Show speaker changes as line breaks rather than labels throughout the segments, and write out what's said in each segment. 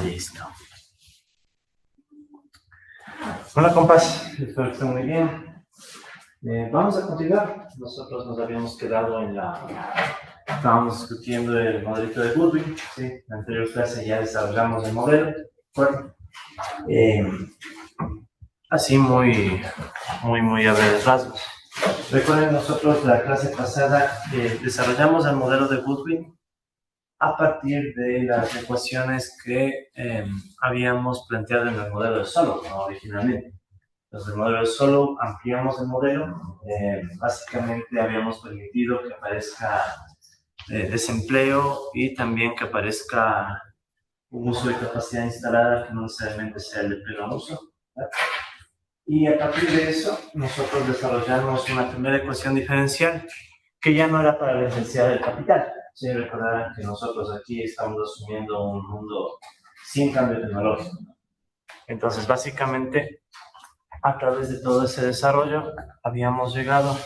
Listo. Hola, compas. Espero que estén muy bien. Vamos a continuar. Nosotros nos habíamos quedado en estábamos discutiendo el modelito de Goodwin. ¿Sí? En la anterior clase ya desarrollamos el modelo. Bueno, así muy a breves rasgos. Recuerden, nosotros la clase pasada desarrollamos el modelo de Goodwin a partir de las ecuaciones que habíamos planteado en el modelo de Solow, ¿no? Originalmente. Entonces, el modelo de Solow, ampliamos el modelo. Básicamente habíamos permitido que aparezca desempleo y también que aparezca un uso de capacidad instalada que no necesariamente sea el de pleno uso, ¿verdad? Y a partir de eso, nosotros desarrollamos una primera ecuación diferencial que ya no era para la intensidad del capital. Sí, recordarán que nosotros aquí estamos asumiendo un mundo sin cambio tecnológico. Entonces, básicamente, a través de todo ese desarrollo, habíamos llegado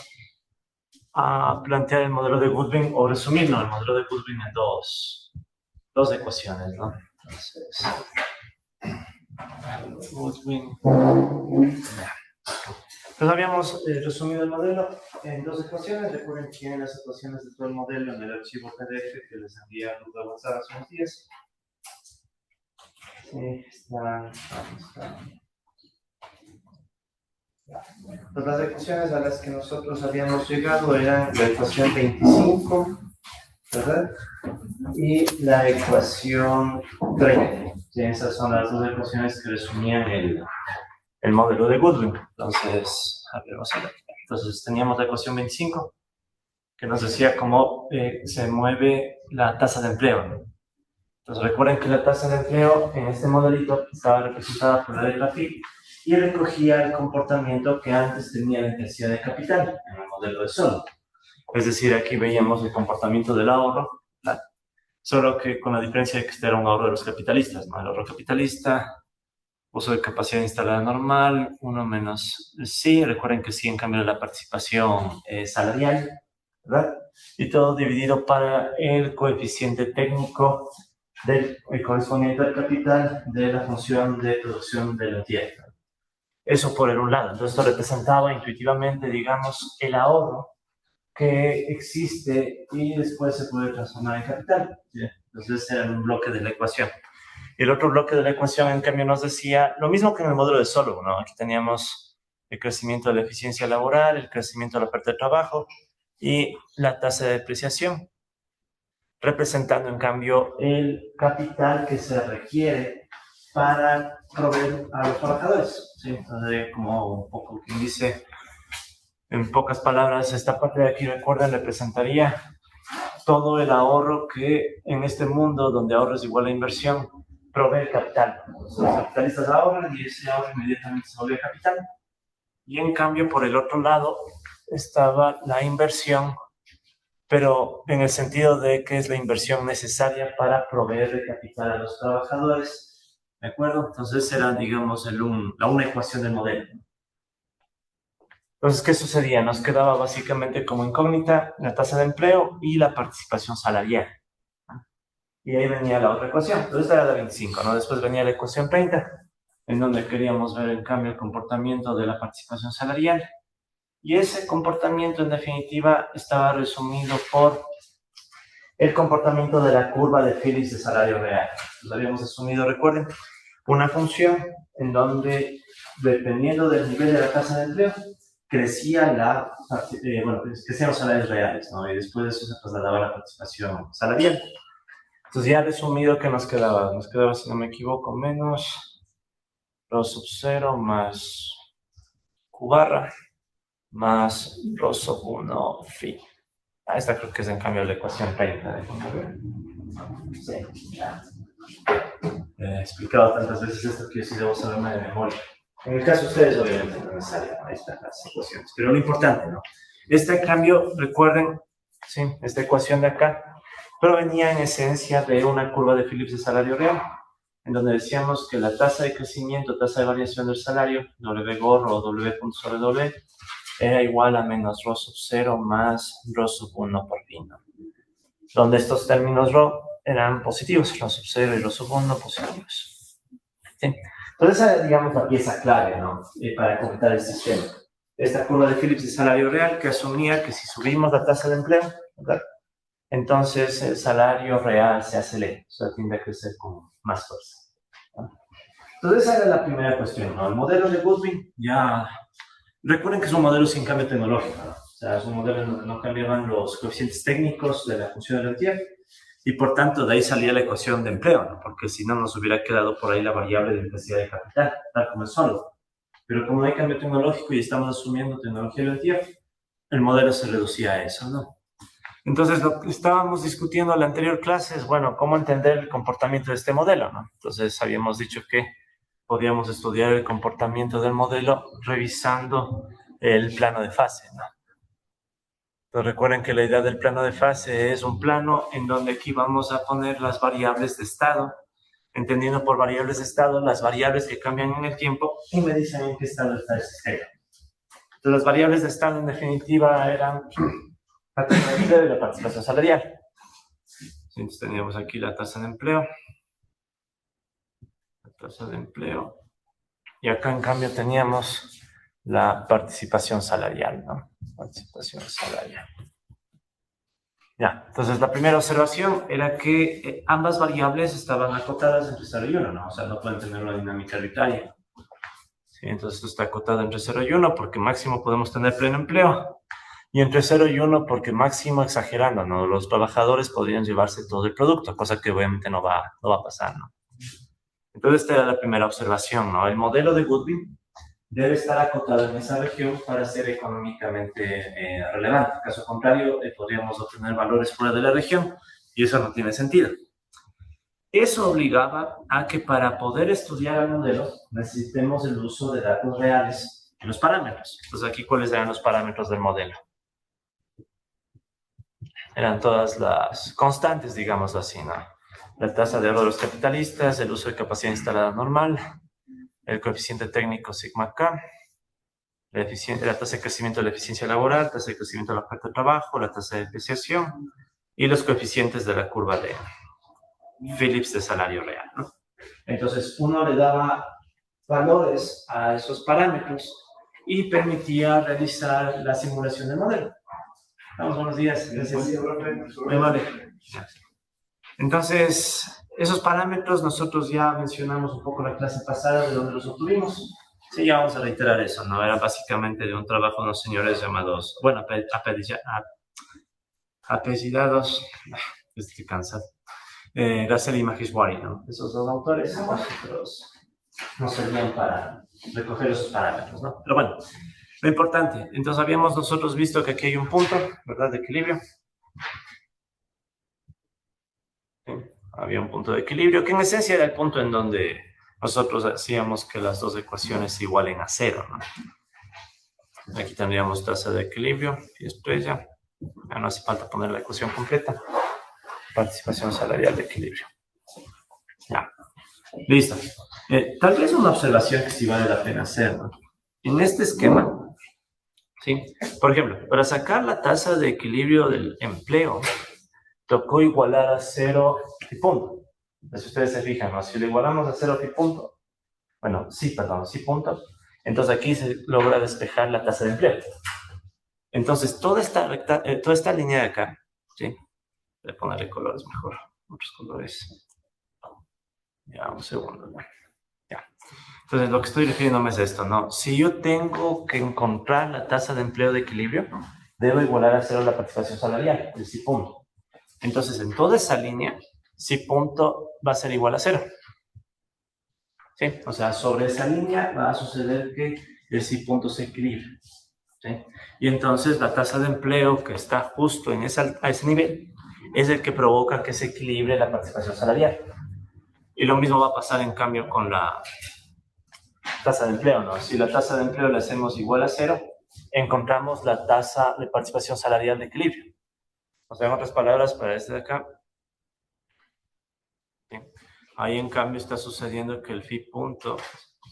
a plantear el modelo de Goodwin, o resumirlo, el modelo de Goodwin en dos ecuaciones, ¿no? Entonces, Goodwin. Entonces habíamos resumido el modelo en dos ecuaciones. Recuerden que tienen las ecuaciones de todo el modelo en el archivo PDF que les envié al grupo de WhatsApp hace unos días. Sí, están. Pues las ecuaciones a las que nosotros habíamos llegado eran la ecuación 25, ¿verdad? Y la ecuación 30. Sí, esas son las dos ecuaciones que resumían el modelo de Goodwin. Entonces, a ver, vamos a ver. Entonces teníamos la ecuación 25, que nos decía cómo se mueve la tasa de empleo, ¿no? Entonces recuerden que la tasa de empleo en este modelito estaba representada por la letra phi y recogía el comportamiento que antes tenía la intensidad de capital en el modelo de Solow. Es decir, aquí veíamos el comportamiento del ahorro, ¿verdad? Solo que con la diferencia de que este era un ahorro de los capitalistas, ¿no? El ahorro capitalista, uso de capacidad instalada normal, 1 menos sí. Recuerden que sí, en cambio, la participación salarial, ¿verdad? Y todo dividido para el coeficiente técnico del correspondiente al capital de la función de producción de la tierra. Eso por el un lado. Entonces, esto representaba intuitivamente, digamos, el ahorro que existe y después se puede transformar en capital. ¿Sí? Entonces, ese era un bloque de la ecuación. Y el otro bloque de la ecuación, en cambio, nos decía lo mismo que en el modelo de Solow, ¿no? Aquí teníamos el crecimiento de la eficiencia laboral, el crecimiento de la oferta de trabajo y la tasa de depreciación, representando, en cambio, el capital que se requiere para proveer a los trabajadores. ¿Sí? Entonces, como un poco quien dice, en pocas palabras, esta parte de aquí, recuerden, representaría todo el ahorro que en este mundo donde ahorro es igual a inversión, provee el capital. Los capitalistas ahorran y ese ahorro inmediatamente se vuelve capital. Y en cambio, por el otro lado, estaba la inversión, pero en el sentido de que es la inversión necesaria para proveer de capital a los trabajadores. ¿De acuerdo? Entonces era, digamos, una ecuación del modelo. Entonces, ¿qué sucedía? Nos quedaba básicamente como incógnita la tasa de empleo y la participación salarial. Y ahí venía la otra ecuación. Entonces, esta era la 25, ¿no? Después venía la ecuación 30, en donde queríamos ver, en cambio, el comportamiento de la participación salarial. Y ese comportamiento, en definitiva, estaba resumido por el comportamiento de la curva de Phillips de salario real. Lo habíamos asumido, recuerden, una función en donde, dependiendo del nivel de la tasa de empleo, crecían los salarios reales, ¿no? Y después de eso se trasladaba la participación salarial. Entonces, ya resumido, ¿qué nos quedaba? Nos quedaba, si no me equivoco, menos rho sub 0 más Q barra más rho sub 1 phi. Esta creo que es en cambio la ecuación 30. Sí, ya. He explicado tantas veces esto que yo sí debo saberme de memoria. En el caso de ustedes, obviamente, no es necesario, ¿no? Ahí están las ecuaciones. Pero lo importante, ¿no? Este cambio, recuerden, sí, esta ecuación de acá, provenía en esencia de una curva de Phillips de salario real, en donde decíamos que la tasa de crecimiento, tasa de variación del salario, W gorro o W punto sobre W, era igual a menos rho sub 0 más rho sub 1 por pi, ¿no? Donde estos términos rho eran positivos, los sub 0 y los sub 1 positivos. ¿Sí? Entonces, esa es, digamos, la pieza clave, ¿no? Para completar el sistema. Esta curva de Phillips de salario real que asumía que si subimos la tasa de empleo, ¿verdad? Entonces el salario real se acelera, o sea, tiende a crecer con más fuerza, ¿no? Entonces esa era la primera cuestión, ¿no? El modelo de Goodwin, ya recuerden que es un modelo sin cambio tecnológico, ¿no? O sea, es un modelo en donde no cambiaban los coeficientes técnicos de la función de Rentier, y por tanto de ahí salía la ecuación de empleo, ¿no? Porque si no nos hubiera quedado por ahí la variable de intensidad de capital, tal como es solo. Pero como no hay cambio tecnológico y estamos asumiendo tecnología de Rentier, el modelo se reducía a eso, ¿no? Entonces, lo que estábamos discutiendo en la anterior clase es, bueno, cómo entender el comportamiento de este modelo, ¿no? Entonces, habíamos dicho que podíamos estudiar el comportamiento del modelo revisando el plano de fase, ¿no? Entonces, recuerden que la idea del plano de fase es un plano en donde aquí vamos a poner las variables de estado, entendiendo por variables de estado las variables que cambian en el tiempo y me dicen en qué estado está el sistema. Entonces, las variables de estado en definitiva eran la tasa de empleo y la participación salarial. Entonces teníamos aquí la tasa de empleo, y acá en cambio teníamos la participación salarial, ¿no? Participación salarial. Ya, entonces la primera observación era que ambas variables estaban acotadas entre 0 y 1, ¿no? O sea, no pueden tener una dinámica arbitraria. ¿Sí? Entonces esto está acotado entre 0 y 1 porque máximo podemos tener pleno empleo. Y entre 0 y 1 porque máximo exagerando, ¿no? Los trabajadores podrían llevarse todo el producto, cosa que obviamente no va a pasar, ¿no? Entonces esta era la primera observación, ¿no? El modelo de Goodwin debe estar acotado en esa región para ser económicamente relevante. En caso contrario, podríamos obtener valores fuera de la región y eso no tiene sentido. Eso obligaba a que para poder estudiar el modelo necesitemos el uso de datos reales en los parámetros. Entonces aquí, ¿cuáles eran los parámetros del modelo? Eran todas las constantes, digamos así, ¿no? La tasa de ahorro de los capitalistas, el uso de capacidad instalada normal, el coeficiente técnico sigma K, la tasa de crecimiento de la eficiencia laboral, tasa de crecimiento de la oferta de trabajo, la tasa de depreciación y los coeficientes de la curva de Phillips de salario real, ¿no? Entonces, uno le daba valores a esos parámetros y permitía realizar la simulación del modelo. Vamos, buenos días. Gracias. Muy amable. Entonces, esos parámetros nosotros ya mencionamos un poco la clase pasada de donde los obtuvimos. Sí, ya vamos a reiterar eso, ¿no? Era básicamente de un trabajo de unos señores llamados, bueno, apellidados, estoy cansado, Russell y Maheshwari, ¿no? Esos dos autores, nosotros nos servían para recoger esos parámetros, ¿no? Pero bueno, lo importante, entonces habíamos nosotros visto que aquí hay un punto, ¿verdad?, de equilibrio. ¿Sí? Había un punto de equilibrio, que en esencia era el punto en donde nosotros hacíamos que las dos ecuaciones se igualen a 0, ¿no? Aquí tendríamos tasa de equilibrio y estrella. Ya no hace falta poner la ecuación completa. Participación salarial de equilibrio. Ya. Listo. Tal vez una observación que sí vale la pena hacer, ¿no? En este esquema, ¿sí? Por ejemplo, para sacar la tasa de equilibrio del empleo, tocó igualar a 0 y punto. Si ustedes se fijan, ¿no? Si lo igualamos a 0 y punto, bueno, sí punto, entonces aquí se logra despejar la tasa de empleo. Entonces, toda esta línea de acá, ¿sí? Voy a ponerle colores mejor, otros colores. Ya, un segundo, ¿no? Ya. Entonces, lo que estoy refiriéndome es esto, ¿no? Si yo tengo que encontrar la tasa de empleo de equilibrio, debo igualar a 0 la participación salarial, el sí punto. Entonces, en toda esa línea, sí punto va a ser igual a 0. ¿Sí? O sea, sobre esa línea va a suceder que el sí punto se equilibre. ¿Sí? Y entonces la tasa de empleo que está justo en a ese nivel es el que provoca que se equilibre la participación salarial. Y lo mismo va a pasar en cambio con la tasa de empleo, ¿no? Si la tasa de empleo la hacemos igual a 0, encontramos la tasa de participación salarial de equilibrio. O sea, en otras palabras, para este de acá, ¿sí? Ahí en cambio está sucediendo que el phi punto,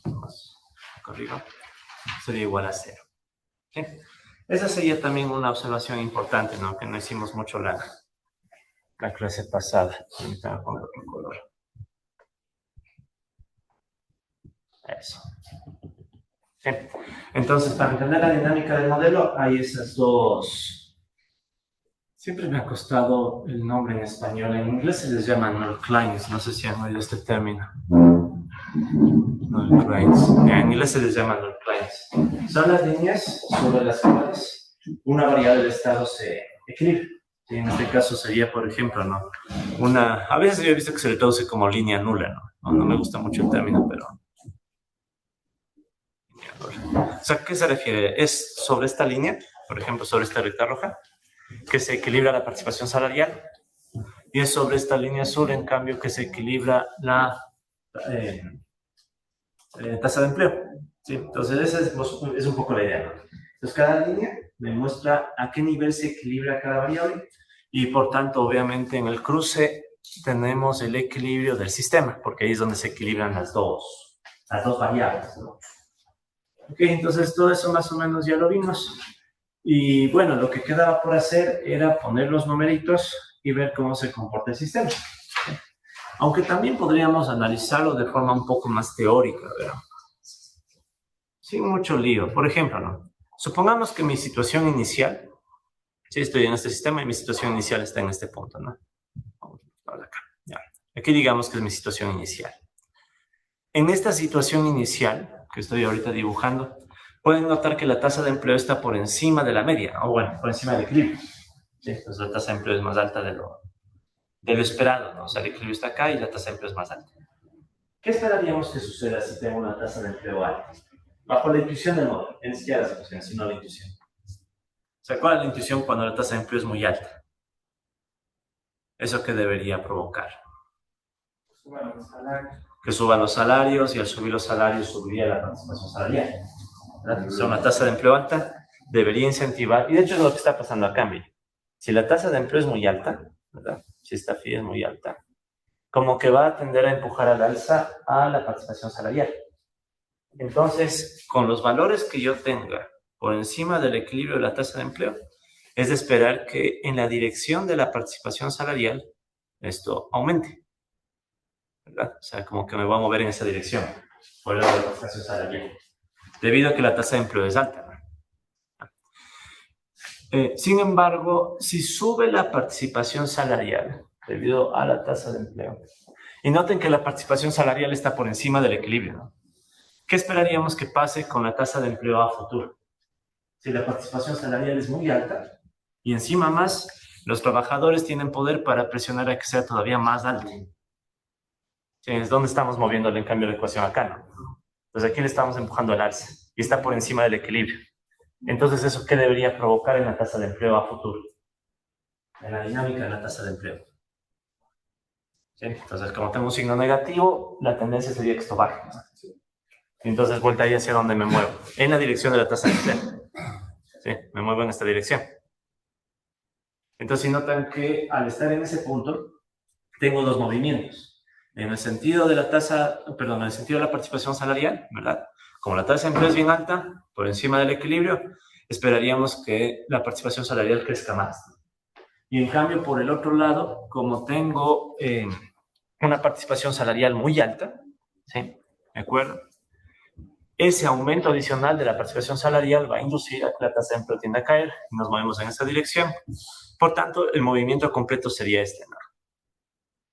más acá arriba, sería igual a 0. ¿Sí? Esa sería también una observación importante, ¿no? Que no hicimos mucho la la clase pasada. Permítanme poner otro color. Eso. Sí. Entonces, para entender la dinámica del modelo, hay esas dos. Siempre me ha costado el nombre en español. En inglés se les llama null clients. No sé si han oído este término. Null clients. En inglés se les llama null clients. Son las líneas sobre las cuales una variable de estado se equilibra. Sí, en este caso sería, por ejemplo, ¿no? A veces yo he visto que se le traduce como línea nula, ¿no? No me gusta mucho el término, pero... O sea, ¿qué se refiere? Es sobre esta línea, por ejemplo, sobre esta recta roja, que se equilibra la participación salarial, y es sobre esta línea azul, en cambio, que se equilibra la tasa de empleo. ¿Sí? Entonces, esa es un poco la idea, ¿no? Entonces, cada línea me muestra a qué nivel se equilibra cada variable, y por tanto, obviamente, en el cruce tenemos el equilibrio del sistema, porque ahí es donde se equilibran las dos variables, ¿no? Ok, entonces todo eso más o menos ya lo vimos. Y bueno, lo que quedaba por hacer era poner los numeritos y ver cómo se comporta el sistema. Aunque también podríamos analizarlo de forma un poco más teórica, ¿verdad? Sin mucho lío. Por ejemplo, ¿no? Supongamos que mi situación inicial, sí, estoy en este sistema y mi situación inicial está en este punto, ¿no? Vamos a ver acá. Ya. Aquí digamos que es mi situación inicial. En esta situación inicial, que estoy ahorita dibujando, pueden notar que la tasa de empleo está por encima de la media, o bueno, por encima del equilibrio. ¿Sí? Entonces la tasa de empleo es más alta de lo esperado, ¿no? O sea, el equilibrio está acá y la tasa de empleo es más alta. ¿Qué esperaríamos que suceda si tengo una tasa de empleo alta? Bajo la intuición del modelo, ni siquiera la situación, sino la intuición. O sea, ¿cuál es la intuición cuando la tasa de empleo es muy alta? ¿Eso qué debería provocar? Que suban los salarios, y al subir los salarios subiría la participación salarial. ¿Verdad? O sea, una tasa de empleo alta debería incentivar, y de hecho es lo que está pasando acá, mire. Si la tasa de empleo es muy alta, ¿verdad? Si esta FI es muy alta, como que va a tender a empujar al alza a la participación salarial. Entonces, con los valores que yo tenga por encima del equilibrio de la tasa de empleo, es de esperar que en la dirección de la participación salarial esto aumente, ¿verdad? O sea, como que me voy a mover en esa dirección, por el lado de la participación salarial, debido a que la tasa de empleo es alta. Sin embargo, si sube la participación salarial debido a la tasa de empleo, y noten que la participación salarial está por encima del equilibrio, ¿no? ¿Qué esperaríamos que pase con la tasa de empleo a futuro? Si la participación salarial es muy alta y encima más, los trabajadores tienen poder para presionar a que sea todavía más alto. ¿Sí? Es donde estamos moviéndole en cambio la ecuación acá, ¿no? Entonces aquí le estamos empujando al alza y está por encima del equilibrio. Entonces, ¿eso qué debería provocar en la tasa de empleo a futuro? En la dinámica de la tasa de empleo. ¿Sí? Entonces, como tengo un signo negativo, la tendencia sería que esto baje. Entonces, vuelta ahí hacia donde me muevo. En la dirección de la tasa de empleo. ¿Sí? Me muevo en esta dirección. Entonces, si notan que al estar en ese punto, tengo dos movimientos. En el sentido de la tasa, perdón, en el sentido de la participación salarial, ¿verdad? Como la tasa de empleo es bien alta, por encima del equilibrio, esperaríamos que la participación salarial crezca más. Y en cambio, por el otro lado, como tengo una participación salarial muy alta, ¿sí? ¿De acuerdo? Ese aumento adicional de la participación salarial va a inducir a que la tasa de empleo tienda a caer y nos movemos en esa dirección. Por tanto, el movimiento completo sería este, ¿no?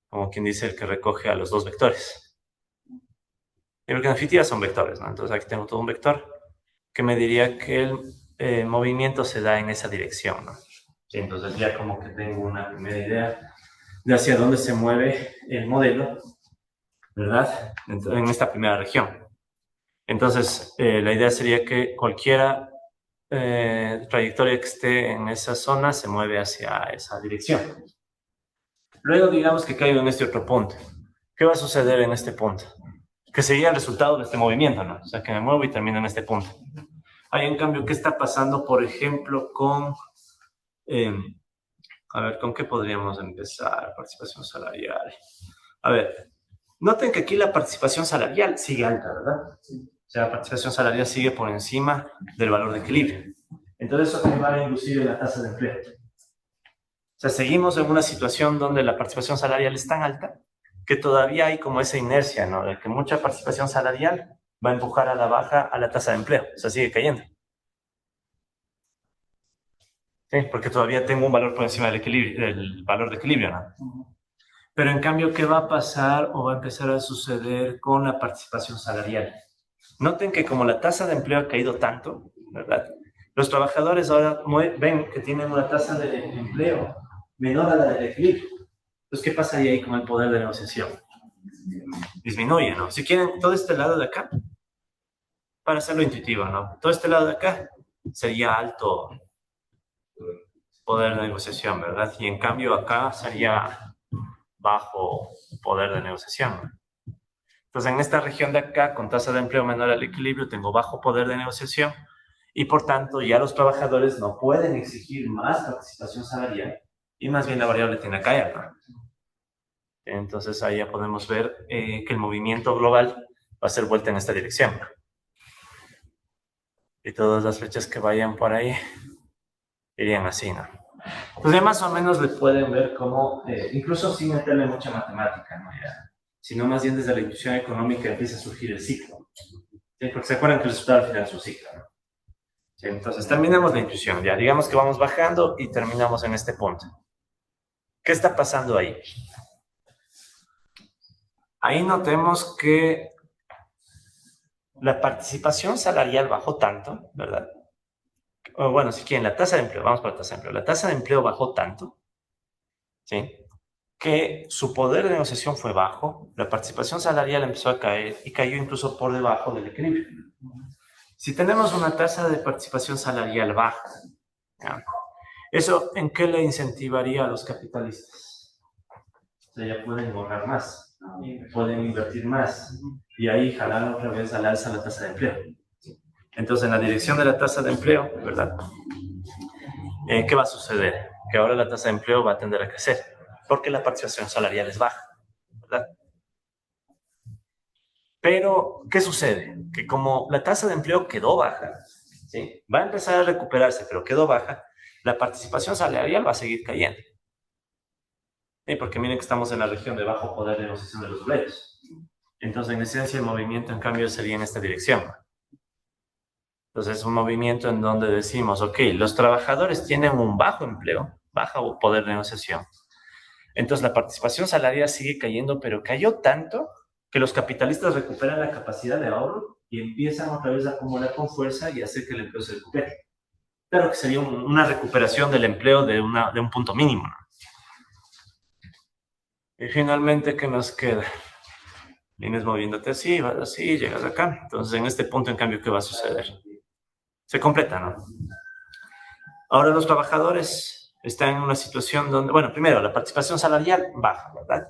Como quien dice, el que recoge a los dos vectores. Y porque en definitiva son vectores, ¿no? Entonces aquí tengo todo un vector que me diría que el movimiento se da en esa dirección, ¿no? Sí, entonces ya como que tengo una primera idea de hacia dónde se mueve el modelo, ¿verdad? En esta primera región. Entonces, la idea sería que cualquiera trayectoria que esté en esa zona se mueve hacia esa dirección. Luego, digamos que caigo en este otro punto. ¿Qué va a suceder en este punto? Que sería el resultado de este movimiento, ¿no? O sea, que me muevo y termino en este punto. Ahí, en cambio, ¿qué está pasando, por ejemplo, con... a ver, ¿con qué podríamos empezar? Participación salarial. A ver, noten que aquí la participación salarial sigue alta, ¿verdad? Sí. O sea, la participación salarial sigue por encima del valor de equilibrio. Entonces, eso me va a inducir en la tasa de empleo. sea, seguimos en una situación donde la participación salarial es tan alta que todavía hay como esa inercia, ¿no? De que mucha participación salarial va a empujar a la baja a la tasa de empleo. O sea, sigue cayendo. ¿Sí? Porque todavía tengo un valor por encima del equilibrio, del valor de equilibrio, ¿no? Pero en cambio, ¿qué va a pasar o va a empezar a suceder con la participación salarial? Noten que como la tasa de empleo ha caído tanto, ¿verdad? Los trabajadores ahora ven que tienen una tasa de empleo menor a la del equilibrio. Entonces, ¿qué pasaría ahí con el poder de negociación? Disminuye, ¿no? Si quieren, todo este lado de acá, para hacerlo intuitivo, ¿no? Todo este lado de acá sería alto poder de negociación, ¿verdad? Y en cambio acá sería bajo poder de negociación, ¿no? Entonces, en esta región de acá, con tasa de empleo menor al equilibrio, tengo bajo poder de negociación y, por tanto, ya los trabajadores no pueden exigir más participación salarial y más bien la variable tiene que caer, ¿no? Entonces, ahí ya podemos ver que el movimiento global va a ser vuelta en esta dirección, ¿no? Y todas las flechas que vayan por ahí irían así, ¿no? Pues ya más o menos le pueden ver cómo, incluso sin meterle mucha matemática, ¿no? Ya, sino más bien desde la intuición económica empieza a surgir el ciclo. ¿Sí? Porque se acuerdan que el resultado al final es un ciclo, ¿no? ¿Sí? Entonces terminamos la intuición, ya digamos que vamos bajando y terminamos en este punto. ¿Qué está pasando ahí? Ahí notemos que la participación salarial bajó tanto, ¿verdad? O bueno, si quieren, la tasa de empleo, vamos para la tasa de empleo. La tasa de empleo bajó tanto, ¿sí? Que su poder de negociación fue bajo, la participación salarial empezó a caer y cayó incluso por debajo del equilibrio. Si tenemos una tasa de participación salarial baja, ¿ya? ¿Eso en qué le incentivaría a los capitalistas? O sea, ya pueden ahorrar más, pueden invertir más y ahí jalar otra vez al alza la tasa de empleo. Entonces, en la dirección de la tasa de empleo, ¿verdad? ¿Qué va a suceder? Que ahora la tasa de empleo va a tender a crecer porque la participación salarial es baja, ¿verdad? Pero, ¿qué sucede? Que como la tasa de empleo quedó baja, ¿sí? Va a empezar a recuperarse, pero quedó baja, la participación salarial va a seguir cayendo. ¿Sí? Porque miren que estamos en la región de bajo poder de negociación de los obreros. Entonces, en esencia, el movimiento, en cambio, sería en esta dirección. Entonces, es un movimiento en donde decimos, ok, los trabajadores tienen un bajo empleo, bajo poder de negociación. Entonces, la participación salarial sigue cayendo, pero cayó tanto que los capitalistas recuperan la capacidad de ahorro y empiezan otra vez a acumular con fuerza y hacer que el empleo se recupere. Claro que sería una recuperación del empleo de un punto mínimo, ¿no? Y finalmente, ¿qué nos queda? Vienes moviéndote así, vas así, llegas acá. Entonces, en este punto, en cambio, ¿qué va a suceder? Se completa, ¿no? Ahora los trabajadores están en una situación donde, bueno, primero, la participación salarial baja, ¿verdad?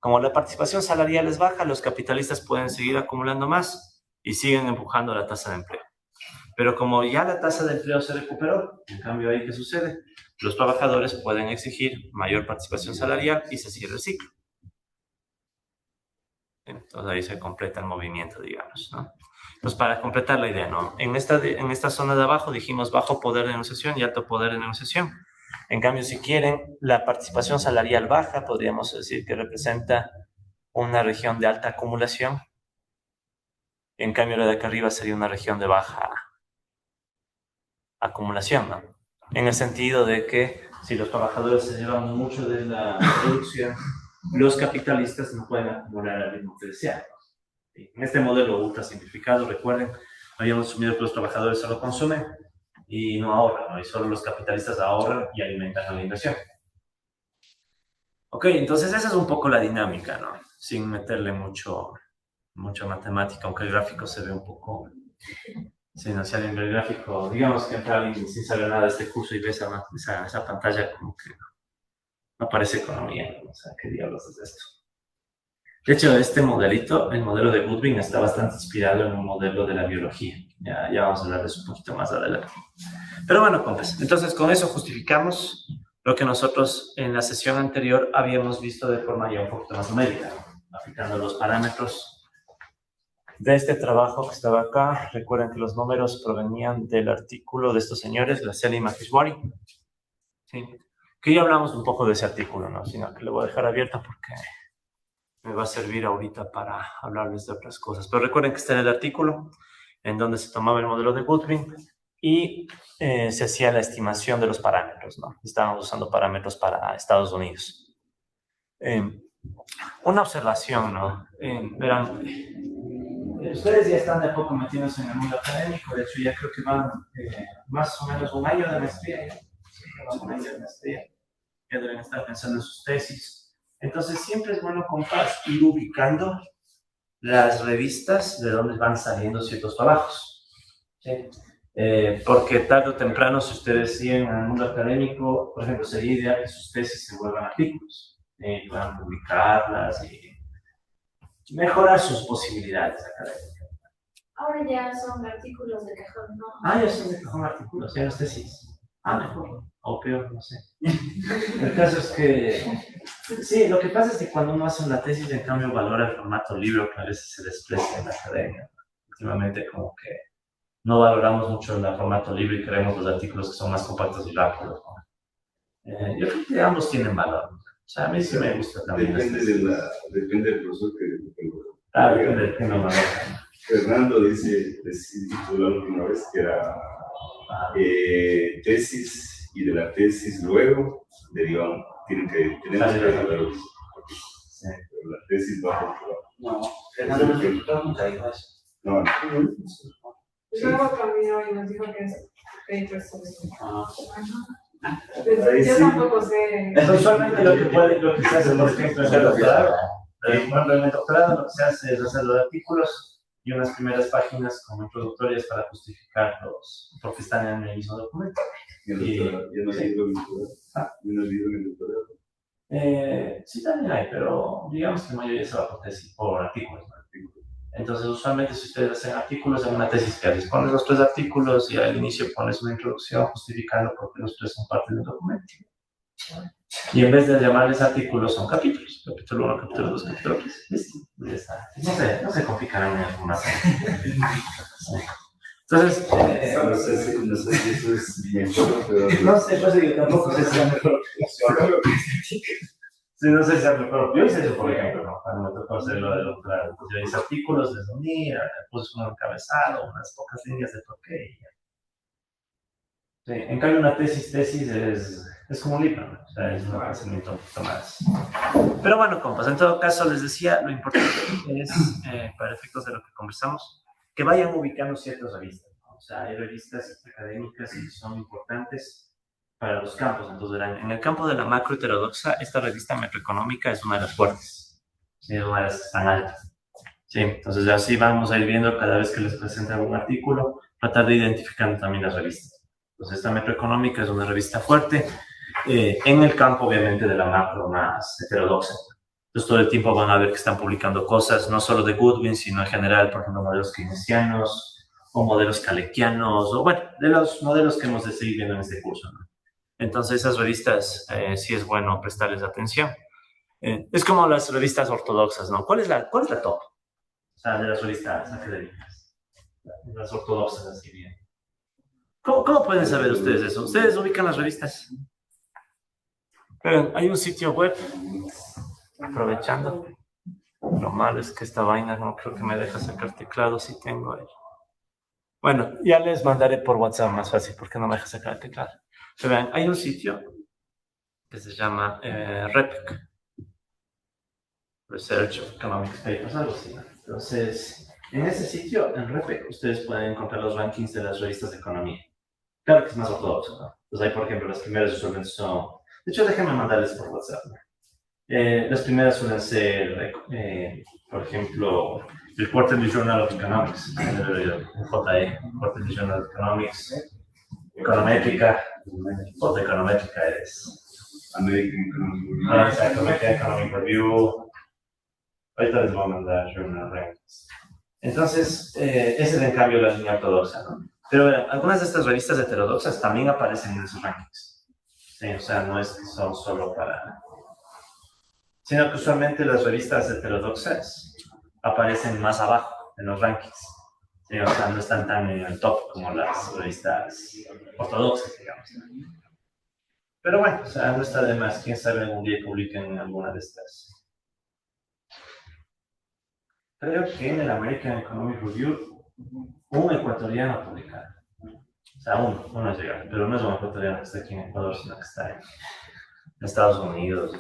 Como la participación salarial es baja, los capitalistas pueden seguir acumulando más y siguen empujando la tasa de empleo. Pero como ya la tasa de empleo se recuperó, en cambio ahí, ¿qué sucede? Los trabajadores pueden exigir mayor participación salarial y se cierra el ciclo. Entonces ahí se completa el movimiento, digamos, ¿no? Entonces, para completar la idea, ¿no? En esta zona de abajo dijimos bajo poder de negociación y alto poder de negociación. En cambio, si quieren, la participación salarial baja, podríamos decir que representa una región de alta acumulación. En cambio, la de acá arriba sería una región de baja acumulación, ¿no? En el sentido de que si los trabajadores se llevan mucho de la producción, los capitalistas no pueden acumular al ritmo que desean. En este modelo ultra simplificado, recuerden, habíamos asumido que los trabajadores solo consumen y no ahorran, ¿no? Y solo los capitalistas ahorran y alimentan a la inversión. Ok, entonces esa es un poco la dinámica, ¿no? Sin meterle mucha matemática, aunque el gráfico se ve un poco... Si no, si alguien ve el gráfico, digamos que entra alguien sin saber nada de este curso y ve esa pantalla, como que no parece economía, ¿no? O sea, ¿qué diablos es esto? De hecho, este modelito, el modelo de Goodwin, está bastante inspirado en un modelo de la biología. Ya vamos a hablar de eso un poquito más adelante. Pero bueno, compas, entonces con eso justificamos lo que nosotros en la sesión anterior habíamos visto de forma ya un poquito más numérica, aplicando los parámetros de este trabajo que estaba acá. Recuerden que los números provenían del artículo de estos señores, Glassell y Maheshwari. ¿Sí?
Que ya hablamos un poco de ese artículo, ¿no? Sino que lo voy a dejar abierto porque me va a servir ahorita para hablarles de otras cosas. Pero recuerden que está en el artículo en donde se tomaba el modelo de Goodwin y se hacía la estimación de los parámetros, ¿no? Estábamos usando parámetros para Estados Unidos. Una observación, ¿no? Verán, ustedes ya están de a poco metidos en el mundo académico, de hecho ya creo que van más o menos un año de maestría, un año de maestría, ya deben estar pensando en sus tesis. Entonces siempre es bueno ir ubicando las revistas de donde van saliendo ciertos trabajos, ¿sí? Porque tarde o temprano, si ustedes siguen en el mundo académico, por ejemplo, sería ideal que sus tesis se vuelvan artículos, puedan publicarlas y mejorar sus posibilidades académicas.
Ahora ya son artículos de cajón, ¿no?
Ya son de cajón artículos, ya las tesis. Mejor. O peor, no sé. El caso es que, sí, lo que pasa es que cuando uno hace una tesis, en cambio, valora el formato libro que a veces se desprecia en la academia. Últimamente, como que no valoramos mucho el formato libro y queremos los artículos que son más compactos y rápidos, ¿no? Yo creo que ambos tienen valor, ¿no? O sea, a mí sí me gusta también.
Depende del profesor que
depende del tema valor.
Fernando dice, la última vez que era tesis, y de la tesis luego derivamos, tenemos que derivar. Sí. La tesis va por otro lado.
No, Fernando nunca dijo eso.
No.
Luego cambió y nos dijo que es papers sobre
Yo
tampoco sé.
Usualmente lo que se hace, por ejemplo, en el doctorado, en el doctorado lo que se hace es hacer los artículos y unas primeras páginas como introductorias para justificar porque están en el mismo documento.
¿Y el doctorado? ¿Ya no has ido en el doctorado?
Sí, también hay, pero digamos que la mayoría se va por artículos, ¿no? Entonces, usualmente, si ustedes hacen artículos en una tesis que les pones los 3 artículos y al inicio pones una introducción justificando por qué los 3 son parte del documento. Y en vez de llamarles artículos, son capítulos. Capítulo 1, capítulo 2, capítulo 3. Listo. Ya está. No se complicarán en alguna Entonces,
no sé si eso es bien.
No sé, pues yo tampoco sé si es mejor. Sí, no sé si es mejor. Yo hice eso, por ejemplo, ¿no? Cuando me tocó hacer lo de doctorado. Pues yo hice artículos, les uní, puse un encabezado, unas pocas líneas de por qué. Sí, en cambio, una tesis es como un libro, ¿no? O sea, es un pensamiento un poquito más. Pero bueno, compas, en todo caso, les decía, lo importante es, para efectos de lo que conversamos, que vayan ubicando ciertas revistas, ¿no? O sea, hay revistas académicas que son importantes para los campos. Entonces, verán, en el campo de la macro heterodoxa, esta revista macroeconómica es una de las fuertes, ¿sí? Es una de las que están altas. Sí, entonces así vamos a ir viendo cada vez que les presente algún artículo, tratar de identificar también las revistas. Entonces, esta macroeconómica es una revista fuerte en el campo, obviamente, de la macro más heterodoxa. Entonces, todo el tiempo van a ver que están publicando cosas, no solo de Goodwin, sino en general, por ejemplo, modelos keynesianos o modelos kalekianos, o bueno, de los modelos que hemos de seguir viendo en este curso, ¿no? Entonces, esas revistas sí es bueno prestarles atención. Es como las revistas ortodoxas, ¿no? ¿Cuál es la top? O sea, de las revistas académicas. Las ortodoxas, así bien. ¿Cómo pueden saber ustedes eso? ¿Ustedes ubican las revistas? Pero hay un sitio web, aprovechando. Lo malo es que esta vaina no creo que me deja sacar teclado si tengo ahí. Bueno, ya les mandaré por WhatsApp más fácil porque no me deja sacar el teclado. Pero vean, hay un sitio que se llama REPEC, Research of Economic Papers, algo así, ¿no? Entonces, en ese sitio, en REPEC, ustedes pueden encontrar los rankings de las revistas de economía. Claro que es más ortodoxo, ¿no? Entonces, ahí, por ejemplo, las primeras usualmente son... De hecho, déjenme mandarles por WhatsApp, ¿no? Las primeras suelen ser, por ejemplo, el Quarterly Journal of Economics, el JE, Quarterly Journal of Economics, Econométrica, Econométrica es... American Economic Review. Ahorita les voy a mandar Journal Rankings. Entonces, esa es en cambio la línea ortodoxa, ¿no? Pero algunas de estas revistas heterodoxas también aparecen en esos rankings. Sí, o sea, no es que son solo para... Sino que usualmente las revistas heterodoxas aparecen más abajo en los rankings. Sí, o sea, no están tan en el top como las revistas ortodoxas, digamos.
Pero bueno, o sea, no está de más. Quién sabe algún día publiquen alguna de estas. Creo que en el American Economic Review, un ecuatoriano publicado. O sea, uno es legal, pero no es un ecuatoriano que está aquí en Ecuador, sino que está en Estados Unidos,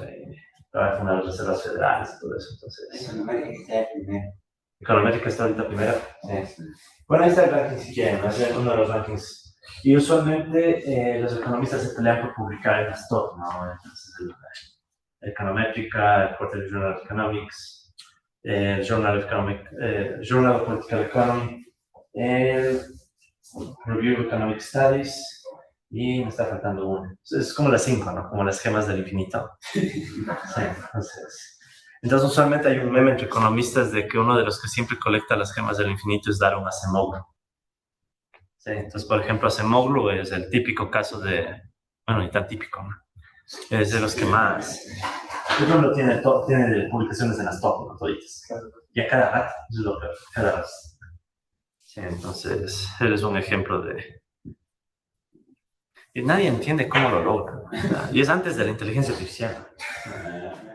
para fundar las reservas federales y todo eso. Entonces, Econométrica está ahorita primero. Sí. Bueno, ahí está el ranking si quieren, es uno de los rankings. Y usualmente los economistas se pelean por publicar en las top, ¿no? Entonces, Econométrica, el Quarterly Journal of Economics, el Journal of Political Economy, el Review of Economic Studies, y me está faltando uno. Es como las 5, ¿no? Como las gemas del infinito. Sí, entonces usualmente hay un meme entre economistas de que uno de los que siempre colecta las gemas del infinito es Daron Acemoglu. Sí, entonces, por ejemplo, Acemoglu es el típico caso de... Bueno, ni tan típico, ¿no? Es de los que más... Uno tiene publicaciones en las top, ¿no? Toditas. Y a cada rato, es lo peor, cada rato. Sí, entonces, él es un ejemplo de... Y nadie entiende cómo lo logra. Y es antes de la inteligencia artificial.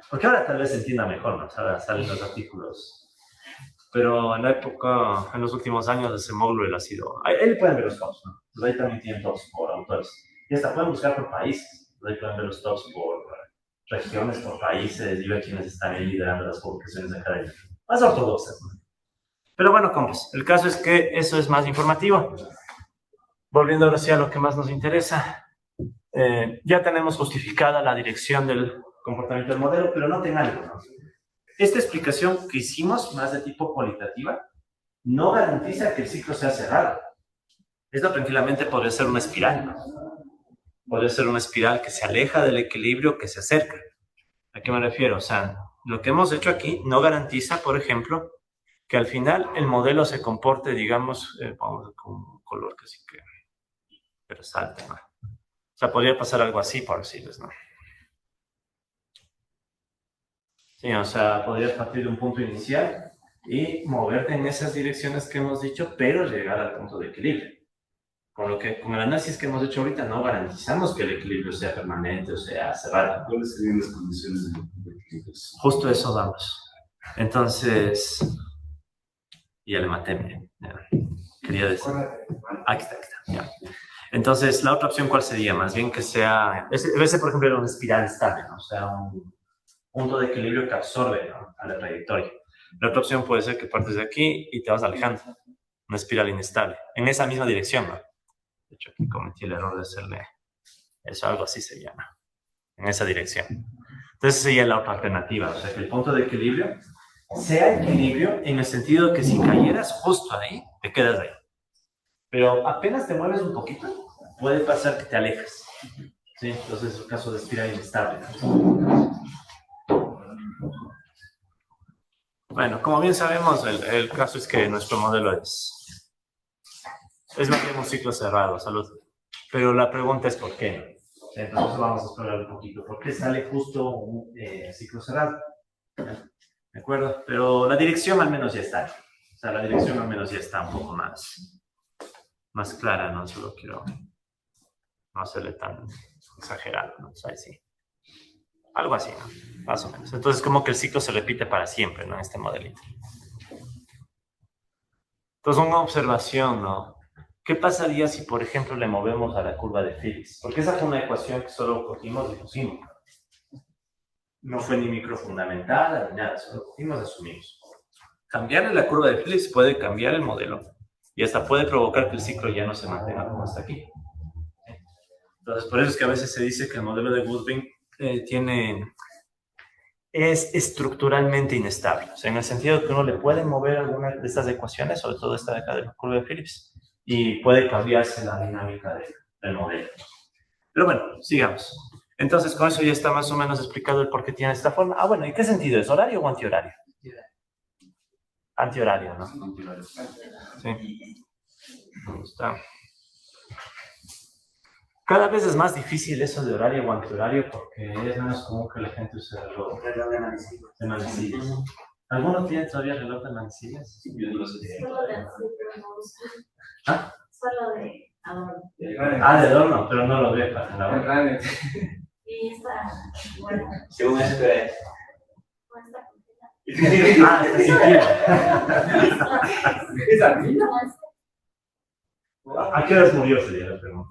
Porque ahora tal vez se entienda mejor, ¿no? Ahora salen los artículos. Pero en la época, en los últimos años, ese módulo él ha sido... Ahí pueden ver los tops, ¿no? Pues ahí también tienen tops por autores. Y hasta pueden buscar por países. Ahí pueden ver los tops por regiones, por países, y ver quiénes están ahí liderando las publicaciones académicas. Más ortodoxas, ¿no? Pero bueno, compas, el caso es que eso es más informativo. Volviendo ahora sí a lo que más nos interesa. Ya tenemos justificada la dirección del comportamiento del modelo, pero noten algo, ¿no? Esta explicación que hicimos, más de tipo cualitativa, no garantiza que el ciclo sea cerrado. Esto tranquilamente podría ser una espiral, ¿no? Podría ser una espiral que se aleja del equilibrio, que se acerca. ¿A qué me refiero? O sea, lo que hemos hecho aquí no garantiza, por ejemplo, que al final el modelo se comporte, digamos, vamos con un color que sí que resalte, ¿no? O sea, podría pasar algo así, por decirles, ¿no? Sí, o sea, podrías partir de un punto inicial y moverte en esas direcciones que hemos dicho, pero llegar al punto de equilibrio. Con lo que, con el análisis que hemos hecho ahorita, no garantizamos que el equilibrio sea permanente o sea cerrado.
¿Cuáles serían las condiciones de equilibrio?
Justo eso vamos. Entonces, ya le maté, miren. Quería decir. Aquí está. Ya. Entonces, la otra opción, ¿cuál sería? Más bien que sea, ese por ejemplo, era una espiral estable, ¿no? O sea, un punto de equilibrio que absorbe, ¿no?, a la trayectoria. La otra opción puede ser que partes de aquí y te vas alejando. Una espiral inestable. En esa misma dirección, ¿no? De hecho, aquí cometí el error de hacerle eso, algo así se llama. En esa dirección. Entonces, sería la otra alternativa. O sea, que el punto de equilibrio sea equilibrio en el sentido de que si cayeras justo ahí, te quedas ahí. Pero apenas te mueves un poquito, puede pasar que te alejas. ¿Sí? Entonces es un caso de espiral inestable. Bueno, como bien sabemos, el caso es que nuestro modelo es más bien un ciclo cerrado, salud. Pero la pregunta es ¿por qué? Entonces vamos a explorar un poquito. ¿Por qué sale justo un ciclo cerrado? ¿De acuerdo? Pero la dirección al menos ya está. O sea, la dirección al menos ya está un poco más clara, ¿no? Solo quiero no hacerle tan exagerado, ¿no? O sea, sí. Algo así, ¿no? Más o menos. Entonces, como que el ciclo se repite para siempre, ¿no? En este modelito. Entonces, una observación, ¿no? ¿Qué pasaría si, por ejemplo, le movemos a la curva de Phillips? Porque esa fue una ecuación que solo cogimos y pusimos. No fue ni microfundamental ni nada, solo cogimos y asumimos. Cambiarle la curva de Phillips puede cambiar el modelo y hasta puede provocar que el ciclo ya no se mantenga como está aquí. Entonces, por eso es que a veces se dice que el modelo de Goodwin es estructuralmente inestable. O sea, en el sentido de que uno le puede mover alguna de estas ecuaciones, sobre todo esta de acá de la curva de Phillips, y puede cambiarse la dinámica del modelo. Pero bueno, sigamos. Entonces, con eso ya está más o menos explicado el por qué tiene esta forma. Ah, bueno, ¿y qué sentido es? ¿Horario o antihorario? Antihorario, ¿no? Sí. Ahí está. Cada vez es más difícil eso de horario o antihorario porque es menos común que la gente use reloj de manecillas. ¿Alguno tiene todavía reloj de manecillas?
Yo no lo sé.
Solo de azúcar no uso.
¿Ah?
Solo de
Ah, del horno, pero no lo veo para la hora.
Y está, bueno,
Según eso que es.
Ah, está sintiendo.
¿Esa niña?
¿A qué horas murió? Sería la pregunta.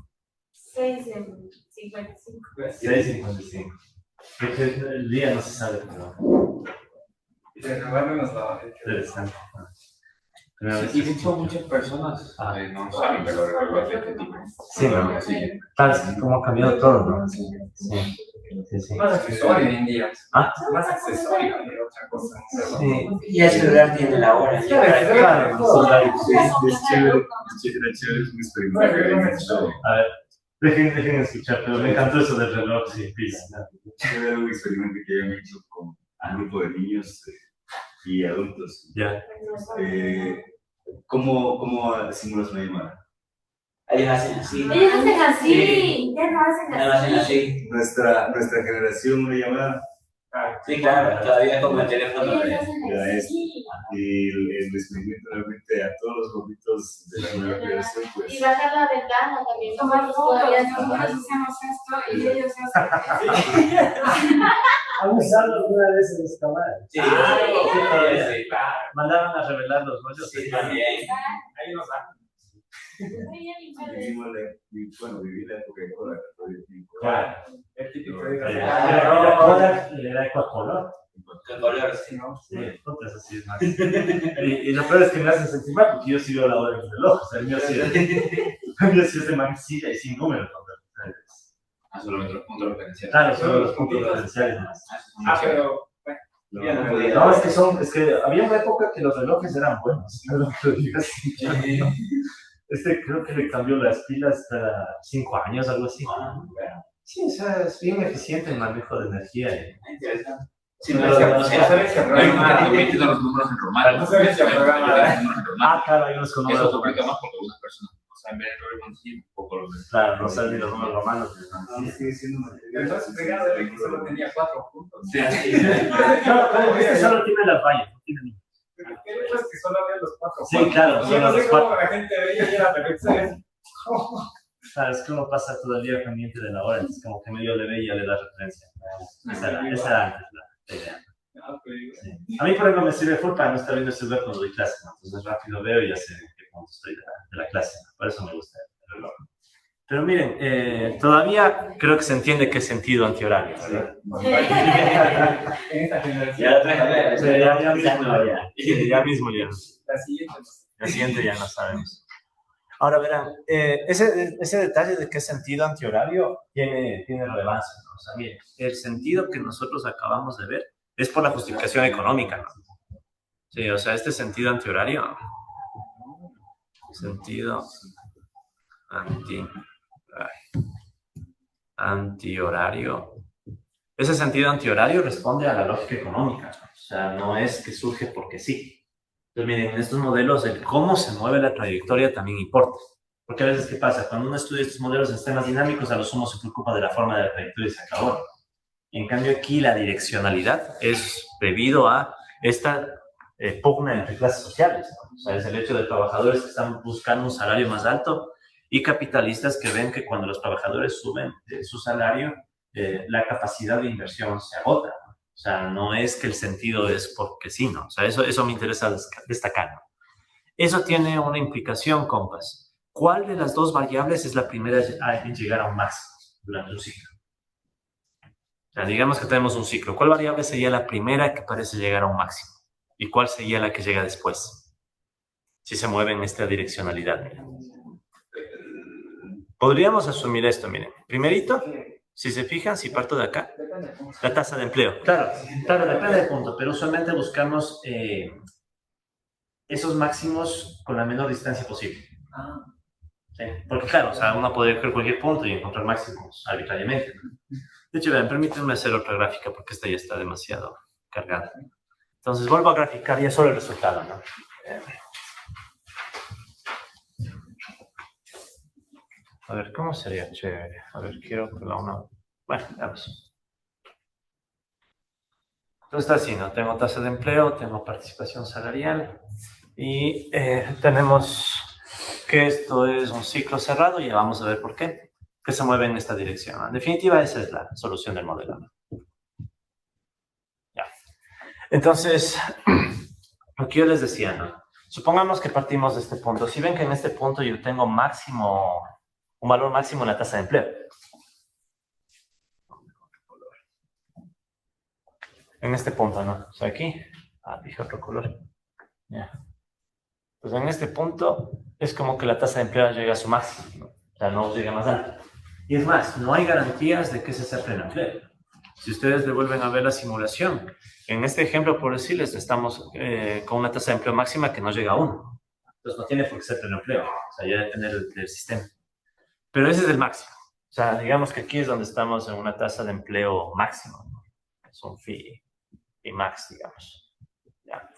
6:55.
6:55. El día no se sabe, pero interesante.
Y de hecho muchas personas no saben, pero realmente
Sí, ¿no?
sí.
Claro, es que cómo ha cambiado todo, ¿no? Sí, sí, sí.
Más accesorio hoy en día.
Ah.
Más accesorio que otra cosa.
Sí.
Y el celular tiene la hora.
Claro, el celular.
Es chévere, es un experimento.
A ver, dejen escuchar, pero me encantó eso del reloj, sí, please.
Chévere un experimento que hayan hecho con un grupo de niños y adultos.
Ya.
¿Cómo simulas una llamada?
Ellos hacen así.
Ellos hacen así, ya no hacen
Ya lo hacen
así.
así.
Nuestra generación, una llamada,
Sí, claro, todavía como el teléfono.
Ellos hacen
ya es.
así.
Y el experimento realmente a todos los gorditos de la nueva generación,
Y
pues.
bajar la ventana también.
Tomar fotos,
Todavía
nosotros
no.
hacemos esto y ellos hacen.
¿Han usado alguna vez el escalar?
Sí,
Sí. Mandaron a revelar los rollos.
sí, también.
Ahí nos dan.
Viví la época de Kodak, todo el tiempo.
Claro.
El típico de
Kodak era Ecuacolor.
Con color, sí.
Sí, puta, eso sí es más. Y lo peor es que me hacen sentir mal porque yo sí veo la hora en el reloj. O sea, el mío sí es de manecilla y sin número.
Solamente los puntos referenciales.
Claro, solo los puntos referenciales más.
pero.
No, es que había una época que los relojes eran buenos. No lo digas. Creo que le cambió las pilas cada 5 años, algo así. Sí, o sea, es bien eficiente el manejo de energía.
Interesante.
Sí, pero no sabes que programa.
Metiendo los números en romano.
No sabes que programa.
Ah, claro, hay unos con
Eso
números
se complica
romanos.
más porque algunas personas no saben ver el romanos y un poco lo ven.
Claro, no saben ni los números romanos.
Sigue siendo material.
Entonces, pegado de que solo tenía 4 puntos.
Sí,
No, este solo tiene las vallas, no tiene números.
El hecho es que solo había los 4
Sí, claro,
Yo
solo
no
los
sé cómo
4.
la gente veía y era perfecto.
Claro, es que uno pasa todo el día pendiente de la hora, entonces como que medio le ve y ya le da referencia. Esa era antes la idea. Sí. A mí, por ejemplo, me sirve full para no estar viendo el celular cuando doy clase, ¿no? Entonces rápido veo y ya sé en qué punto estoy de la clase, ¿no? Por eso me gusta el reloj. Pero miren, todavía creo que se entiende qué es sentido antihorario, ¿verdad?
En esta generación.
Ya lo traje.
Sí, ya mismo ya.
La siguiente.
La siguiente ya no sabemos. Ahora verán, ese detalle de qué es sentido antihorario tiene relevancia, ¿no? O sea, miren, el sentido que nosotros acabamos de ver es por la justificación económica, ¿no? Sí, o sea, este sentido antihorario, sentido antihorario, ese sentido antihorario responde a la lógica económica, ¿no? O sea, no es que surge porque sí. Entonces, miren, en estos modelos, el cómo se mueve la trayectoria también importa. Porque a veces, ¿qué pasa? Cuando uno estudia estos modelos en sistemas dinámicos, a lo sumo se preocupa de la forma de la trayectoria y se acabó. Y en cambio aquí la direccionalidad es debido a esta pugna entre clases sociales, ¿no? O sea, es el hecho de trabajadores que están buscando un salario más alto y capitalistas que ven que cuando los trabajadores suben su salario, la capacidad de inversión se agota, ¿no? O sea, no es que el sentido es porque sí, ¿no? O sea, eso me interesa destacar, ¿no? Eso tiene una implicación, compas. ¿Cuál de las dos variables es la primera en llegar a un máximo durante un ciclo? O sea, digamos que tenemos un ciclo. ¿Cuál variable sería la primera que parece llegar a un máximo? ¿Y cuál sería la que llega después? Si se mueve en esta direccionalidad. Podríamos asumir esto, miren. Primerito, si se fijan, si parto de acá, la tasa de empleo. Claro, depende del punto, pero usualmente buscamos esos máximos con la menor distancia posible. ¿Sí? Porque claro, o sea, uno puede ir a cualquier punto y encontrar máximos arbitrariamente. De hecho, vean, permítanme hacer otra gráfica porque esta ya está demasiado cargada. Entonces, vuelvo a graficar ya solo el resultado, ¿no? A ver, ¿cómo sería chévere? A ver, quiero que la una... Bueno, veamos. Entonces está así, ¿no? Tengo tasa de empleo, tengo participación salarial y tenemos que esto es un ciclo cerrado y ya vamos a ver por qué, que se mueve en esta dirección, ¿no? En definitiva, esa es la solución del modelo, ¿no? Ya. Entonces, lo que yo les decía, ¿no? Supongamos que partimos de este punto. Si ven que en este punto yo tengo máximo, un valor máximo en la tasa de empleo. En este punto, ¿no? O sea, aquí. Dije otro color. Ya. Pues en este punto es como que la tasa de empleo llega a su máximo, ¿no? O sea, no llega más alto. Y es más, no hay garantías de que ese sea pleno empleo. Si ustedes le vuelven a ver la simulación, en este ejemplo, por decirles, estamos con una tasa de empleo máxima que no llega a 1. Entonces no tiene por qué ser pleno empleo. O sea, ya depende del sistema. Pero ese es el máximo. O sea, digamos que aquí es donde estamos en una tasa de empleo máximo, ¿no? Es un fee max, digamos. ¿Ya?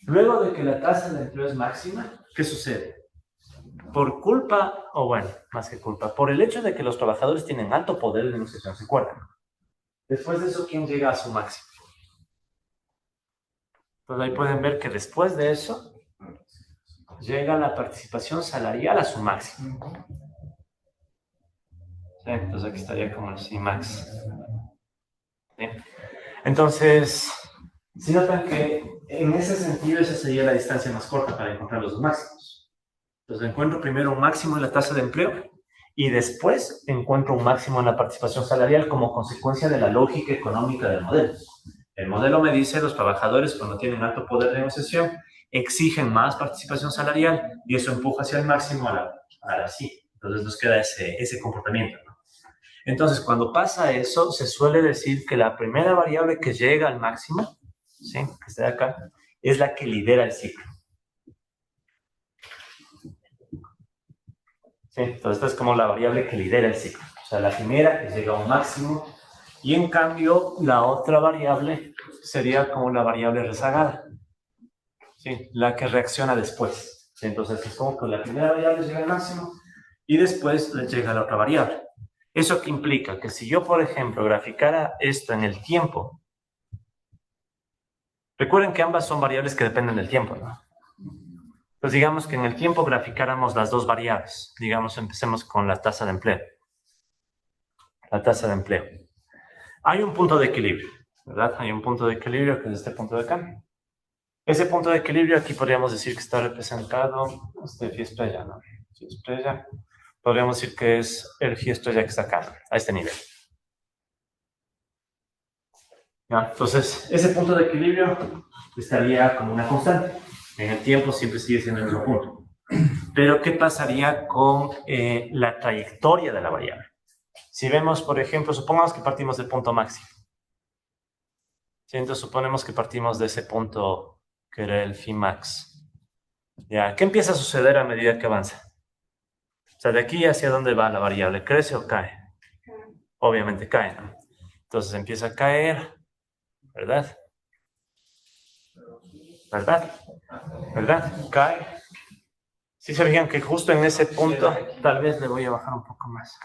Luego de que la tasa de empleo es máxima, ¿qué sucede? Por culpa, o bueno, más que culpa, por el hecho de que los trabajadores tienen alto poder de negociación, ¿se acuerdan? Después de eso, ¿quién llega a su máximo? Entonces ahí pueden ver que después de eso, llega la participación salarial a su máximo. ¿Sí? Entonces aquí estaría como el C-max. ¿Sí? Entonces, si notan que en ese sentido esa sería la distancia más corta para encontrar los máximos. Entonces encuentro primero un máximo en la tasa de empleo y después encuentro un máximo en la participación salarial como consecuencia de la lógica económica del modelo. El modelo me dice que los trabajadores cuando tienen alto poder de negociación exigen más participación salarial y eso empuja hacia el máximo a la sí. Entonces nos queda ese comportamiento, ¿no? Entonces, cuando pasa eso, se suele decir que la primera variable que llega al máximo, ¿sí? Que está acá, es la que lidera el ciclo. ¿Sí? Entonces, esta es como la variable que lidera el ciclo. O sea, la primera que llega a un máximo y en cambio la otra variable sería como la variable rezagada. ¿Sí? La que reacciona después. ¿Sí? Entonces, es como que la primera variable llega al máximo y después le llega la otra variable. ¿Eso qué implica? Que si yo, por ejemplo, graficara esto en el tiempo, recuerden que ambas son variables que dependen del tiempo, ¿no? Pues digamos que en el tiempo graficáramos las dos variables. Digamos, empecemos con la tasa de empleo. La tasa de empleo. Hay un punto de equilibrio, ¿verdad? Hay un punto de equilibrio que es este punto de acá. Ese punto de equilibrio aquí podríamos decir que está representado, phi estrella, ¿no? Phi estrella. Podríamos decir que es el phi estrella que está acá, a este nivel. ¿Ya? Entonces, ese punto de equilibrio estaría como una constante. En el tiempo siempre sigue siendo el mismo punto. Pero, ¿qué pasaría con la trayectoria de la variable? Si vemos, por ejemplo, supongamos que partimos del punto máximo. ¿Sí? Entonces, suponemos que partimos de ese punto que era el phi max. ¿Ya? ¿Qué empieza a suceder a medida que avanza? O sea, de aquí hacia dónde va la variable, ¿crece o cae? Obviamente cae, ¿no? Entonces empieza a caer, ¿verdad? ¿Verdad? Cae. Si se fijan que justo en ese punto, tal vez le voy a bajar un poco más.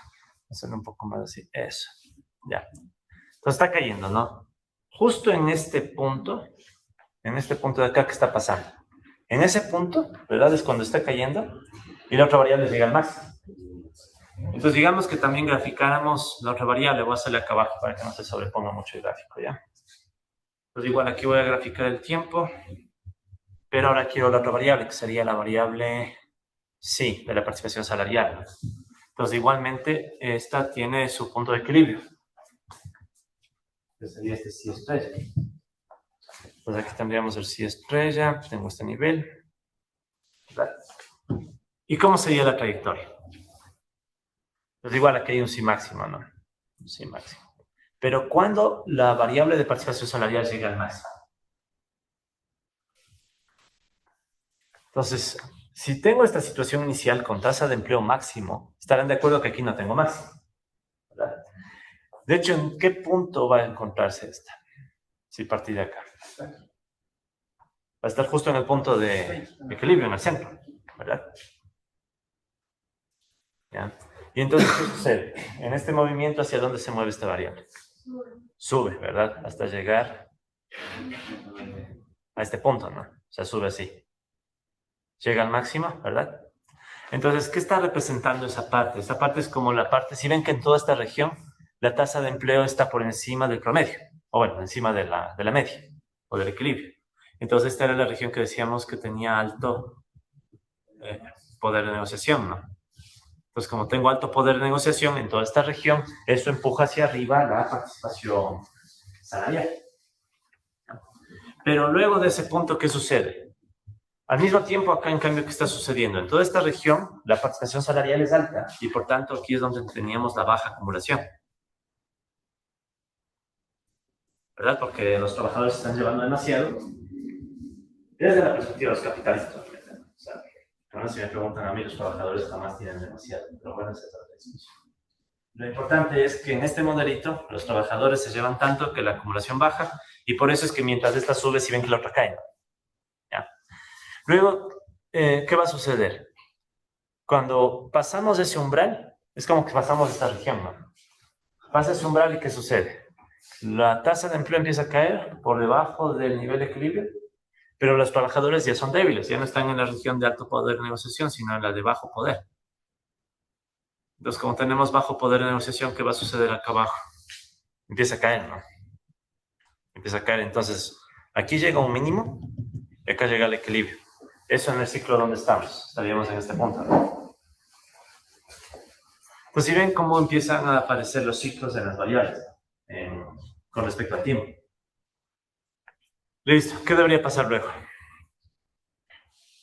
Hacerlo un poco más así. Eso. Ya. Entonces está cayendo, ¿no? Justo en este punto de acá, ¿qué está pasando? En ese punto, ¿verdad? Es cuando está cayendo y la otra variable llega al máximo. Entonces digamos que también graficáramos la otra variable. Voy a hacerle acá abajo para que no se sobreponga mucho el gráfico, ¿ya? Entonces igual aquí voy a graficar el tiempo, pero ahora quiero la otra variable, que sería la variable sí, de la participación salarial. Entonces igualmente esta tiene su punto de equilibrio. Que sería este phi estrella. Entonces aquí tendríamos el phi estrella, tengo este nivel. ¿Verdad? ¿Y cómo sería la trayectoria? Pues igual aquí hay un phi máximo, ¿no? Un phi máximo. Pero ¿cuándo la variable de participación salarial llega al máximo? Entonces, si tengo esta situación inicial con tasa de empleo máximo, estarán de acuerdo que aquí no tengo máximo, ¿verdad? De hecho, ¿en qué punto va a encontrarse esta? Si partí de acá. Va a estar justo en el punto de equilibrio, en el centro, ¿verdad? ¿Ya? Y entonces, ¿qué sucede? En este movimiento, ¿hacia dónde se mueve esta variable? Sube, ¿verdad? Hasta llegar a este punto, ¿no? O sea, sube así. llega al máximo, ¿verdad? Entonces, ¿qué está representando esa parte? Esta parte es como la parte, si ven que en toda esta región la tasa de empleo está por encima del promedio, o bueno, encima de la media, o del equilibrio. Entonces, esta era la región que decíamos que tenía alto poder de negociación, ¿no? Entonces, como tengo alto poder de negociación en toda esta región, eso empuja hacia arriba la participación salarial. Pero luego de ese punto, ¿qué sucede? Al mismo tiempo, acá en cambio, ¿qué está sucediendo? En toda esta región, la participación salarial es alta y por tanto aquí es donde teníamos la baja acumulación. ¿Verdad? Porque los trabajadores están llevando demasiado desde la perspectiva de los capitalistas. O sea, bueno, si me preguntan a mí, los trabajadores jamás tienen demasiado, pero bueno, esa es otra discusión. Lo importante es que en este modelito los trabajadores se llevan tanto que la acumulación baja y por eso es que mientras esta sube, si ven que la otra cae. ¿Ya? Luego, ¿qué va a suceder? Cuando pasamos ese umbral, es como que pasamos esta región, ¿no? Pasa ese umbral y ¿qué sucede? La tasa de empleo empieza a caer por debajo del nivel de equilibrio, pero los trabajadores ya son débiles, ya no están en la región de alto poder de negociación, sino en la de bajo poder. Entonces, como tenemos bajo poder de negociación, ¿qué va a suceder acá abajo? Empieza a caer, ¿no? Empieza a caer, entonces, aquí llega un mínimo y acá llega el equilibrio. Eso en el ciclo donde estamos, estaríamos en este punto, ¿no? Pues si ven cómo empiezan a aparecer los ciclos en las variables, con respecto al tiempo. Listo, ¿qué debería pasar luego?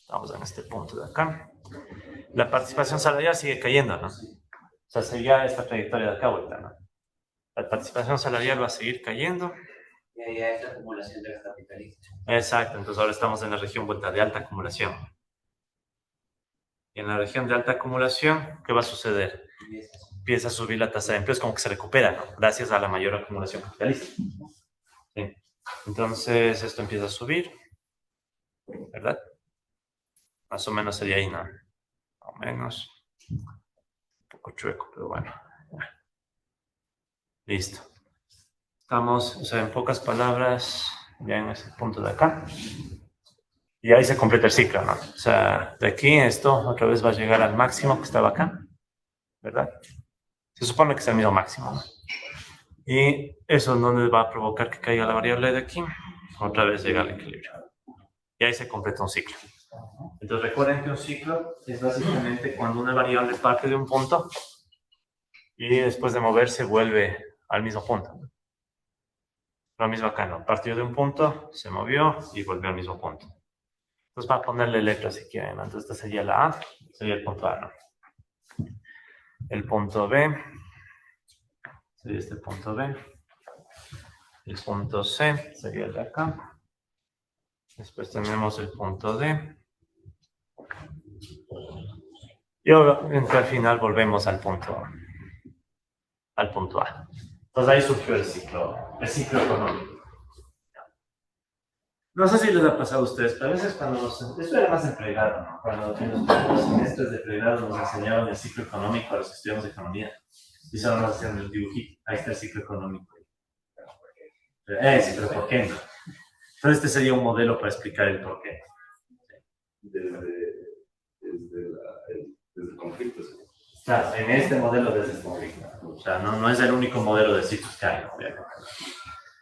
Estamos en este punto de acá. La participación salarial sigue cayendo, ¿no? O sea, seguía esta trayectoria de acá vuelta, ¿no? La participación salarial va a seguir cayendo.
Y ahí hay esta acumulación de capitalistas.
Exacto, entonces ahora estamos en la región vuelta de alta acumulación. Y en la región de alta acumulación, ¿qué va a suceder? Empieza a subir la tasa de empleo, es como que se recupera, ¿no? Gracias a la mayor acumulación capitalista. ¿Sí? Entonces, esto empieza a subir, ¿verdad? Más o menos sería ahí, ¿no? Más o menos. Un poco chueco, pero bueno. Listo. Estamos, o sea, en pocas palabras, ya en ese punto de acá. Y ahí se completa el ciclo, ¿no? O sea, de aquí esto otra vez va a llegar al máximo que estaba acá, ¿verdad? Se supone que es el mismo máximo, ¿no? Y eso no nos va a provocar que caiga la variable de aquí. Otra vez llega al equilibrio. Y ahí se completa un ciclo. Entonces recuerden que un ciclo es básicamente cuando una variable parte de un punto y después de moverse vuelve al mismo punto. Lo mismo acá, ¿no? Partió de un punto, se movió y volvió al mismo punto. Entonces va a ponerle letras si quieren, ¿no? Entonces esta sería la A, sería el punto A, ¿no? El punto B sería este punto B. El punto C sería el de acá. Después tenemos el punto D. Y obviamente al final volvemos al punto A. Entonces ahí surgió el ciclo económico. No sé si les ha pasado a ustedes, pero a veces cuando esto era más en pregrado, ¿no? Cuando en los primeros semestres de pregrado nos enseñaban el ciclo económico a los que estudiamos economía. Y solo nos hacían el dibujito. Ahí está el ciclo económico. Sí, pero ¿por qué no? Entonces este sería un modelo para explicar el por qué.
Desde el conflicto. ¿Sí?
Claro, en este modelo desde el conflicto. O sea, no es el único modelo de ciclos que hay, obviamente.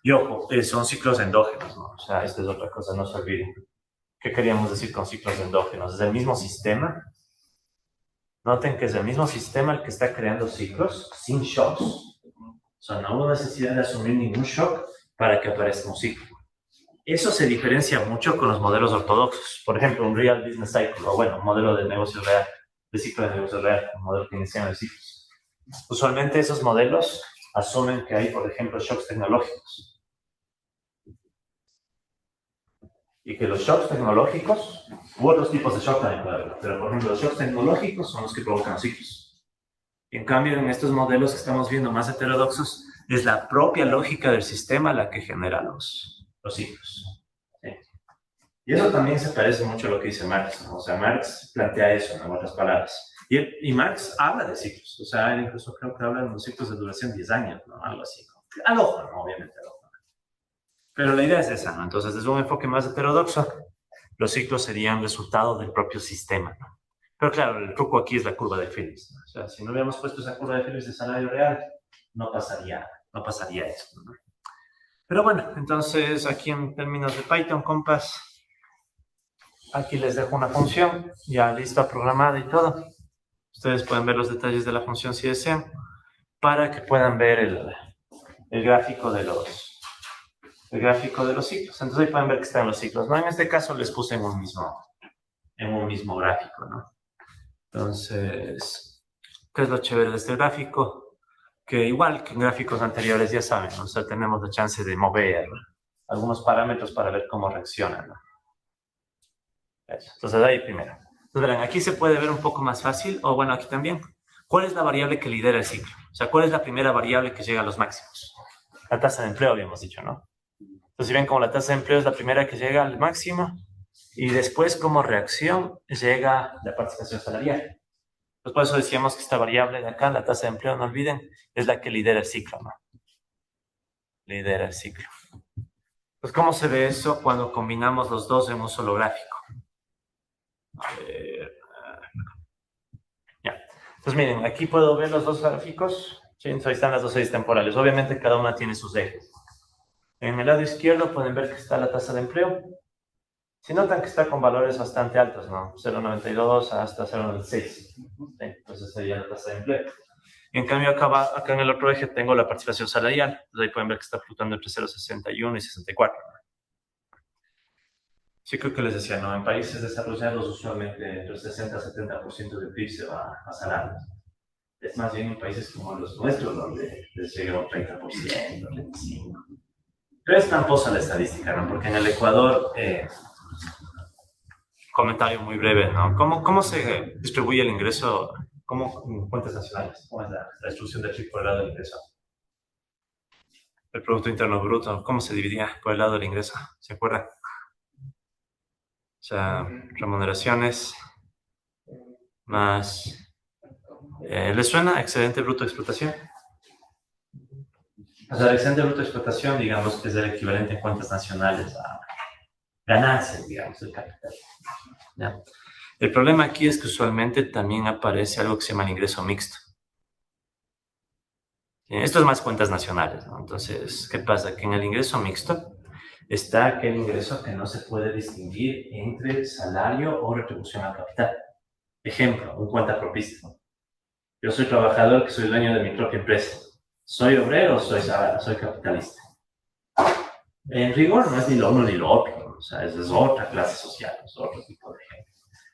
Y ojo, son ciclos endógenos, ¿no? O sea, esta es otra cosa, no se olviden. ¿Qué queríamos decir con ciclos endógenos? Es el mismo sistema. Noten que es el mismo sistema el que está creando ciclos sin shocks. O sea, no hubo necesidad de asumir ningún shock para que aparezca un ciclo. Eso se diferencia mucho con los modelos ortodoxos. Por ejemplo, un real business cycle, o bueno, un modelo de negocio real, de ciclo de negocio real, un modelo que inicia en ciclos. Usualmente esos modelos asumen que hay, por ejemplo, shocks tecnológicos. Y que los shocks tecnológicos, u otros tipos de shock también, pero por ejemplo, los shocks tecnológicos son los que provocan ciclos. Y en cambio, en estos modelos que estamos viendo más heterodoxos, es la propia lógica del sistema la que genera los ciclos. ¿Sí? Y eso también se parece mucho a lo que dice Marx, ¿no? O sea, Marx plantea eso, ¿no? En otras palabras. Y Marx habla de ciclos, o sea, él incluso creo que habla de unos ciclos de duración 10 años, ¿no? Algo así. Al ojo, ¿no? Obviamente al ojo. Pero la idea es esa, ¿no? Entonces, desde un enfoque más heterodoxo, los ciclos serían resultado del propio sistema, ¿no? Pero claro, el truco aquí es la curva de Phillips, ¿no? O sea, si no hubiéramos puesto esa curva de Phillips de salario real, no pasaría eso, ¿no? Pero bueno, entonces aquí en términos de Python, compas, aquí les dejo una función ya lista, programada y todo. Ustedes pueden ver los detalles de la función si desean, para que puedan ver el gráfico de los ciclos. Entonces ahí pueden ver que están los ciclos, ¿no? En este caso les puse en un mismo gráfico, ¿no? Entonces, ¿qué es lo chévere de este gráfico? Que igual que en gráficos anteriores, ya saben, ¿no? O sea, tenemos la chance de mover algunos parámetros para ver cómo reaccionan, ¿no? Eso. Entonces ahí primero. Entonces verán, aquí se puede ver un poco más fácil, o bueno, aquí también. ¿Cuál es la variable que lidera el ciclo? O sea, ¿cuál es la primera variable que llega a los máximos? La tasa de empleo, habíamos dicho, ¿no? Entonces, si ven como la tasa de empleo es la primera que llega al máximo, y después como reacción llega la participación salarial. Pues por eso decíamos que esta variable de acá, la tasa de empleo, no olviden, es la que lidera el ciclo, ¿no? Lidera el ciclo. Pues ¿cómo se ve eso cuando combinamos los dos en un solo gráfico? A ver. Ya. Entonces miren, aquí puedo ver los dos gráficos. Sí, ahí están las dos ejes temporales. Obviamente cada una tiene sus ejes. En el lado izquierdo pueden ver que está la tasa de empleo. Si notan que está con valores bastante altos, ¿no? 0,92 hasta 0,96. ¿Sí? Entonces sería la tasa de empleo. Y en cambio acá en el otro eje tengo la participación salarial. Entonces ahí pueden ver que está flotando entre 0,61 y 64. Sí, creo que les decía, ¿no? En países desarrollados usualmente entre el 60 y 70% del PIB se va a salarios. Es más bien en países como los nuestros, donde les llega un 30%, 25%. Pero es tramposa la estadística, ¿no? Porque en el Ecuador, comentario muy breve, ¿no? ¿Cómo se distribuye el ingreso? ¿Cómo en cuentas nacionales? ¿Cómo es la distribución del PIB por el lado del ingreso? El Producto Interno Bruto, ¿cómo se dividía por el lado del ingreso? ¿Se acuerdan? O sea, remuneraciones más... ¿les suena excedente bruto de explotación? O sea, el excedente bruto de explotación, digamos, que es el equivalente en cuentas nacionales a ganancias, digamos, del capital. ¿Ya? El problema aquí es que usualmente también aparece algo que se llama el ingreso mixto. Esto es más cuentas nacionales, ¿no? Entonces, ¿qué pasa? Que en el ingreso mixto está aquel ingreso que no se puede distinguir entre salario o retribución al capital. Ejemplo, un cuentapropista. Yo soy trabajador que soy dueño de mi propia empresa. ¿Soy obrero o soy capitalista? En rigor no es ni lo uno ni lo otro, ¿no? O sea, es otra clase social, es otro tipo de gente.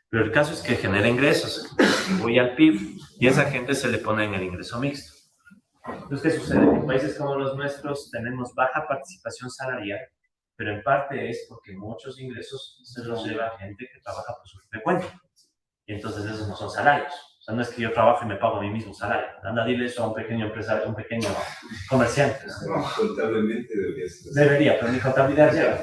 Pero el caso es que genera ingresos, voy al PIB y esa gente se le pone en el ingreso mixto. Entonces, ¿qué sucede? En países como los nuestros tenemos baja participación salarial, pero en parte es porque muchos ingresos se los lleva gente que trabaja por su propia cuenta. Y entonces esos no son salarios. O sea, no es que yo trabajo y me pago a mí mismo salario. Anda, dile eso a un pequeño empresario, a un pequeño comerciante.
No, contablemente debería ser.
Debería, pero mi contabilidad lleva.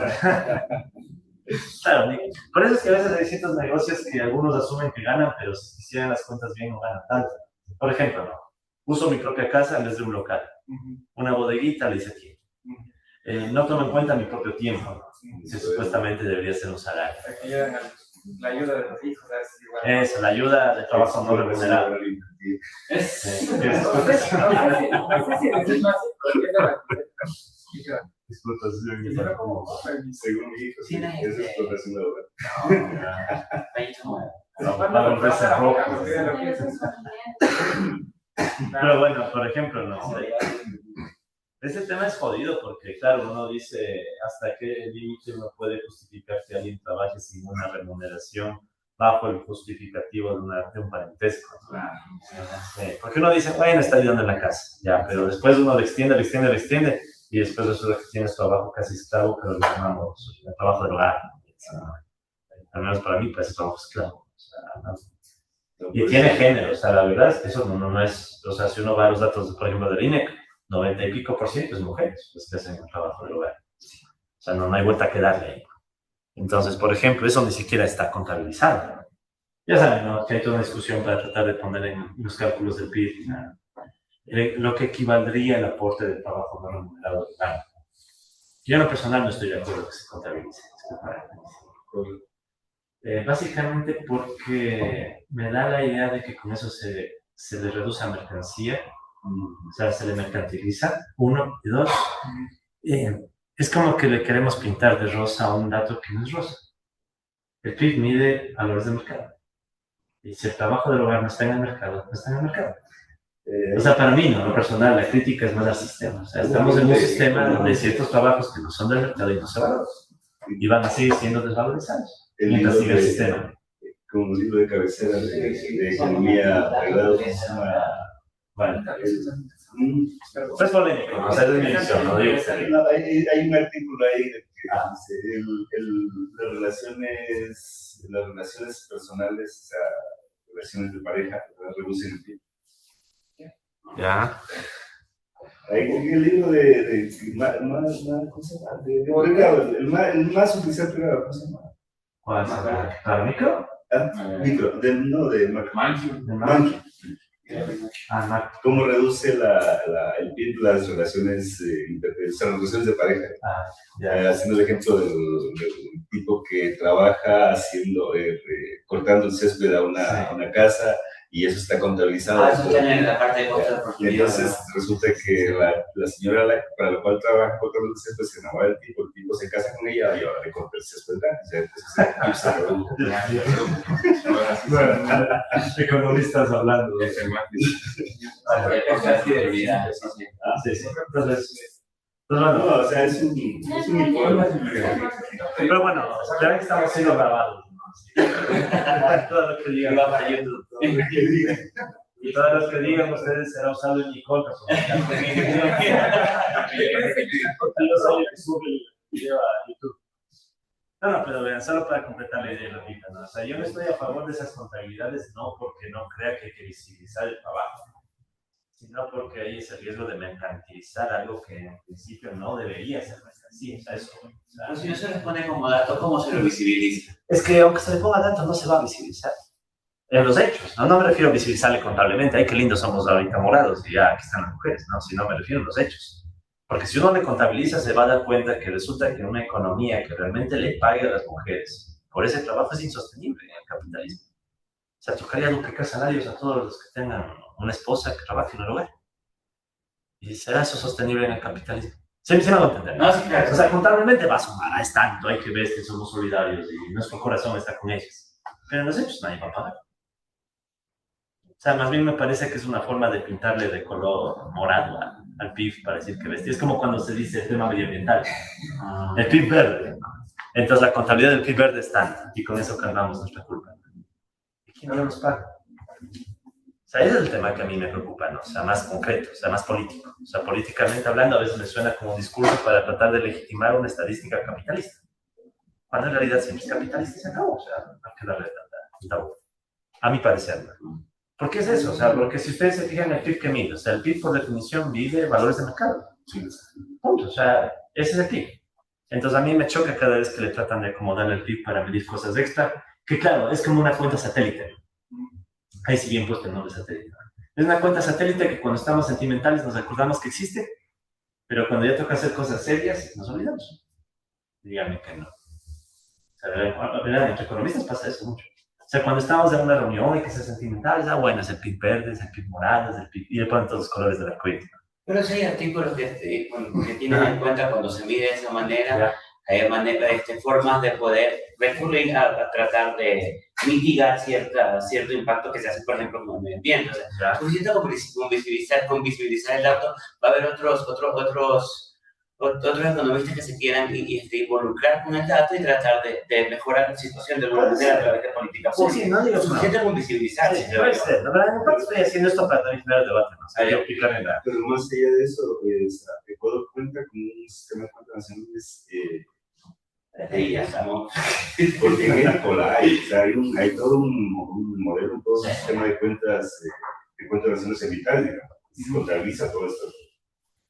Claro, por eso es que a veces hay ciertos negocios que algunos asumen que ganan, pero si hicieran las cuentas bien no ganan tanto. Por ejemplo, ¿no? Uso mi propia casa en vez de un local. Una bodeguita le hice aquí. No tomo en cuenta mi propio tiempo, ¿no? Si supuestamente debería ser un salario.
La ayuda de los hijos, ¿sabes? Igual.
Eso, la ayuda de trabajo no remunerado.
No sé si decir más, porque es de la
Explotación. Según mi hijo,
Sí,
es explotación laboral.
Pero bueno, por ejemplo, no. Ese tema es jodido porque, claro, uno dice hasta qué límite uno puede justificar que alguien trabaje sin una remuneración bajo el justificativo de un parentesco. Porque uno dice, bueno, está ayudando en la casa, ya, pero después uno le extiende, y después resulta que tienes trabajo casi esclavo, pero lo llamamos el trabajo del hogar. Al menos para mí parece trabajo esclavo. O sea, ¿no? Y tiene género, o sea, la verdad es que eso no es, o sea, si uno va a los datos, por ejemplo, del INEC, 90 y pico % es mujeres las que hacen el trabajo del hogar. O sea, no hay vuelta que darle ahí. Entonces, por ejemplo, eso ni siquiera está contabilizado, ¿no? Ya saben, ¿no? Que hay toda una discusión para tratar de poner en los cálculos del PIB, ¿no? Lo que equivaldría al aporte del trabajo no remunerado del año. Yo en lo personal no estoy de acuerdo que se contabilice. Básicamente porque me da la idea de que con eso se le reduce a mercancía, o sea, se le mercantiliza, uno, y dos, es como que le queremos pintar de rosa un dato que no es rosa. El PIB mide valores de mercado. Y si el trabajo del hogar no está en el mercado, no está en el mercado. O sea, para mí, no, lo personal, la crítica es más al sistema. O sea, estamos en un sistema donde ciertos trabajos que no son del mercado y no se valoran. Y van a seguir siendo desvalorizados. Mientras siga el sistema.
Como un libro de cabecera de economía arreglado.
Bueno, es polémico, o sea, es mi visión, no digo que
No, hay un artículo ahí de que dice las relaciones personales, o sea, relaciones de pareja, reducen el tiempo.
ya.
Hay el libro de ¿cómo se llama? El más utilizado, ¿cómo se llama?
¿Cuál es? ¿Para micro?
Micro, de Monkey.
Ah,
¿Cómo reduce el PIB las relaciones, las relaciones de pareja? Haciendo el ejemplo del tipo que trabaja cortando el césped a una casa y eso está contabilizado.
Eso está en la parte de costos de oportunidad.
Entonces resulta que la señora para la cual trabaja cortando el césped se enamora del tipo, el tipo se casa con ella y ahora le corta el césped gratis.
bueno, economistas hablando. Sí. Entonces, bueno,
No, o sea, es un informe.
pero bueno, ya ven que estamos siendo grabados. Todo lo que digan va para YouTube. Y todo lo que digan ustedes será usado en mi contra. Yo soy el que sube el video a YouTube. No, pero vean, solo para completar la idea de la vida, ¿no? O sea, yo no estoy a favor de esas contabilidades, no porque no crea que hay que visibilizar el trabajo, sino porque hay ese riesgo de mercantilizar algo que en principio no debería ser mercancía. O sea, eso. O sea,
Pero si no se les pone como dato, ¿cómo se lo visibiliza?
es que aunque se le ponga dato, no se va a visibilizar. En los hechos, ¿no? No me refiero a visibilizarle contablemente. Ay, qué lindos somos ahorita morados y ya aquí están las mujeres, ¿no? Sino me refiero a los hechos. Porque si uno le contabiliza, se va a dar cuenta que resulta que una economía que realmente le pague a las mujeres por ese trabajo es insostenible en el capitalismo. O sea, tocaría duplicar salarios a todos los que tengan una esposa que trabaje en el hogar. ¿Y será eso sostenible en el capitalismo? Sí, me van a entender.
No, sí, claro.
O sea, contablemente va a sumar, es tanto, hay que ver que somos solidarios y nuestro corazón está con ellos. Pero en los hechos nadie va a pagar. O sea, más bien me parece que es una forma de pintarle de color morado al PIB para decir que bestia. Es como cuando se dice el tema medioambiental. El PIB verde. Entonces la contabilidad del PIB verde es tanta y con eso cargamos nuestra culpa. ¿Y quién no nos paga? O sea, ese es el tema que a mí me preocupa, ¿no? O sea, más concreto, o sea, más político. O sea, políticamente hablando, a veces me suena como un discurso para tratar de legitimar una estadística capitalista. Cuando en realidad siempre es capitalista y se acabó. O sea, no hay que darle tanta vuelta. A mi parecer, ¿no? ¿Por qué es eso? O sea, porque si ustedes se fijan en el PIB que mide, o sea, el PIB por definición mide valores de mercado. Punto. O sea, ese es el PIB. Entonces a mí me choca cada vez que le tratan de acomodar el PIB para medir cosas extra, que claro, es como una cuenta satélite. Ahí sí bien puesto el nombre satélite. Es una cuenta satélite que cuando estamos sentimentales nos acordamos que existe, pero cuando ya toca hacer cosas serias, nos olvidamos. Díganme que no. O sea, entre economistas pasa eso mucho. O sea, cuando estamos en una reunión y que se sentimentales, bueno, es el PIB verde, es el PIB morado, es el PIB... Y le ponen todos los colores de la cuenta.
Pero sí hay artículos que tienen en cuenta cuando se mide de esa manera, hay formas de poder recurrir a tratar de mitigar cierto impacto que se hace, por ejemplo, con el medio ambiente. O sea, suficiente con visibilizar el dato, va a haber otros economistas que se quieran involucrar con el dato y tratar de mejorar la situación de alguna manera a través de políticas públicas.
Sí, no digo
suficiente con visibilizar.
Sí, puede ser. La verdad, en parte estoy haciendo esto para también generar el debate, ¿no? O sea, yo picar en la...
Pero más allá de eso, Ecuador cuenta con un sistema de cuentas nacionales
Ahí ya estamos.
porque en México la hay, o sea, hay todo un modelo, todo un sistema de cuentas nacionales evitables, digamos, y contabiliza todo esto.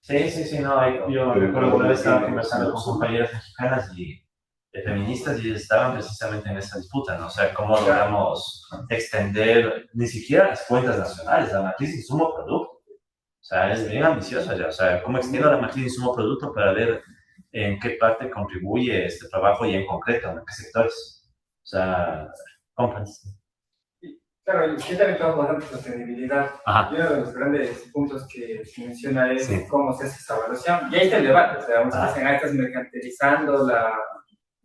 Sí, no, yo recuerdo una vez estaba conversando con compañeras mexicanas y feministas y estaban precisamente en esa disputa, ¿no? O sea, cómo logramos extender ni siquiera las cuentas nacionales, la matriz de insumo producto. O sea, es bien ambicioso ya, o sea, cómo extiendo la matriz de insumo producto para ver en qué parte contribuye este trabajo y en concreto, en qué sectores. O sea, compras.
Claro, y también trabaja bastante sostenibilidad.
Ajá.
Y uno de los grandes puntos que se menciona es
Sí.
cómo se hace esa evaluación. Y ahí está el debate, o sea, muchos dicen, estás mercantilizando la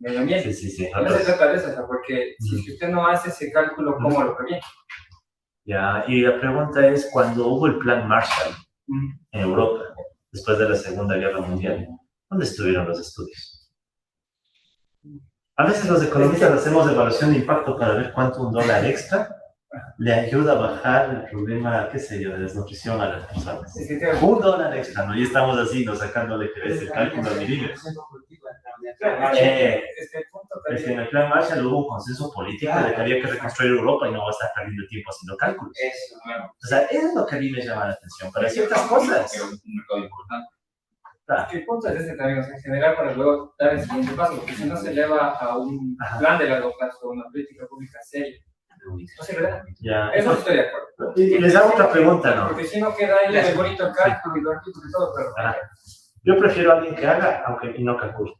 medio ambiente.
Sí.
Y no se trata de eso, o sea, porque si usted no hace ese cálculo, ¿cómo lo previene?
Ya, y la pregunta es, cuando hubo el Plan Marshall en Europa, después de la Segunda Guerra Mundial, ¿dónde estuvieron los estudios? A veces los economistas hacemos evaluación de impacto para ver cuánto un dólar extra le ayuda a bajar el problema, qué sé yo, de desnutrición a las personas. Un dólar extra, ¿no? Y estamos así, ¿no? Sacándole que es el cálculo de milímetros. Es que en el Plan Marshall hubo un consenso político de que había que reconstruir Europa y no va a estar perdiendo tiempo haciendo cálculos. O sea, eso es lo que a mí me llama la atención. Para ciertas cosas.
Un mercado importante.
El punto es ese también, o sea, en general, para luego dar el siguiente paso, porque si no se eleva a un plan de largo plazo, a una política pública seria. No se verá.
Ya.
Eso estoy de acuerdo.
Y les hago otra pregunta, ¿no?
Porque si no queda ahí el bonito cálculo y lo artículo y todo, pero...
Yo prefiero a alguien que haga, aunque y no calcule.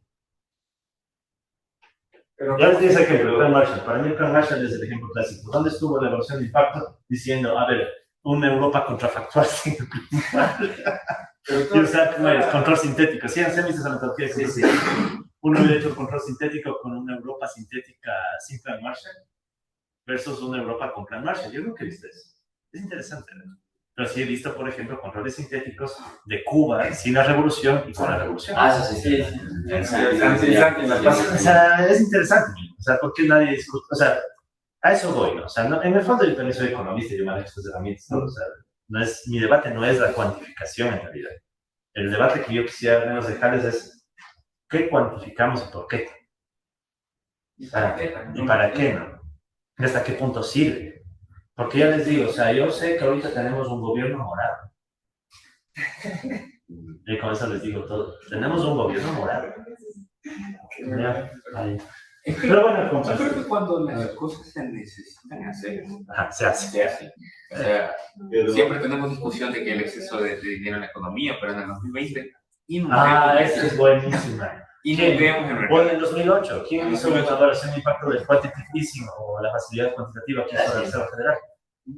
Pero
Ya les di ese ejemplo, el Plan Marshall. Para mí el Plan Marshall es el ejemplo clásico. ¿Dónde estuvo la evaluación de impacto? Diciendo, a ver, una Europa contrafactual sin y usar control sintético. ¿Sí han visto esa metodología? Sí. Uno hubiera hecho control sintético con una Europa sintética sin Plan Marshall versus una Europa con Plan Marshall. Yo nunca he visto eso. Es interesante, ¿no? Pero sí he visto, por ejemplo, controles sintéticos de Cuba sin la revolución y con la revolución.
Eso sí.
O sea, es interesante. O sea, ¿por qué nadie discute? O sea, a eso voy, ¿no? O sea, en el fondo yo también soy economista y yo manejo estas herramientas, ¿no? O sea, mi debate no es la cuantificación en realidad. El debate que yo quisiera al menos dejarles es ¿qué cuantificamos y por qué? O sea, ¿y para qué, no? ¿Y hasta qué punto sirve? Porque ya les digo, o sea, yo sé que ahorita tenemos un gobierno morado. Y con eso les digo todo. Tenemos un gobierno morado. Pero bueno,
yo creo que cuando las cosas se necesitan hacer,
se hace.
O sea, siempre tenemos discusión de que el exceso de dinero en la economía, pero en el 2020
eso es buenísima. O en el 2008, ¿quién hizo una evaluación de impacto del quantitative easing o la facilidad cuantitativa que hizo la Reserva Federal? O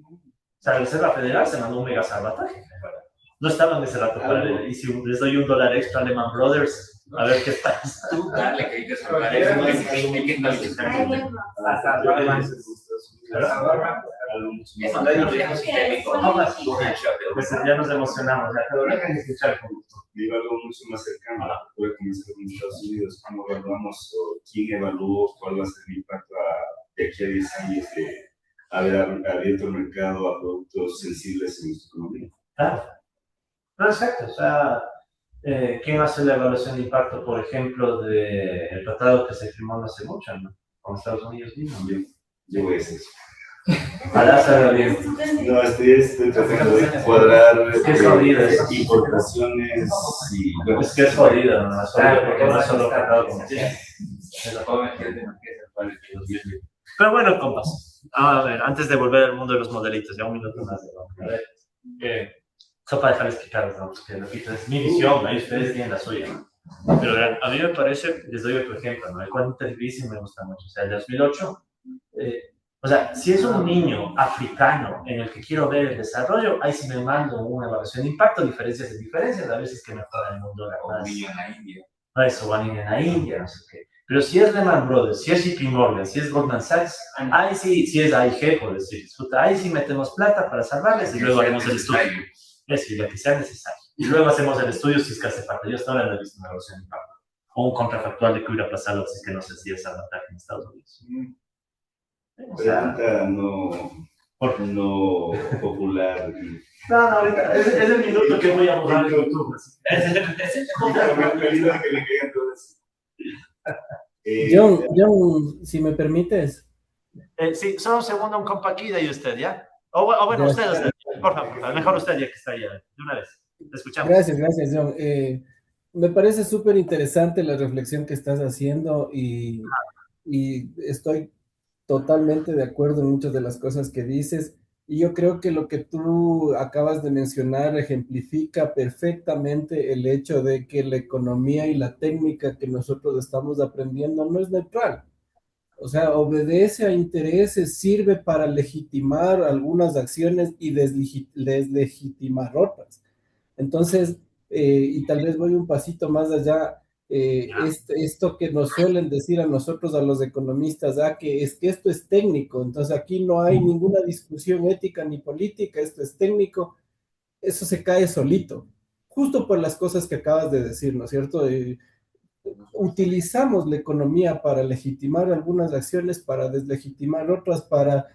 sea, la Reserva Federal se mandó un mega salvataje. No estaba en ese rato para ver, y si les doy $1 extra a Lehman Brothers, a ver qué pasa.
Tú dale que hay que salvar eso, hay que estabilizar.
Ya nos emocionamos, pero dejen de escuchar con gusto.
Digo algo mucho más cercano, puede comenzar con Estados Unidos, cómo evaluamos o quién evaluó cuál va a ser el impacto de aquí a 10 años de haber abierto el mercado a productos sensibles en nuestra economía.
Claro. No, exacto, o sea, ¿quién hace la evaluación de impacto, por ejemplo, del tratado que se firmó no hace mucho, ¿no? Con Estados Unidos mismo?
Yo voy a hacer eso.
Ojalá salga bien.
No, estoy tratando de cuadrar importaciones y...
Bueno, es que es jodido, ¿no? Es jodido porque no es solo tratado comercial. Pero bueno, compas. A ver, antes de volver al mundo de los modelitos, ya un minuto más. A ver, solo para dejarles explicarles, ¿no? Porque repito, es mi visión, ¿no? Y ustedes tienen la suya. Pero vean, a mí me parece, les doy otro ejemplo, ¿no? El quantitative easing me gusta mucho. O sea, el 2008, o sea, si es un niño africano en el que quiero ver el desarrollo, ahí sí me mando una evaluación de impacto, diferencias, a veces que mejora el mundo.
O un niño en la India.
Eso, van a ir en la India, no sé qué. Pero si es Lehman Brothers, si es JP Morgan, si es Goldman Sachs, ahí sí, si es AIG, por decir, ahí sí metemos plata para salvarles y luego haremos el estudio. Eso, y lo que sea necesario. Y luego hacemos el estudio si es que hace falta. Yo hasta ahora no he visto una evaluación de impacto. O un contrafactual de que hubiera pasado si es que no se hacía esa ataque en Estados Unidos.
Pregunta no popular.
No, ahorita, es el minuto que voy a borrar en YouTube.
John, si me permites.
Sí, solo un segundo, un compa aquí de usted, ¿ya? O bueno, usted, por favor, mejor usted ya que está ahí, de una vez. Te escuchamos.
Gracias, John. Me parece súper interesante la reflexión que estás haciendo y estoy totalmente de acuerdo en muchas de las cosas que dices. Y yo creo que lo que tú acabas de mencionar ejemplifica perfectamente el hecho de que la economía y la técnica que nosotros estamos aprendiendo no es neutral. O sea, obedece a intereses, sirve para legitimar algunas acciones y deslegitimar otras. Entonces, y tal vez voy un pasito más allá, esto que nos suelen decir a nosotros, a los economistas, que es que esto es técnico, entonces aquí no hay ninguna discusión ética ni política, esto es técnico, eso se cae solito, justo por las cosas que acabas de decir, ¿no es cierto? Utilizamos la economía para legitimar algunas acciones, para deslegitimar otras, para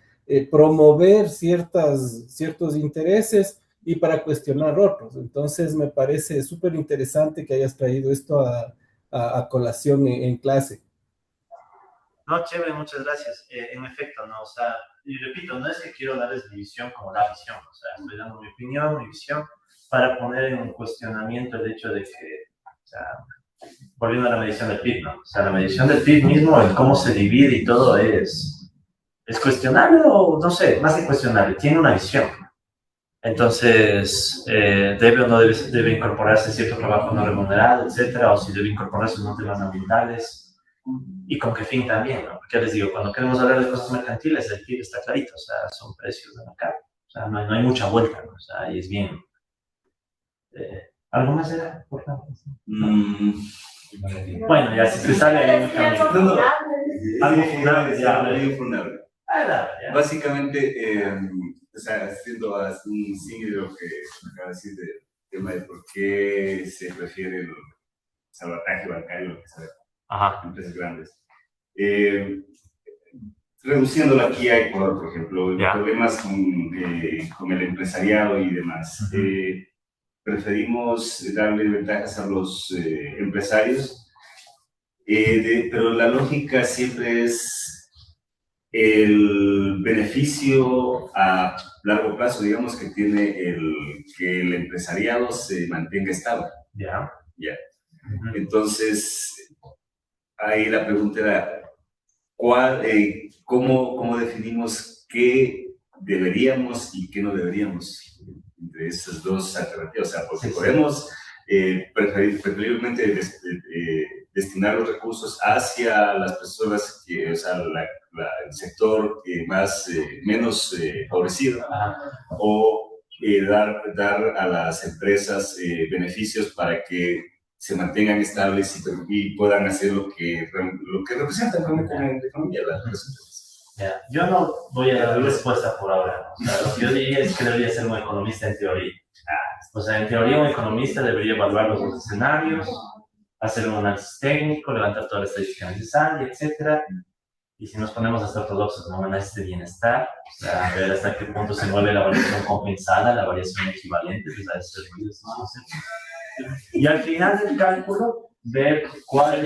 promover ciertos intereses y para cuestionar otros. Entonces me parece súper interesante que hayas traído esto a colación en clase.
No, chévere, muchas gracias. En efecto, ¿no? O sea, y repito, no es que quiero darles mi visión como la visión, o sea, estoy dando mi opinión, mi visión, para poner en cuestionamiento el hecho de que, o sea, volviendo a la medición del PIB, ¿no? O sea, la medición del PIB mismo, el cómo se divide y todo es cuestionable o, no sé, más que cuestionable, tiene una visión. Entonces, debe o no debe incorporarse cierto trabajo no remunerado, etcétera, o si debe incorporarse unos temas ambientales, y con qué fin también, ¿no? Porque les digo, cuando queremos hablar de cosas mercantiles, el PIB está clarito, o sea, son precios de mercado, o sea, no hay mucha vuelta, ¿no? O sea, ahí es bien. ¿Algo más era? Por favor. Bueno, ya si se sale ahí un camino. Algo funable, ya.
Básicamente, o sea, haciendo un símil de lo que acaba de decir del tema de por qué se prefiere el salvataje bancario, lo que sea, empresas grandes. Reduciéndolo aquí a Ecuador, por ejemplo, problemas con el empresariado y demás. Preferimos darle ventajas a los empresarios, pero la lógica siempre es el beneficio a largo plazo, digamos, que tiene que el empresariado se mantenga estable.
Ya.
Entonces, ahí la pregunta era, ¿cómo definimos qué deberíamos y qué no deberíamos entre esas dos alternativas? O sea, porque podemos preferiblemente destinar los recursos hacia las personas, o sea, el sector menos favorecido, o dar a las empresas beneficios para que se mantengan estables y puedan hacer lo que representan realmente en la economía.
Yo no voy a dar respuesta por ahora. O sea, lo que yo diría es que debería ser un economista en teoría. O sea, en teoría un economista debería evaluar los dos escenarios, hacer un análisis técnico, levantar toda la estadística necesaria, etc. Y si nos ponemos hasta ortodoxos, ¿no? Un análisis de bienestar, o sea, ver hasta qué punto se mueve la variación compensada, la variación equivalente, pues a esos conceptos. Y al final del cálculo, ver cuál es...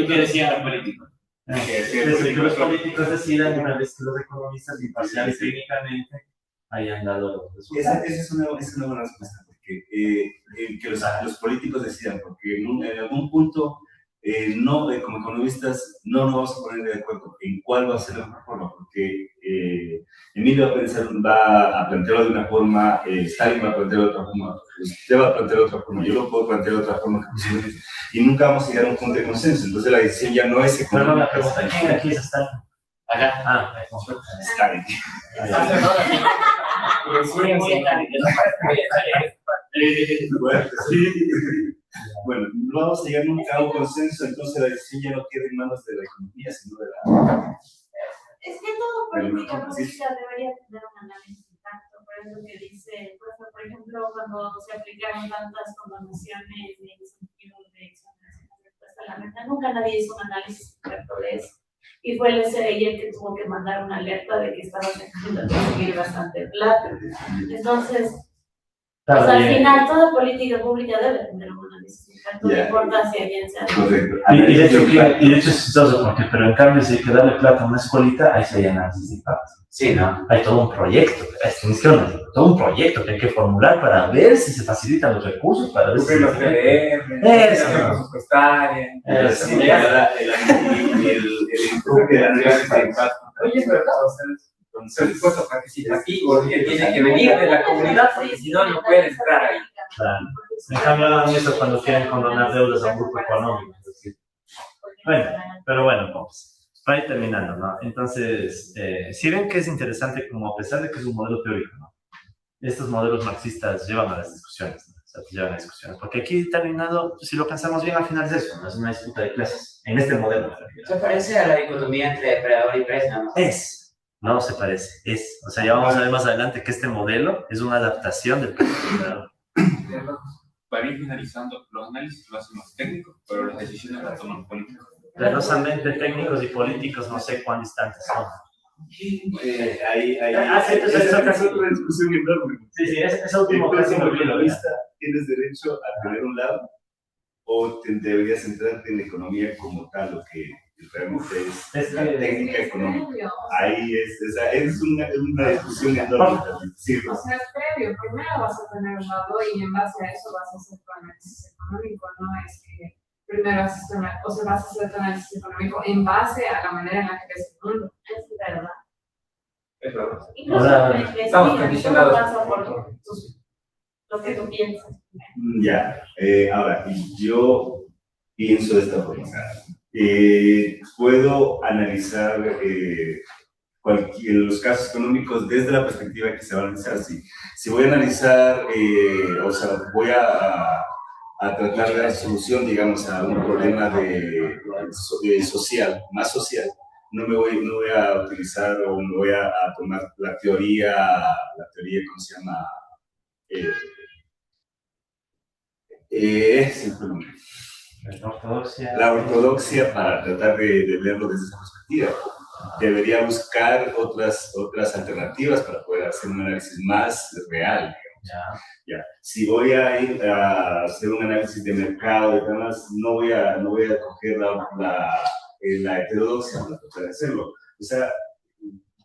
¿Qué decían los políticos?
Que los políticos decidan una vez que los economistas imparciales técnicamente hayan dado los resultados.
Esa es una buena respuesta, porque que los políticos decidan, porque en algún punto como economistas no nos vamos a poner de acuerdo en cuál va a ser la mejor forma, porque Emilio va a plantearlo de una forma, Stalin va a plantearlo de otra forma, usted va a plantearlo de otra forma, yo lo puedo plantear de otra forma, y nunca vamos a llegar a un punto de consenso. Entonces la decisión ya no es económica.
Pero la pregunta, ¿quién aquí es Stalin?
Acá.
Stalin. Bueno, no vamos a llegar nunca a un consenso, entonces la decisión ya no queda en manos de la economía, sino de la...
Es que todo política pública debería tener un análisis de impacto, por eso que dice, por ejemplo, cuando se aplicaron tantas condonaciones de incentivo de exoneración de respuesta a la renta, nunca nadie hizo un análisis correcto de eso. Y fue el SRI el que tuvo que mandar una alerta de que estaba dejando de conseguir bastante plata. Entonces, pues al final, toda política pública debe tener un análisis de impacto, no importa si alguien sea.
Y de hecho es chistoso, porque, pero en cambio, si hay que darle plata a una escuelita, ahí se hay análisis de impacto.
Sí, ¿no?
Hay todo un proyecto, todo un proyecto que hay que formular para ver si se facilitan los recursos, para ver si
los PDR,
el enfoque de análisis de impacto.
Oye, es verdad, o sea, el impuesto participativo que tiene que venir de la comunidad, porque si no, no puede entrar ahí.
Claro. En cambio, hagan eso cuando quieren condonar deudas a un grupo económico. Es decir, Bueno, pero bueno, pues, para ir terminando, ¿no? Entonces, si ven que es interesante, como a pesar de que es un modelo teórico, ¿no? Estos modelos marxistas llevan a las discusiones, ¿no? O sea, llevan a discusiones. Porque aquí terminado, si lo pensamos bien, al final es eso, ¿no? Es una disputa de clases, en este modelo.
Se parece a la dicotomía entre depredador y presa, ¿no?
No se parece, es. O sea, ya vamos a ver más adelante que este modelo es una adaptación del depredador.
Para ir finalizando, los análisis lo hacen los técnicos, pero las decisiones las toman los políticos.
Realmente técnicos y políticos no sé cuán distantes son.
Esa es otra discusión enorme.
Sí, ese último caso
como economista tienes derecho a tener un lado o te deberías centrarte en la economía como tal, lo que realmente es la técnica económica. Ahí es una discusión enorme. Sí,
o sea, es previo. Primero vas a tener un lado y en base a eso vas a hacer tu análisis económico. No es que primero vas a hacer tu análisis económico en base a la manera en la que ves el mundo.
Es verdad.
Es verdad.
Incluso
Estamos condicionados.
pasa por lo que tú piensas.
Ya, ahora, yo pienso de esta forma. Puedo analizar los casos económicos desde la perspectiva que se va a analizar. Si voy a analizar, o sea, voy a tratar de dar solución, digamos, a un problema de social, más social, no voy a utilizar o no voy a tomar la teoría, ¿cómo se llama? La ortodoxia para tratar de verlo desde esa perspectiva. Debería buscar otras alternativas para poder hacer un análisis más real. Ya. Si voy a ir a hacer un análisis de mercado y demás, no voy a coger la heterodoxia para tratar de hacerlo. O sea,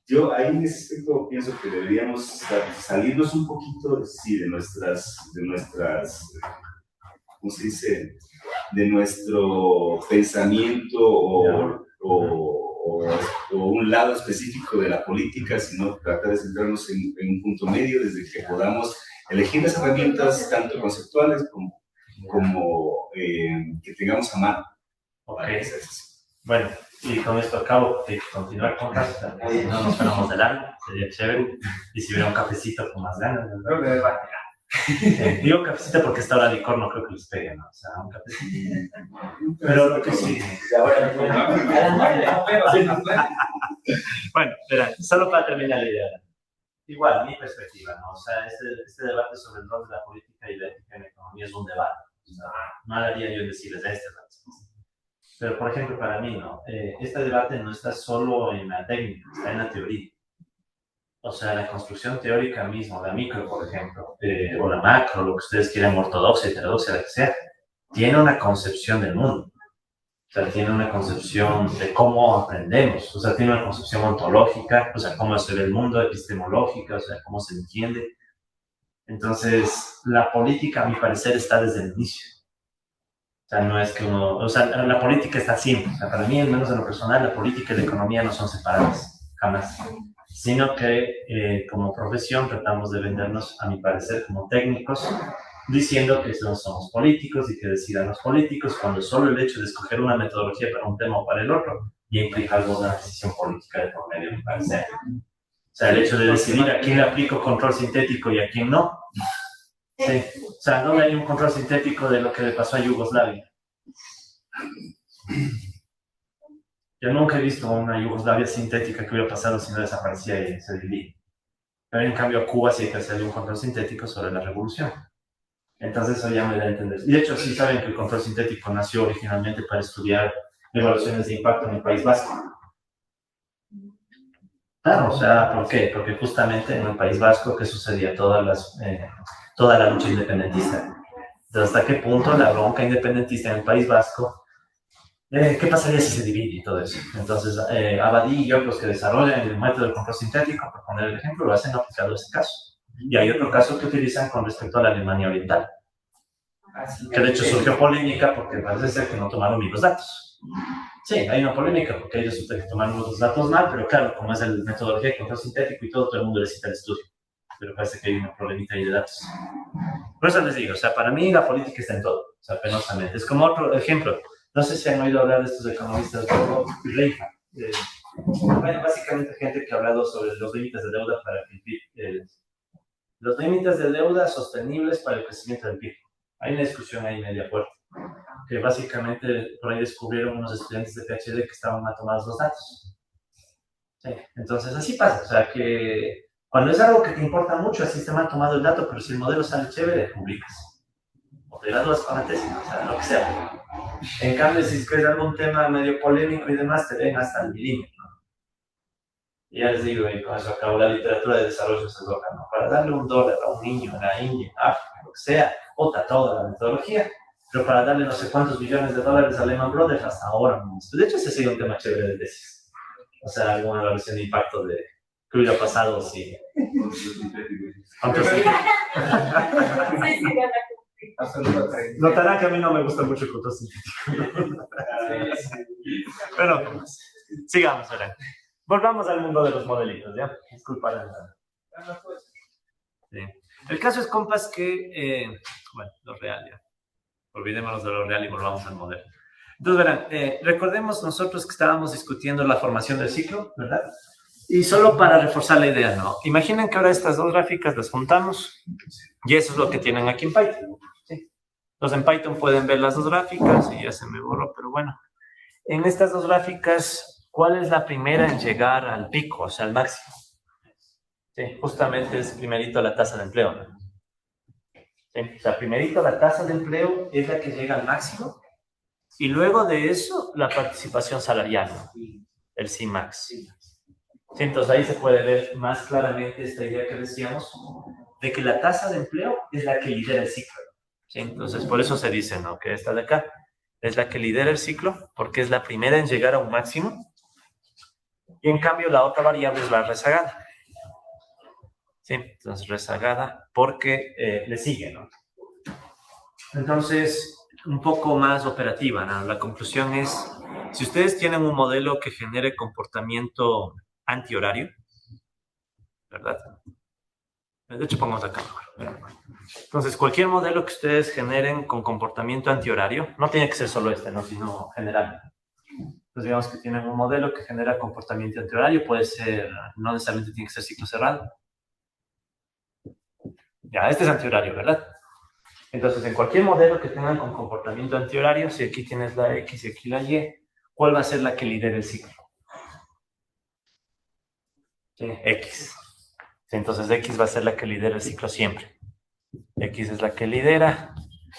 yo ahí en ese aspecto pienso que deberíamos salirnos un poquito, sí, de nuestras, ¿cómo se dice? De nuestro pensamiento o un lado específico de la política, sino tratar de centrarnos en un punto medio desde que podamos elegir las herramientas tanto conceptuales como que tengamos a mano.
Okay. Bueno, y con esto acabo de continuar con Casta. Si no nos fuéramos de largo, sería chévere. Y si hubiera un cafecito con más ganas, ¿verdad? Digo cafecito porque esta hora de licor no creo que les pegue, ¿no? O sea, un cafecito. Pero lo que sí. Bueno, espera, solo para terminar la idea. Igual, mi perspectiva, ¿no? O sea, este debate sobre el rol de la política y la ética en la economía es un debate. O sea, no haría yo decirles este debate. Pero, por ejemplo, para mí, ¿no? Este debate no está solo en la técnica, está en la teoría. O sea, la construcción teórica misma, la micro, por ejemplo, o la macro, lo que ustedes quieran, ortodoxia, heterodoxia, lo que sea, tiene una concepción del mundo. O sea, tiene una concepción de cómo aprendemos. O sea, tiene una concepción ontológica, o sea, cómo se ve el mundo, epistemológica, o sea, cómo se entiende. Entonces, la política, a mi parecer, está desde el inicio. O sea, no es que uno... O sea, la política está siempre. O sea, para mí, al menos en lo personal, la política y la economía no son separadas, jamás. Sino que como profesión tratamos de vendernos, a mi parecer, como técnicos, diciendo que no somos políticos y que decidan los políticos, cuando solo el hecho de escoger una metodología para un tema o para el otro ya implica alguna decisión política de por medio, a mi parecer. O sea, el hecho de decidir a quién le aplico control sintético y a quién no. Sí. O sea, ¿dónde hay un control sintético de lo que le pasó a Yugoslavia? Yo nunca he visto una Yugoslavia sintética que hubiera pasado si no desaparecía y se dividía. Pero en cambio a Cuba sí hay que hacerle un control sintético sobre la revolución. Entonces eso ya me da a entender. Y de hecho sí saben que el control sintético nació originalmente para estudiar evaluaciones de impacto en el País Vasco. Claro, o sea, ¿por qué? Porque justamente en el País Vasco, ¿qué sucedía? Toda la lucha independentista. Entonces, ¿hasta qué punto la bronca independentista en el País Vasco? ¿Qué pasaría si se divide y todo eso? Entonces, Abadí y otros que desarrollan el método del control sintético, por poner el ejemplo, lo hacen aplicado a ese caso. Y hay otro caso que utilizan con respecto a la Alemania Oriental, que de hecho surgió polémica porque parece ser que no tomaron bien los datos. Sí, hay una polémica porque ellos resulta que tomaron los datos mal, pero claro, como es el metodología de control sintético y todo el mundo le cita el estudio. Pero parece que hay una problemita ahí de datos. Por eso les digo, o sea, para mí la política está en todo, o sea, penosamente. Es como otro ejemplo. No sé si han oído hablar de estos economistas, Robo y Reifa. Bueno, básicamente gente que ha hablado sobre los límites de deuda para el PIB. Los límites de deuda sostenibles para el crecimiento del PIB. Hay una discusión ahí media fuerte, que básicamente por ahí descubrieron unos estudiantes de PhD que estaban mal tomados los datos. Sí, entonces así pasa, o sea que cuando es algo que te importa mucho, así está mal tomado el dato, pero si el modelo sale chévere, publicas. O te gradúas con la tesis, o sea, lo que sea. En cambio, si es algún tema medio polémico y demás, te ven hasta el milímetro. Y ya les digo, y con eso acabo, la literatura de desarrollo se loca, ¿no? Para darle $1 a un niño en la India, en África, lo que sea, bota toda la metodología, pero para darle no sé cuántos billones de dólares a Lehman Brothers, hasta ahora no. De hecho, ese sigue un tema chévere de tesis. O sea, alguna evaluación de impacto de qué hubiera pasado si... ¿Cuántos? Notarán que a mí no me gusta mucho el control sintético. Pero, sigamos, verán. Volvamos al mundo de los modelitos, ¿ya? Disculpa la verdad. Sí. El caso es, compas, que... bueno, lo real, ya. Olvidémonos de lo real y volvamos al modelo. Entonces, verán, recordemos nosotros que estábamos discutiendo la formación del ciclo, ¿verdad? Y solo para reforzar la idea, ¿no? Imaginen que ahora estas dos gráficas las juntamos y eso es lo que tienen aquí en Python. ¿Sí? Entonces, en Python pueden ver las dos gráficas y ya se me borró, pero bueno. En estas dos gráficas... ¿Cuál es la primera en llegar al pico, o sea, al máximo? Sí, justamente es primerito la tasa de empleo, ¿no? Sí, o sea, primerito la tasa de empleo es la que llega al máximo y luego de eso la participación salarial, ¿no? El CMAX. Sí, entonces ahí se puede ver más claramente esta idea que decíamos de que la tasa de empleo es la que lidera el ciclo. Sí, entonces por eso se dice, ¿no? Que esta de acá es la que lidera el ciclo porque es la primera en llegar a un máximo. Y en cambio la otra variable es la rezagada. Sí, entonces rezagada porque le sigue, ¿no? Entonces, un poco más operativa, ¿no? La conclusión es, si ustedes tienen un modelo que genere comportamiento antihorario, ¿verdad? De hecho, pongamos acá mejor. Entonces, cualquier modelo que ustedes generen con comportamiento antihorario, no tiene que ser solo este, ¿no? Sino general. Entonces, digamos que tienen un modelo que genera comportamiento antihorario, puede ser, no necesariamente tiene que ser ciclo cerrado. Ya, este es antihorario, ¿verdad? Entonces, en cualquier modelo que tengan con comportamiento antihorario, si aquí tienes la X y aquí la Y, ¿cuál va a ser la que lidere el ciclo? Sí, X. Sí, entonces, X va a ser la que lidera el ciclo siempre. X es la que lidera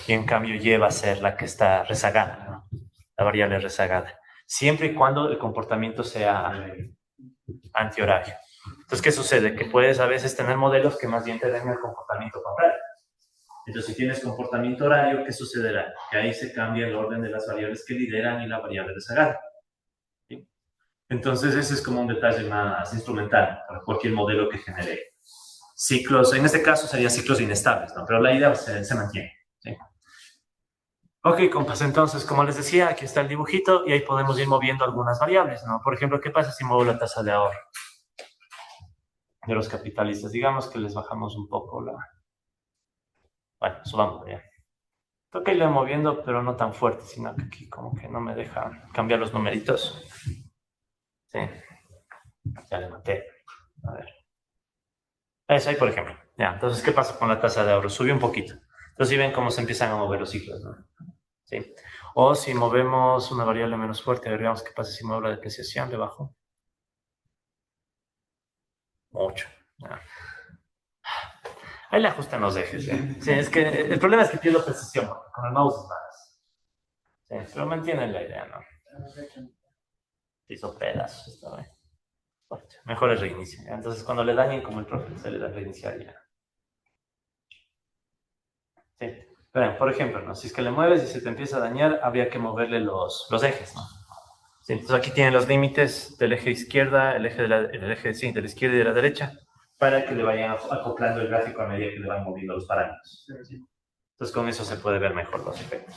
y en cambio Y va a ser la que está rezagada, ¿no? La variable rezagada. Siempre y cuando el comportamiento sea antihorario. Entonces, ¿qué sucede? Que puedes a veces tener modelos que más bien te den el comportamiento contrario. Entonces, si tienes comportamiento horario, ¿qué sucederá? Que ahí se cambia el orden de las variables que lideran y la variable rezagada. ¿Sí? Entonces, ese es como un detalle más instrumental para cualquier modelo que genere ciclos. En este caso serían ciclos inestables, ¿no? Pero la idea se mantiene. ¿Sí? Ok, compas, entonces, como les decía, aquí está el dibujito y ahí podemos ir moviendo algunas variables, ¿no? Por ejemplo, ¿qué pasa si muevo la tasa de ahorro de los capitalistas? Digamos que les bajamos un poco la... Bueno, subamos ya. Tengo que irle moviendo, pero no tan fuerte, sino que aquí como que no me deja cambiar los numeritos. Sí. Ya le maté. A ver. Eso ahí, por ejemplo. Ya, entonces, ¿qué pasa con la tasa de ahorro? Subió un poquito. Entonces, ¿sí ven cómo se empiezan a mover los ciclos, no? ¿Sí? O si movemos una variable menos fuerte, a ver, veamos qué pasa si muevo la depreciación, le bajo. Mucho. Ya. Ahí le ajustan los ejes. ¿Eh? Sí, es que el problema es que pierdo precisión, con el mouse es más. Sí, pero mantienen la idea, ¿no? Se hizo pedazos esta vez. Mejor el reinicio. ¿Ya? Entonces, cuando le dañen como el profe, se le da reiniciar ya. Sí. Pero, por ejemplo, ¿no? Si es que le mueves y se te empieza a dañar, habría que moverle los ejes, ¿no? Sí, entonces aquí tienen los límites del eje izquierda, el eje de la izquierda y de la derecha, para que le vayan acoplando el gráfico a medida que le van moviendo los parámetros. ¿Sí? Entonces con eso se puede ver mejor los efectos.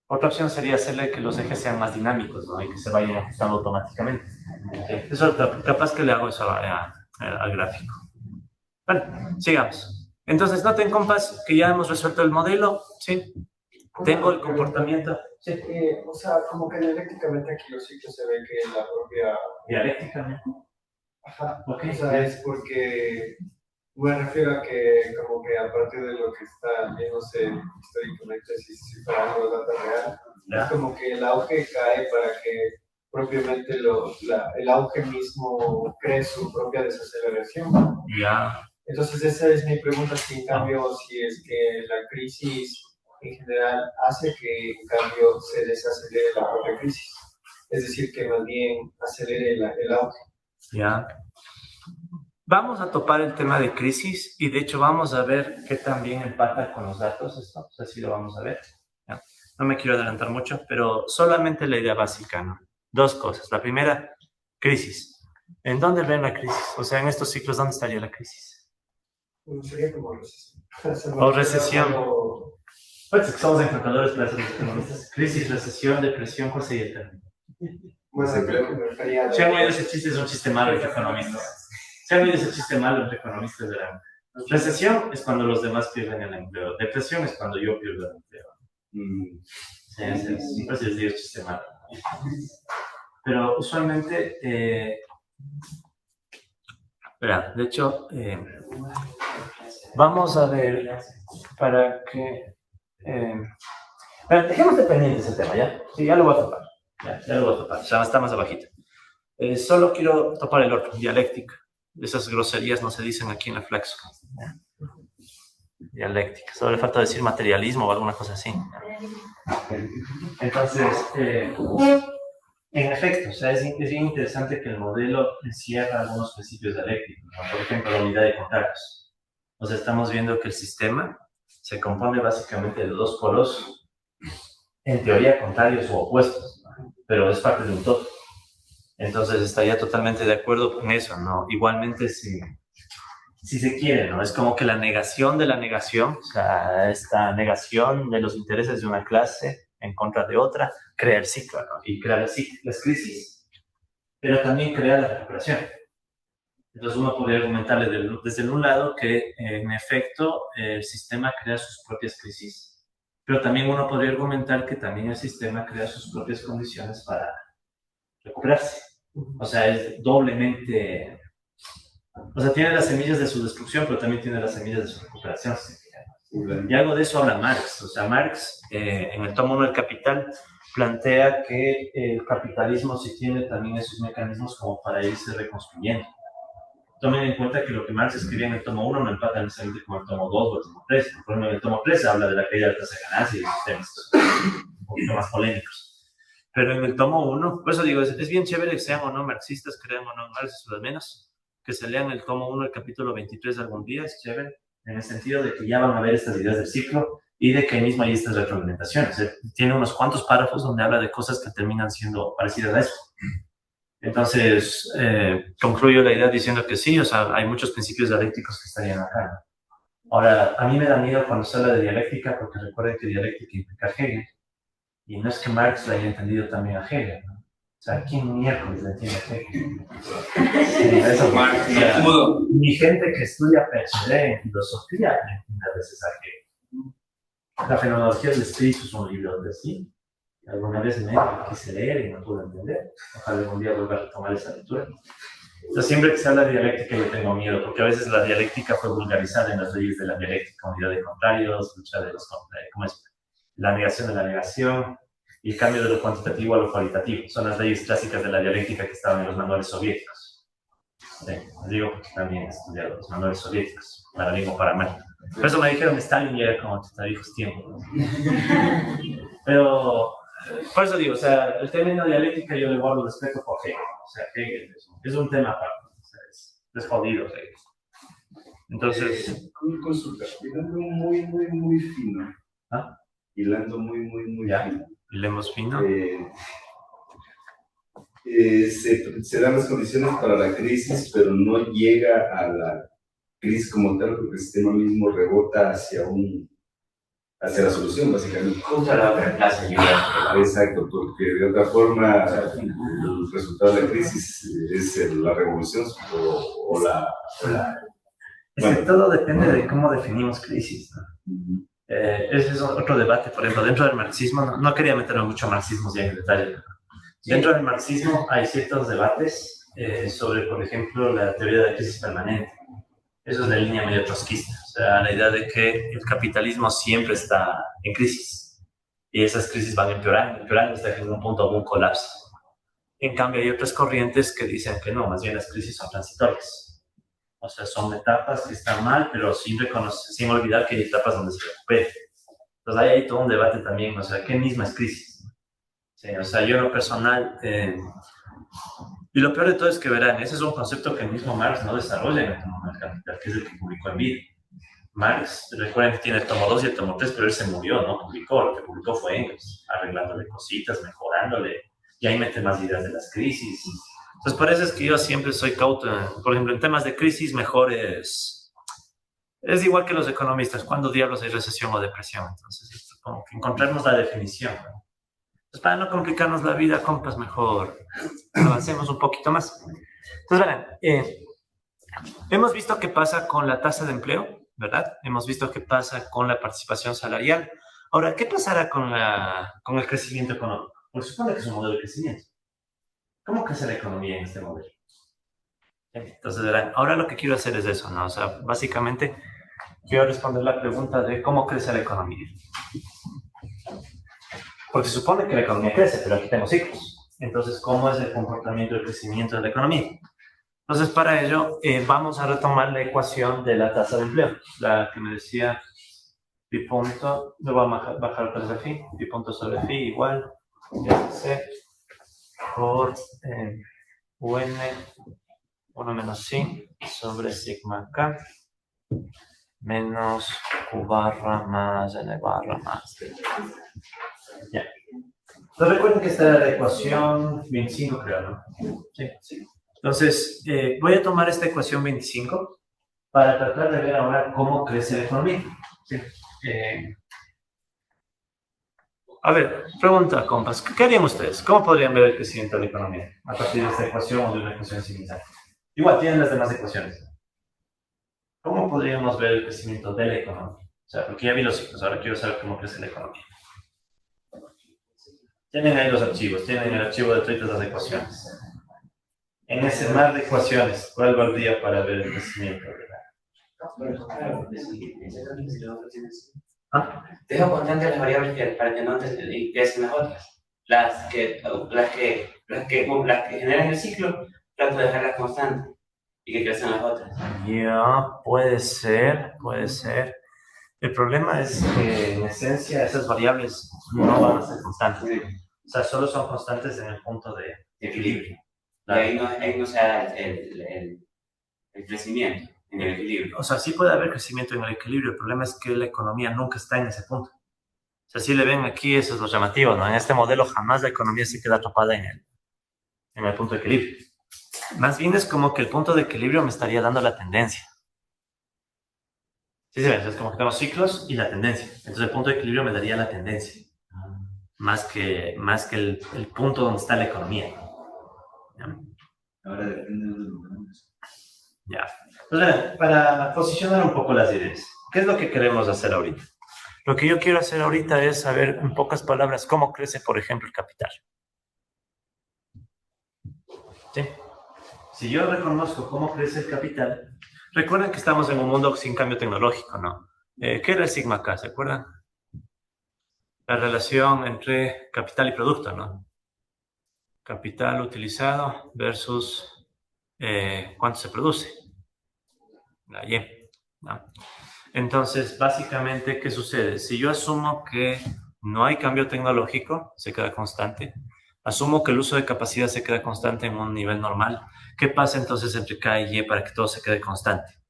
Otra opción sería hacerle que los ejes sean más dinámicos, ¿no? Y que se vayan ajustando automáticamente. ¿Sí? Eso capaz que le hago eso al gráfico. Bueno, sigamos. Entonces noten, compas, que ya hemos resuelto el modelo, ¿sí? tengo el comportamiento. Sí.
O sea, como que dialécticamente aquí los ciclos se ve que la propia...
Dialécticamente.
Ajá.
Okay.
O sea, es porque me refiero a que como que a partir de lo que está viéndose históricamente, si para algo data real, es como que el auge cae para que propiamente el auge mismo cree su propia desaceleración.
Ya.
Entonces esa es mi pregunta, si en cambio, si es que la crisis en general hace que en cambio se desacelere la propia crisis, es decir, que más bien acelere el auge.
Ya. Vamos a topar el tema de crisis y de hecho vamos a ver qué también empata con los datos esto, o sea, sí lo vamos a ver. ¿Ya? No me quiero adelantar mucho, pero solamente la idea básica, ¿no? Dos cosas. La primera, crisis. ¿En dónde ven la crisis? O sea, en estos ciclos, ¿dónde estaría la crisis?
Sería como recesión.
O recesión. Pues somos encantadores para los economistas. Crisis, recesión, depresión, ¿cuál sería el término?
Pues creo que me refería a...
Si han oído ese chiste, es un chiste malo entre economistas. Si han oído ese chiste malo entre economistas, verán. Recesión es cuando los demás pierden el empleo. Depresión es cuando yo pierdo el empleo. Sí, pues les digo chiste malo. Pero usualmente, verán, de hecho, vamos a ver para que... pero dejemos de pendiente ese tema, ¿ya? Sí, ya lo voy a topar. Ya lo voy a topar, ya está más abajito. Solo quiero topar el otro, dialéctica. Esas groserías no se dicen aquí en la Flaxo. Dialéctica. Solo le falta decir materialismo o alguna cosa así. Entonces, en efecto, o sea, es bien interesante que el modelo encierra algunos principios dialécticos, ¿no? Por ejemplo, la unidad de contrarios. O sea, estamos viendo que el sistema se compone básicamente de dos polos, en teoría contrarios o opuestos, ¿no? Pero es parte de un todo. Entonces estaría totalmente de acuerdo con eso, ¿no? Igualmente, si se quiere, ¿no? Es como que la negación de la negación, o sea, esta negación de los intereses de una clase en contra de otra, crea el ciclo, ¿no? Y crea las crisis, pero también crea la recuperación. Entonces uno podría argumentarle desde un lado que, en efecto, el sistema crea sus propias crisis, pero también uno podría argumentar que también el sistema crea sus propias condiciones para recuperarse. O sea, es doblemente... O sea, tiene las semillas de su destrucción, pero también tiene las semillas de su recuperación. Y algo de eso habla Marx. O sea, Marx, en el tomo 1 del Capital, plantea que el capitalismo sí tiene también esos mecanismos como para irse reconstruyendo. Tomen en cuenta que lo que Marx escribía en el tomo 1 no empata necesariamente con el tomo 2 o el tomo 3. Por ejemplo, en el tomo 3 habla de la caída de la tasa de ganancia y esos temas un poquito más polémicos. Pero en el tomo 1, por eso digo, es bien chévere que sean o no marxistas, crean o no Marx, o al menos que se lean el tomo 1, el capítulo 23 algún día, es chévere, en el sentido de que ya van a ver estas ideas del ciclo y de que ahí mismo hay estas retroalimentaciones. Tiene unos cuantos párrafos donde habla de cosas que terminan siendo parecidas a eso. Entonces, concluyo la idea diciendo que sí, o sea, hay muchos principios dialécticos que estarían acá. Ahora, a mí me da miedo cuando se habla de dialéctica, porque recuerden que dialéctica implica Hegel. Y no es que Marx la haya entendido también a Hegel, ¿no? O sea, ¿quién miércoles le entiende a Hegel? Sí, eso, Marx, o sea, mi gente que estudia PhD en filosofía le entiende a veces a Hegel. La fenomenología del espíritu es un libro de sí. Alguna vez me quise leer y no pude entender. Ojalá algún día vuelva a retomar esa lectura. Entonces, siempre que se habla de dialéctica yo tengo miedo, porque a veces la dialéctica fue vulgarizada en las leyes de la dialéctica, unidad de contrarios, lucha de los contrarios, ¿cómo es? La negación de la negación y el cambio de lo cuantitativo a lo cualitativo. Son las leyes clásicas de la dialéctica que estaban en los manuales soviéticos. Sí, les digo porque también he estudiado los manuales soviéticos, paradigma para mal. Por eso me dijeron que Stalin ya era como hijos tiempo, ¿no? Pero, por eso digo, o sea, el término dialéctica yo le guardo respeto por Hegel. O sea, Hegel es un tema aparte, o sea, es jodido Hegel. Entonces...
Consulta, hilando muy fino.
¿Ah?
Hilando muy fino.
Hilemos fino.
Se dan las condiciones para la crisis, pero no llega a la crisis como tal, porque el sistema mismo rebota hacia la solución, básicamente.
Contra la otra clase.
Exacto, porque de otra forma el resultado de la crisis es la revolución o la
Es que todo depende de cómo definimos crisis, ¿no? Ese es otro debate, por ejemplo, dentro del marxismo, no quería meterme mucho a marxismo ya en detalle. Dentro del marxismo hay ciertos debates sobre, por ejemplo, la teoría de la crisis permanente. Eso es la línea medio trotskista, o sea, la idea de que el capitalismo siempre está en crisis y esas crisis van empeorando hasta que en un punto hubo un colapso. En cambio, hay otras corrientes que dicen que no, más bien las crisis son transitorias. O sea, son etapas que están mal, pero sin olvidar que hay etapas donde se recupera. Entonces, ahí hay todo un debate también, o sea, ¿qué misma es crisis? Sí, o sea, yo en lo personal... y lo peor de todo es que, verán, ese es un concepto que el mismo Marx no desarrolla en el tomo del Capital, que es el que publicó en vida. Marx, recuerden que tiene el tomo 2 y el tomo 3, pero él se murió, no publicó. Lo que publicó fue Engels, arreglándole cositas, mejorándole, y ahí mete más ideas de las crisis. Entonces, por eso es que yo siempre soy cauto. Por ejemplo, en temas de crisis, mejor es igual que los economistas, ¿cuándo diablos hay recesión o depresión? Entonces, como que encontrarnos la definición, ¿no? Entonces, para no complicarnos la vida, compas, mejor avancemos un poquito más. Entonces, verán, hemos visto qué pasa con la tasa de empleo, ¿verdad? Hemos visto qué pasa con la participación salarial. Ahora, ¿qué pasará con el crecimiento económico? Porque supone que es un modelo de crecimiento. ¿Cómo crece la economía en este modelo? Entonces, verán, ahora lo que quiero hacer es eso, ¿no? O sea, básicamente, quiero responder la pregunta de cómo crece la economía. Porque se supone que la economía crece, pero aquí tenemos ciclos. Entonces, ¿cómo es el comportamiento del crecimiento de la economía? Entonces, para ello, vamos a retomar la ecuación de la tasa de empleo. La que me decía pi punto, le voy a bajar otra vez de phi, pi punto sobre phi igual C por UN 1 menos phi sobre sigma K menos Q barra más N barra más. Ya. Entonces recuerden que esta era la ecuación 25, creo, ¿no? Sí. Entonces, voy a tomar esta ecuación 25 para tratar de ver ahora cómo crece la economía. Sí. A ver, pregunta, compas, ¿qué harían ustedes? ¿Cómo podrían ver el crecimiento de la economía a partir de esta ecuación o de una ecuación similar? Igual tienen las demás ecuaciones. ¿Cómo podríamos ver el crecimiento de la economía? O sea, porque ya vi los ciclos, ahora quiero saber cómo crece la economía. Tienen ahí los archivos, tienen el archivo de todas las ecuaciones. En ese mar de ecuaciones, ¿cuál valdría para ver el crecimiento?
¿Ah? Dejo constantes las variables para que no crecen las otras. Las que generan el ciclo, trato de dejarlas constantes y que crecen las otras.
Ya, puede ser. El problema es que en esencia esas variables no van a ser constantes. Sí. O sea, solo son constantes en el punto de equilibrio.
Claro. Y ahí no se da el crecimiento en el equilibrio.
O sea, sí puede haber crecimiento en el equilibrio. El problema es que la economía nunca está en ese punto. O sea, si le ven aquí, eso es lo llamativo, ¿no? En este modelo jamás la economía se queda atrapada en el punto de equilibrio. Más bien es como que el punto de equilibrio me estaría dando la tendencia. Sí, es como que tengo ciclos y la tendencia. Entonces el punto de equilibrio me daría la tendencia. Más que el punto donde está la economía. ¿Ya?
Ahora depende de los números.
Ya. Entonces, para posicionar un poco las ideas, ¿qué es lo que queremos hacer ahorita? Lo que yo quiero hacer ahorita es saber, en pocas palabras, cómo crece, por ejemplo, el capital. ¿Sí? Si yo reconozco cómo crece el capital, recuerden que estamos en un mundo sin cambio tecnológico, ¿no? ¿Qué era el sigma K? ¿Se acuerdan? La relación entre capital y producto, ¿no? Capital utilizado versus cuánto se produce. La Y, ¿no? Entonces, básicamente, ¿qué sucede? Si yo asumo que no hay cambio tecnológico, se queda constante. Asumo que el uso de capacidad se queda constante en un nivel normal. ¿Qué pasa entonces entre K y Y para que todo se quede constante?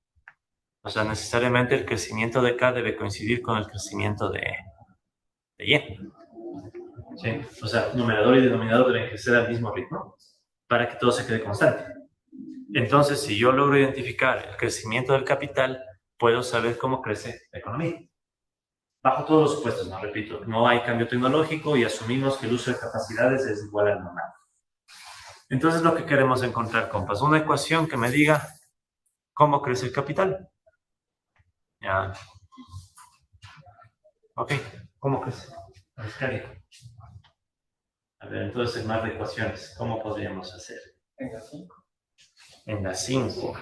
O sea, necesariamente el crecimiento de K debe coincidir con el crecimiento de Y. ¿Sí? O sea, numerador y denominador deben crecer al mismo ritmo para que todo se quede constante. Entonces, si yo logro identificar el crecimiento del capital, puedo saber cómo crece la economía. Bajo todos los supuestos, no repito, no hay cambio tecnológico y asumimos que el uso de capacidades es igual al normal. Entonces, lo que queremos encontrar, compas, una ecuación que me diga cómo crece el capital. Ya. Ok, ¿cómo crece? A ver, entonces más de ecuaciones. ¿Cómo podríamos hacer?
En la 5.
En la 5.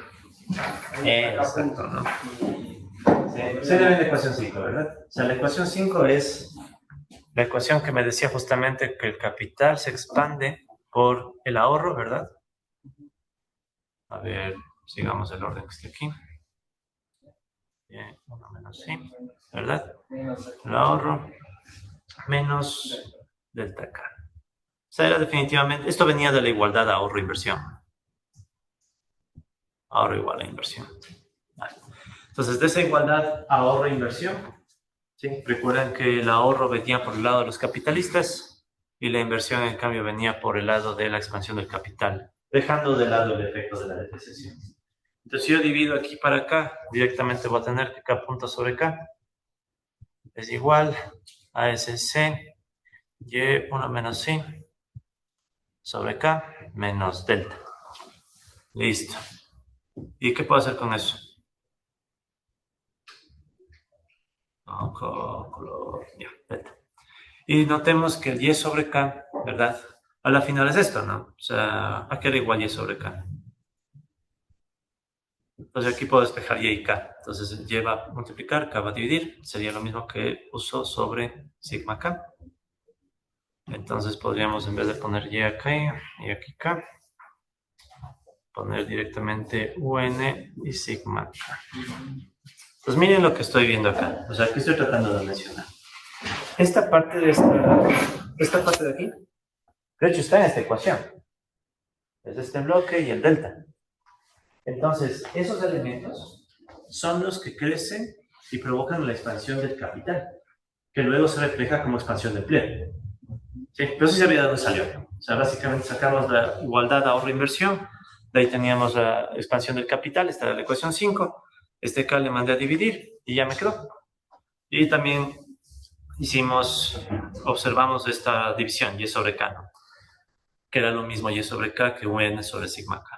Exacto, ¿no? Sí, sería la ecuación 5, ¿verdad? O sea, la ecuación 5 es la ecuación que me decía justamente que el capital se expande por el ahorro, ¿verdad? A ver, sigamos el orden que está aquí. Bien, 1 menos sí, ¿verdad? El ahorro menos delta K. O sea, era definitivamente, esto venía de la igualdad ahorro-inversión. Ahorro igual a inversión. Vale. Entonces, de esa igualdad ahorro-inversión, ¿sí? Recuerden que el ahorro venía por el lado de los capitalistas y la inversión, en cambio, venía por el lado de la expansión del capital, dejando de lado el efecto de la depreciación. Entonces, si yo divido aquí para acá, directamente voy a tener que K punto sobre K es igual a SC Y1 menos I sobre K menos delta. Listo. ¿Y qué puedo hacer con eso? Ya, delta. Y notemos que el Y sobre K, ¿verdad? A la final es esto, ¿no? O sea, aquí era igual Y sobre K. Entonces aquí puedo despejar Y y K. Entonces Y va a multiplicar, K va a dividir. Sería lo mismo que uso sobre sigma K. Entonces podríamos, en vez de poner Y acá y aquí K, poner directamente UN y sigma K. Pues miren lo que estoy viendo acá. O sea, ¿qué estoy tratando de mencionar? Esta parte de esta parte de aquí, de hecho está en esta ecuación. Es este bloque y el delta. Entonces, esos elementos son los que crecen y provocan la expansión del capital, que luego se refleja como expansión de empleo. Sí, pero sí sabía de dónde salió. O sea, básicamente sacamos la igualdad ahorro-inversión, de ahí teníamos la expansión del capital, esta era la ecuación 5, este K le mandé a dividir y ya me quedó. Y también observamos esta división, Y sobre K, ¿no? Que era lo mismo Y sobre K que UN sobre sigma K.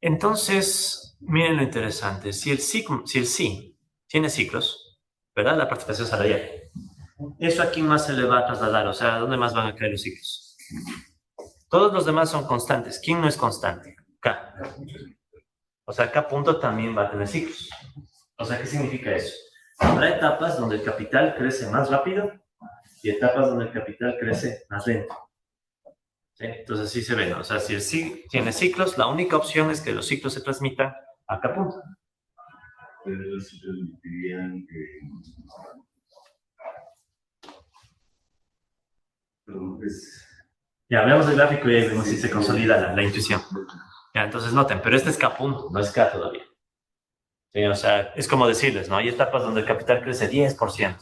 Entonces, miren lo interesante, si el sí tiene ciclos, ¿verdad? La participación salarial. Eso aquí más se le va a trasladar, o sea, ¿a dónde más van a caer los ciclos? Todos los demás son constantes. ¿Quién no es constante? K. O sea, K punto también va a tener ciclos. O sea, ¿qué significa eso? Habrá etapas donde el capital crece más rápido y etapas donde el capital crece más lento. ¿Sí? Entonces, así se ve, ¿no? O sea, si el sí tiene ciclos, la única opción es que los ciclos se transmitan a K punto.
Pero ellos sí permitirían que...
Ya, veamos el gráfico y ahí vemos si se consolida la intuición. Ya, entonces noten, pero este es K punto, no es K todavía. Sí, o sea, es como decirles, ¿no? Hay etapas donde el capital crece 10%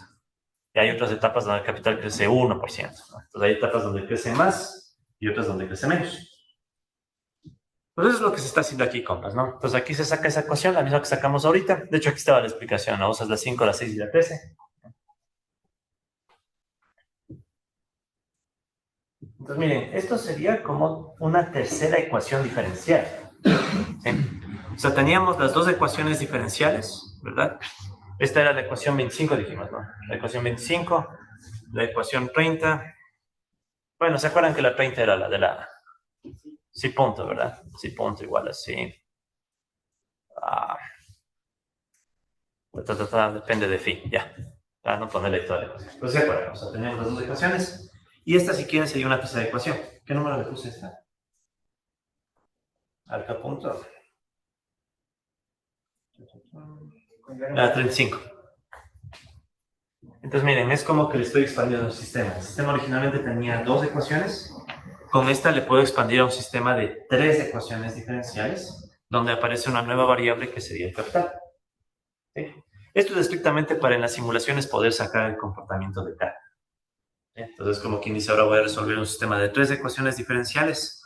y hay otras etapas donde el capital crece 1%, ¿no? Entonces hay etapas donde crece más y otras donde crece menos. Pues eso es lo que se está haciendo aquí, compas, ¿no? Entonces aquí se saca esa ecuación, la misma que sacamos ahorita. De hecho, aquí estaba la explicación, ¿no? Usas la 5, la 6 y la 13. Entonces, miren, esto sería como una tercera ecuación diferencial. ¿Sí? O sea, teníamos las dos ecuaciones diferenciales, ¿verdad? Esta era la ecuación 25, dijimos, ¿no? La ecuación 25, la ecuación 30. Bueno, ¿se acuerdan que la 30 era la de la... Sí punto, ¿verdad? Sí punto igual así. Depende de phi, ya. Para no ponerle toda la ecuación. Pues se acuerdan, o sea, tenemos las dos ecuaciones. Y esta, si quieren, sería una tercera ecuación. ¿Qué número le puse esta? Al K punto. La 35. Entonces, miren, es como que le estoy expandiendo el sistema. El sistema originalmente tenía dos ecuaciones. Con esta le puedo expandir a un sistema de 3 ecuaciones diferenciales, donde aparece una nueva variable que sería el capital. ¿Sí? Esto es estrictamente para en las simulaciones poder sacar el comportamiento de K. ¿Sí? Entonces, como quien dice, ahora voy a resolver un sistema de 3 ecuaciones diferenciales,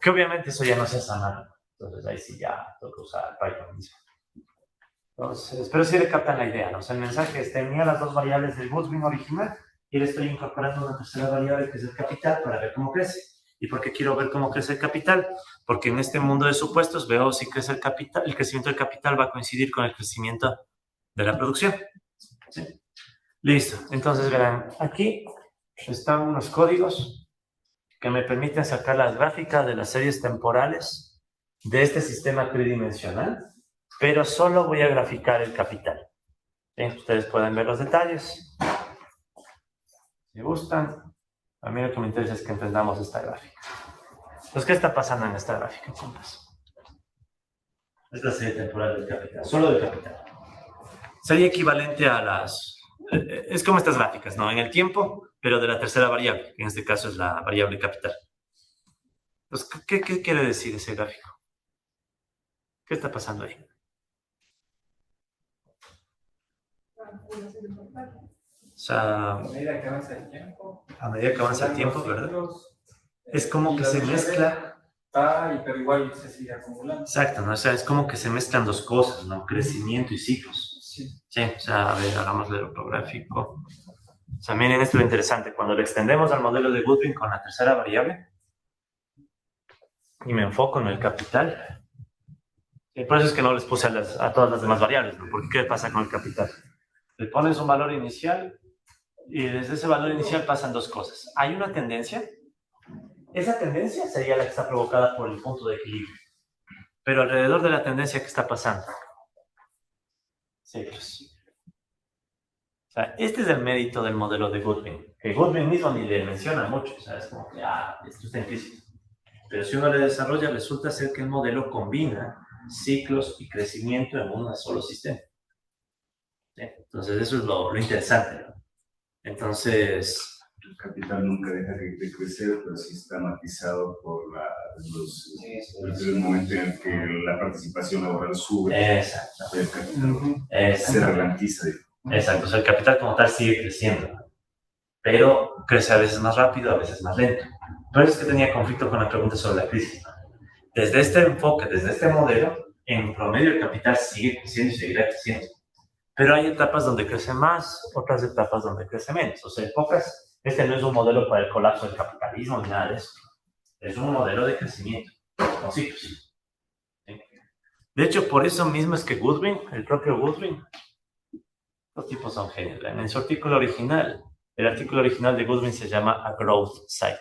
que obviamente eso ya no se hace a mano. Entonces, ahí sí ya toca usar Python mismo. Entonces, pero sí le captan la idea, ¿no? O sea, el mensaje es, tenía las dos variables del Goodwin original y le estoy incorporando una tercera variable que es el capital para ver cómo crece. ¿Y por qué quiero ver cómo crece el capital? Porque en este mundo de supuestos veo si crece el capital, el crecimiento del capital va a coincidir con el crecimiento de la producción. ¿Sí? Listo. Entonces, verán, aquí están unos códigos que me permiten sacar las gráficas de las series temporales de este sistema tridimensional, pero solo voy a graficar el capital. ¿Sí? Ustedes pueden ver los detalles. Si gustan, a mí lo que me interesa es que entendamos esta gráfica. Entonces, ¿qué está pasando en esta gráfica, compas? Es la serie temporal del capital, solo del capital. Sería equivalente a las... Es como estas gráficas, ¿no? En el tiempo, pero de la tercera variable, que en este caso es la variable capital. Entonces, ¿qué quiere decir ese gráfico? ¿Qué está pasando ahí? O sea,
a medida que avanza el tiempo.
A medida que avanza el tiempo, ¿verdad? Es como que se mezcla...
Pero igual se sigue acumulando.
Exacto, ¿no? O sea, es como que se mezclan dos cosas, ¿no? Crecimiento y ciclos. Sí, o sea, a ver, hagámosle otro gráfico. O sea, miren esto es lo interesante. Cuando le extendemos al modelo de Goodwin con la tercera variable y me enfoco en el capital, por eso es que no les puse a todas las demás variables, ¿no? Porque ¿qué pasa con el capital? Le pones un valor inicial y desde ese valor inicial pasan dos cosas. Hay una tendencia. Esa tendencia sería la que está provocada por el punto de equilibrio. Pero alrededor de la tendencia que está pasando. Ciclos. O sea, este es el mérito del modelo de Goodwin. Que Goodwin mismo ni le menciona mucho. O sea, es como que, esto está implícito. Pero si uno le desarrolla, resulta ser que el modelo combina ciclos y crecimiento en un solo sistema. ¿Sí? Entonces, eso es lo interesante, ¿no? Entonces...
El capital nunca deja de crecer, pero sí está matizado por el momento en el que la participación laboral sube.
Exacto.
El capital se ralentiza.
Exacto, o sea, el capital como tal sigue creciendo, pero crece a veces más rápido, a veces más lento. Por eso es que tenía conflicto con la pregunta sobre la crisis. Desde este enfoque, desde este modelo, en promedio el capital sigue creciendo y seguirá creciendo. Pero hay etapas donde crece más, otras etapas donde crece menos. O sea, en pocas... Este no es un modelo para el colapso del capitalismo ni nada de eso. Es un modelo de crecimiento, con ciclos. ¿Sí? De hecho, por eso mismo es que Goodwin, el propio Goodwin, los tipos son genios. En su artículo original, el artículo original de Goodwin se llama A Growth Cycle.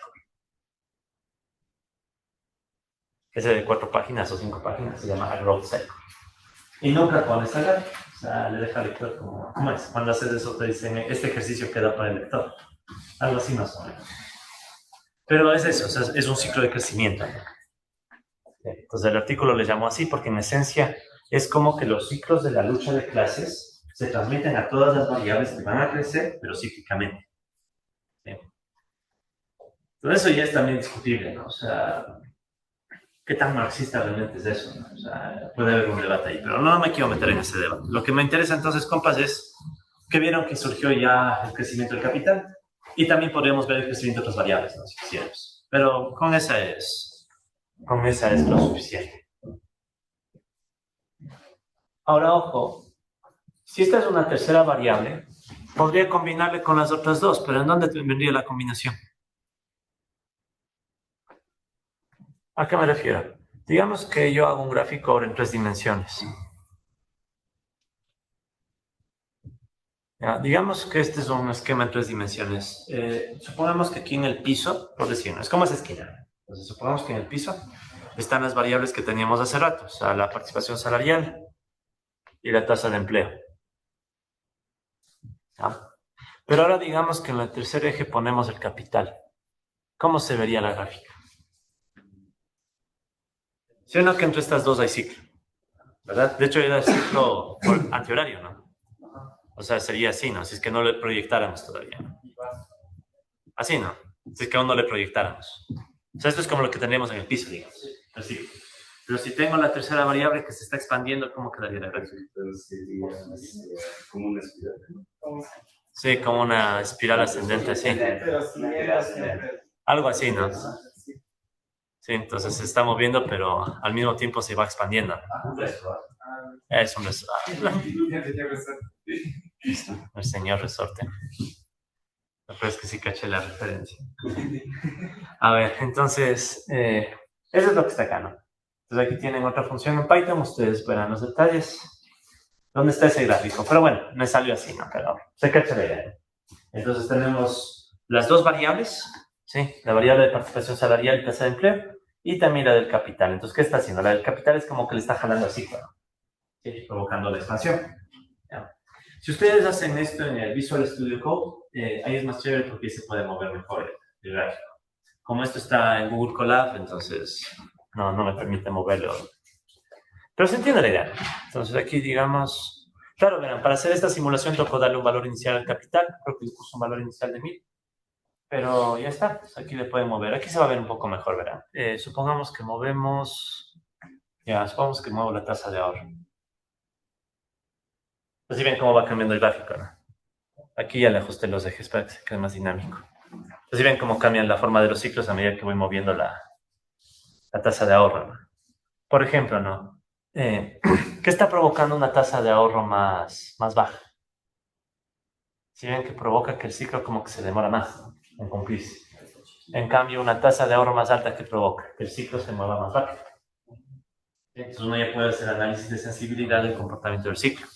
Ese de 4 páginas o 5 páginas se llama A Growth Cycle. Y nunca pone esa gráfica. O sea, le deja al lector como, ¿cómo es? Cuando haces eso te dicen, este ejercicio queda para el lector. Algo así más o menos. Pero es eso, o sea, es un ciclo de crecimiento. Entonces el artículo le llamó así porque en esencia es como que los ciclos de la lucha de clases se transmiten a todas las variables que van a crecer, pero cíclicamente. ¿Sí? Entonces eso ya es también discutible, ¿no? O sea, ¿qué tan marxista realmente es eso, ¿no? O sea, puede haber un debate ahí, pero no me quiero meter en ese debate. Lo que me interesa entonces, compas, es que vieron que surgió ya el crecimiento del capital. Y también podríamos ver el crecimiento de otras variables, ¿no? Si quisiéramos. Pero con esa es lo suficiente. Ahora, ojo, si esta es una tercera variable, podría combinarle con las otras dos, pero ¿en dónde vendría la combinación? ¿A qué me refiero? Digamos que yo hago un gráfico ahora en 3 dimensiones. Ya, digamos que este es un esquema en 3 dimensiones. Supongamos que aquí en el piso, por decirlo, es como esa esquina. Entonces, supongamos que en el piso están las variables que teníamos hace rato, o sea, la participación salarial y la tasa de empleo. ¿Ya? Pero ahora digamos que en el tercer eje ponemos el capital. ¿Cómo se vería la gráfica? ¿Sí o no que entre estas dos hay ciclo? ¿Verdad? De hecho, era ciclo antihorario, ¿no? O sea, sería así, ¿no? Si es que no le proyectáramos todavía, ¿no? Así, ¿no? Si es que aún no le proyectáramos. O sea, esto es como lo que tendríamos en el piso, digamos. Así. Pero si tengo la tercera variable que se está expandiendo, ¿cómo quedaría la gráfica?
Sería como una espiral.
Sí, como una espiral ascendente, sí. Algo así, ¿no? Sí, entonces se está moviendo, pero al mismo tiempo se va expandiendo. Es un el señor resorte. Pero es que sí caché la referencia. A ver, entonces, eso es lo que está acá, ¿no? Entonces aquí tienen otra función en Python, ustedes verán los detalles. ¿Dónde está ese gráfico? Pero bueno, me salió así, ¿no? Pero se cacha la idea. Entonces tenemos las dos variables, ¿sí? La variable de participación salarial y tasa de empleo, y también la del capital. Entonces, ¿qué está haciendo? La del capital es como que le está jalando así, ¿no? ¿Sí? Provocando la expansión. ¿Ya? Si ustedes hacen esto en el Visual Studio Code, ahí es más chévere porque ahí se puede mover mejor el gráfico. Como esto está en Google Colab, entonces no me permite moverlo. Pero se entiende la idea. Entonces aquí, digamos, claro, verán, para hacer esta simulación tocó darle un valor inicial al capital. Creo que le puso un valor inicial de 1000. Pero ya está, pues aquí le pueden mover. Aquí se va a ver un poco mejor, verán. Supongamos que movemos, supongamos que muevo la tasa de ahorro. Así ven cómo va cambiando el gráfico, ¿no? Aquí ya le ajusté los ejes para que se quede más dinámico. Así ven cómo cambian la forma de los ciclos a medida que voy moviendo la tasa de ahorro, ¿no? Por ejemplo, ¿no? ¿Qué está provocando una tasa de ahorro más baja? Si ven que provoca que el ciclo como que se demora más en cumplirse. En cambio, una tasa de ahorro más alta que provoca que el ciclo se mueva más rápido. Entonces uno ya puede hacer análisis de sensibilidad del comportamiento del ciclo.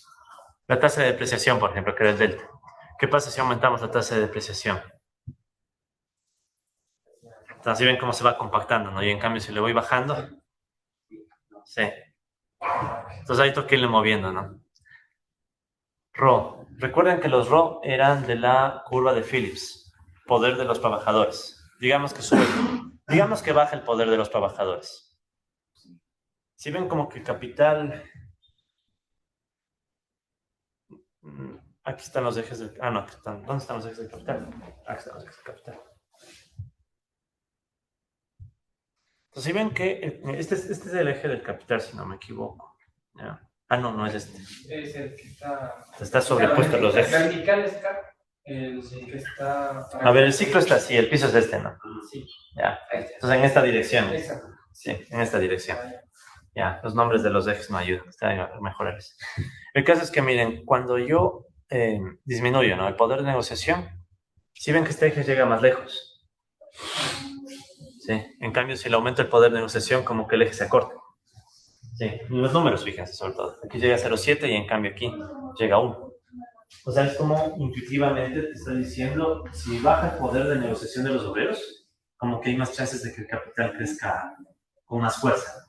La tasa de depreciación, por ejemplo, que era el delta. ¿Qué pasa si aumentamos la tasa de depreciación? Entonces, ¿sí ven cómo se va compactando, ¿no? Y en cambio, si le voy bajando, sí. Entonces ahí toca irle moviendo, ¿no? Rho. Recuerden que los Rho eran de la curva de Phillips, poder de los trabajadores. Digamos que sube, digamos que baja el poder de los trabajadores. Si ven como que capital... Aquí están los ejes del... no, aquí están. ¿Dónde están los ejes del capital? Aquí están los ejes del capital. Entonces, si ven que este es el eje del capital, si no me equivoco. ¿Ya? No es este.
Es el que está...
Está sobrepuesto los ejes.
La vertical está... El que está...
A ver, el ciclo está así, el piso es este, ¿no?
Sí.
Ya. Entonces, en esta dirección.
Exacto.
Sí, en esta dirección. Ya, los nombres de los ejes no ayudan. Está mejor. El caso es que, miren, cuando yo disminuyo, ¿no?, el poder de negociación, si ven que este eje llega más lejos. Sí. En cambio, si le aumento el poder de negociación, como que el eje se acorta. Sí. Y los números, fíjense, sobre todo. Aquí llega a 0,7 y en cambio aquí llega a 1. O sea, es como intuitivamente te está diciendo, si baja el poder de negociación de los obreros, como que hay más chances de que el capital crezca con más fuerza.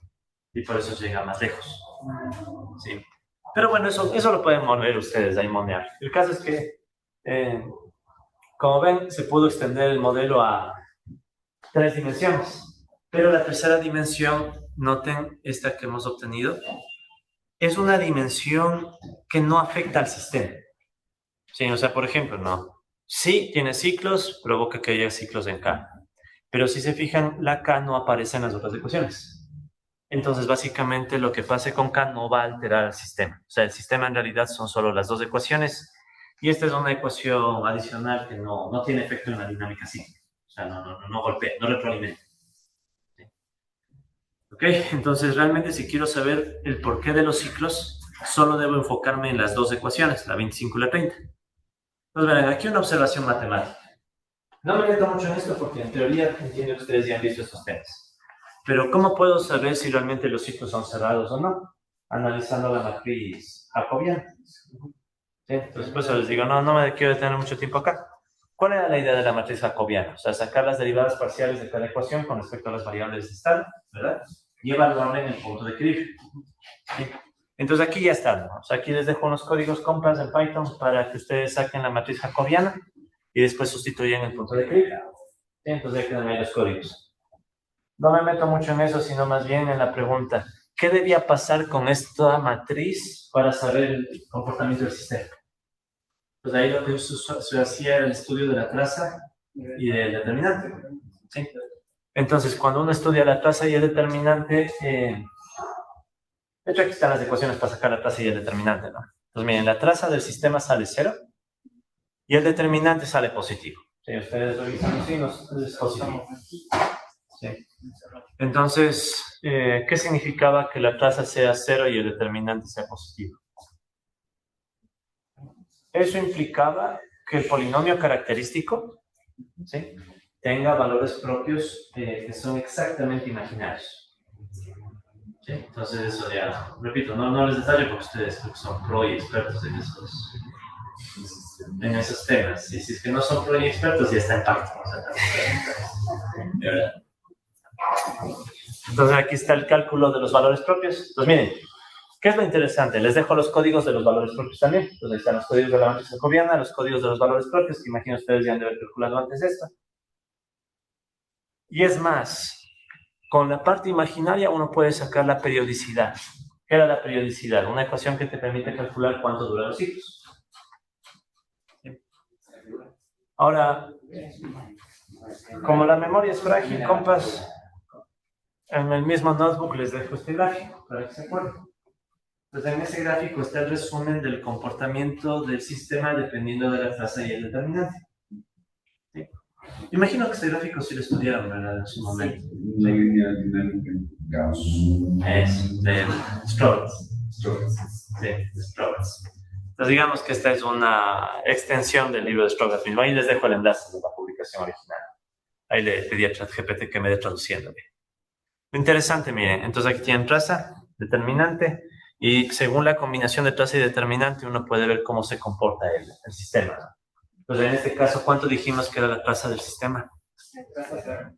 Y por eso llega más lejos. Sí. Pero bueno, eso lo pueden mover ustedes, ahí monear. El caso es que, como ven, se pudo extender el modelo a 3 dimensiones. Pero la tercera dimensión, noten esta que hemos obtenido, es una dimensión que no afecta al sistema. Sí, o sea, por ejemplo, no. Sí, tiene ciclos, provoca que haya ciclos en K. Pero si se fijan, la K no aparece en las otras ecuaciones. Entonces, básicamente, lo que pase con K no va a alterar al sistema. O sea, el sistema en realidad son solo las dos ecuaciones. Y esta es una ecuación adicional que no tiene efecto en la dinámica cíclica. O sea, no golpea, no retroalimenta. ¿Sí? Ok, entonces realmente si quiero saber el porqué de los ciclos, solo debo enfocarme en las dos ecuaciones, la 25 y la 30. Entonces, verán, aquí una observación matemática. No me meto mucho en esto porque en teoría entiendo que ustedes ya han visto estos temas. Pero ¿cómo puedo saber si realmente los ciclos son cerrados o no? Analizando la matriz jacobiana. ¿Sí? Entonces, pues les digo, no me quiero detener mucho tiempo acá. ¿Cuál era la idea de la matriz jacobiana? O sea, sacar las derivadas parciales de cada ecuación con respecto a las variables de estado, ¿verdad? Y evaluarla en el punto de equilibrio. ¿Sí? Entonces aquí ya está, ¿no? O sea, aquí les dejo unos códigos compas en Python para que ustedes saquen la matriz jacobiana y después sustituyan el punto de equilibrio. ¿Sí? Entonces ya quedan ahí los códigos. No me meto mucho en eso, sino más bien en la pregunta, ¿qué debía pasar con esta matriz para saber el comportamiento del sistema? Pues ahí lo que se hacía era el estudio de la traza y del determinante. ¿Sí? Entonces, cuando uno estudia la traza y el determinante, de hecho aquí están las ecuaciones para sacar la traza y el determinante, ¿no? Entonces, miren, la traza del sistema sale 0 y el determinante sale positivo. ¿Sí? Ustedes revisan los signos, es positivo. ¿Sí? Entonces, ¿qué significaba que la tasa sea 0 y el determinante sea positivo? Eso implicaba que el polinomio característico, ¿sí?, tenga valores propios que son exactamente imaginarios. ¿Sí? ¿Sí? Entonces eso ya, repito, no les detallo porque ustedes creo que son pro y expertos en esos temas. Y si es que no son pro y expertos, ya está en pacto. O sea, entonces aquí está el cálculo de los valores propios. Entonces miren, ¿qué es lo interesante? Les dejo los códigos de los valores propios también. Entonces ahí están los códigos de la matriz jacobiana, los códigos de los valores propios, que imagino ustedes ya han de haber calculado antes esto. Y es más, con la parte imaginaria uno puede sacar la periodicidad. ¿Qué era la periodicidad? Una ecuación que te permite calcular cuánto duran los ciclos. Ahora, como la memoria es frágil, compas, en el mismo notebook les dejo este gráfico para que se acuerden. Entonces, en ese gráfico está el resumen del comportamiento del sistema dependiendo de la tasa y el determinante. ¿Sí? Imagino que este gráfico sí lo estudiaron, ¿verdad? En su momento.
La línea dinámica Gauss.
Es de Strobitz. Sí, de Strobitz. Entonces, digamos que esta es una extensión del libro de Strobitz mismo. Ahí les dejo el enlace de la publicación original. Ahí le pedí a ChatGPT que me dé traduciendo. Lo interesante, miren, entonces aquí tienen traza, determinante, y según la combinación de traza y determinante uno puede ver cómo se comporta el sistema. Entonces, en este caso, ¿cuánto dijimos que era la traza del sistema?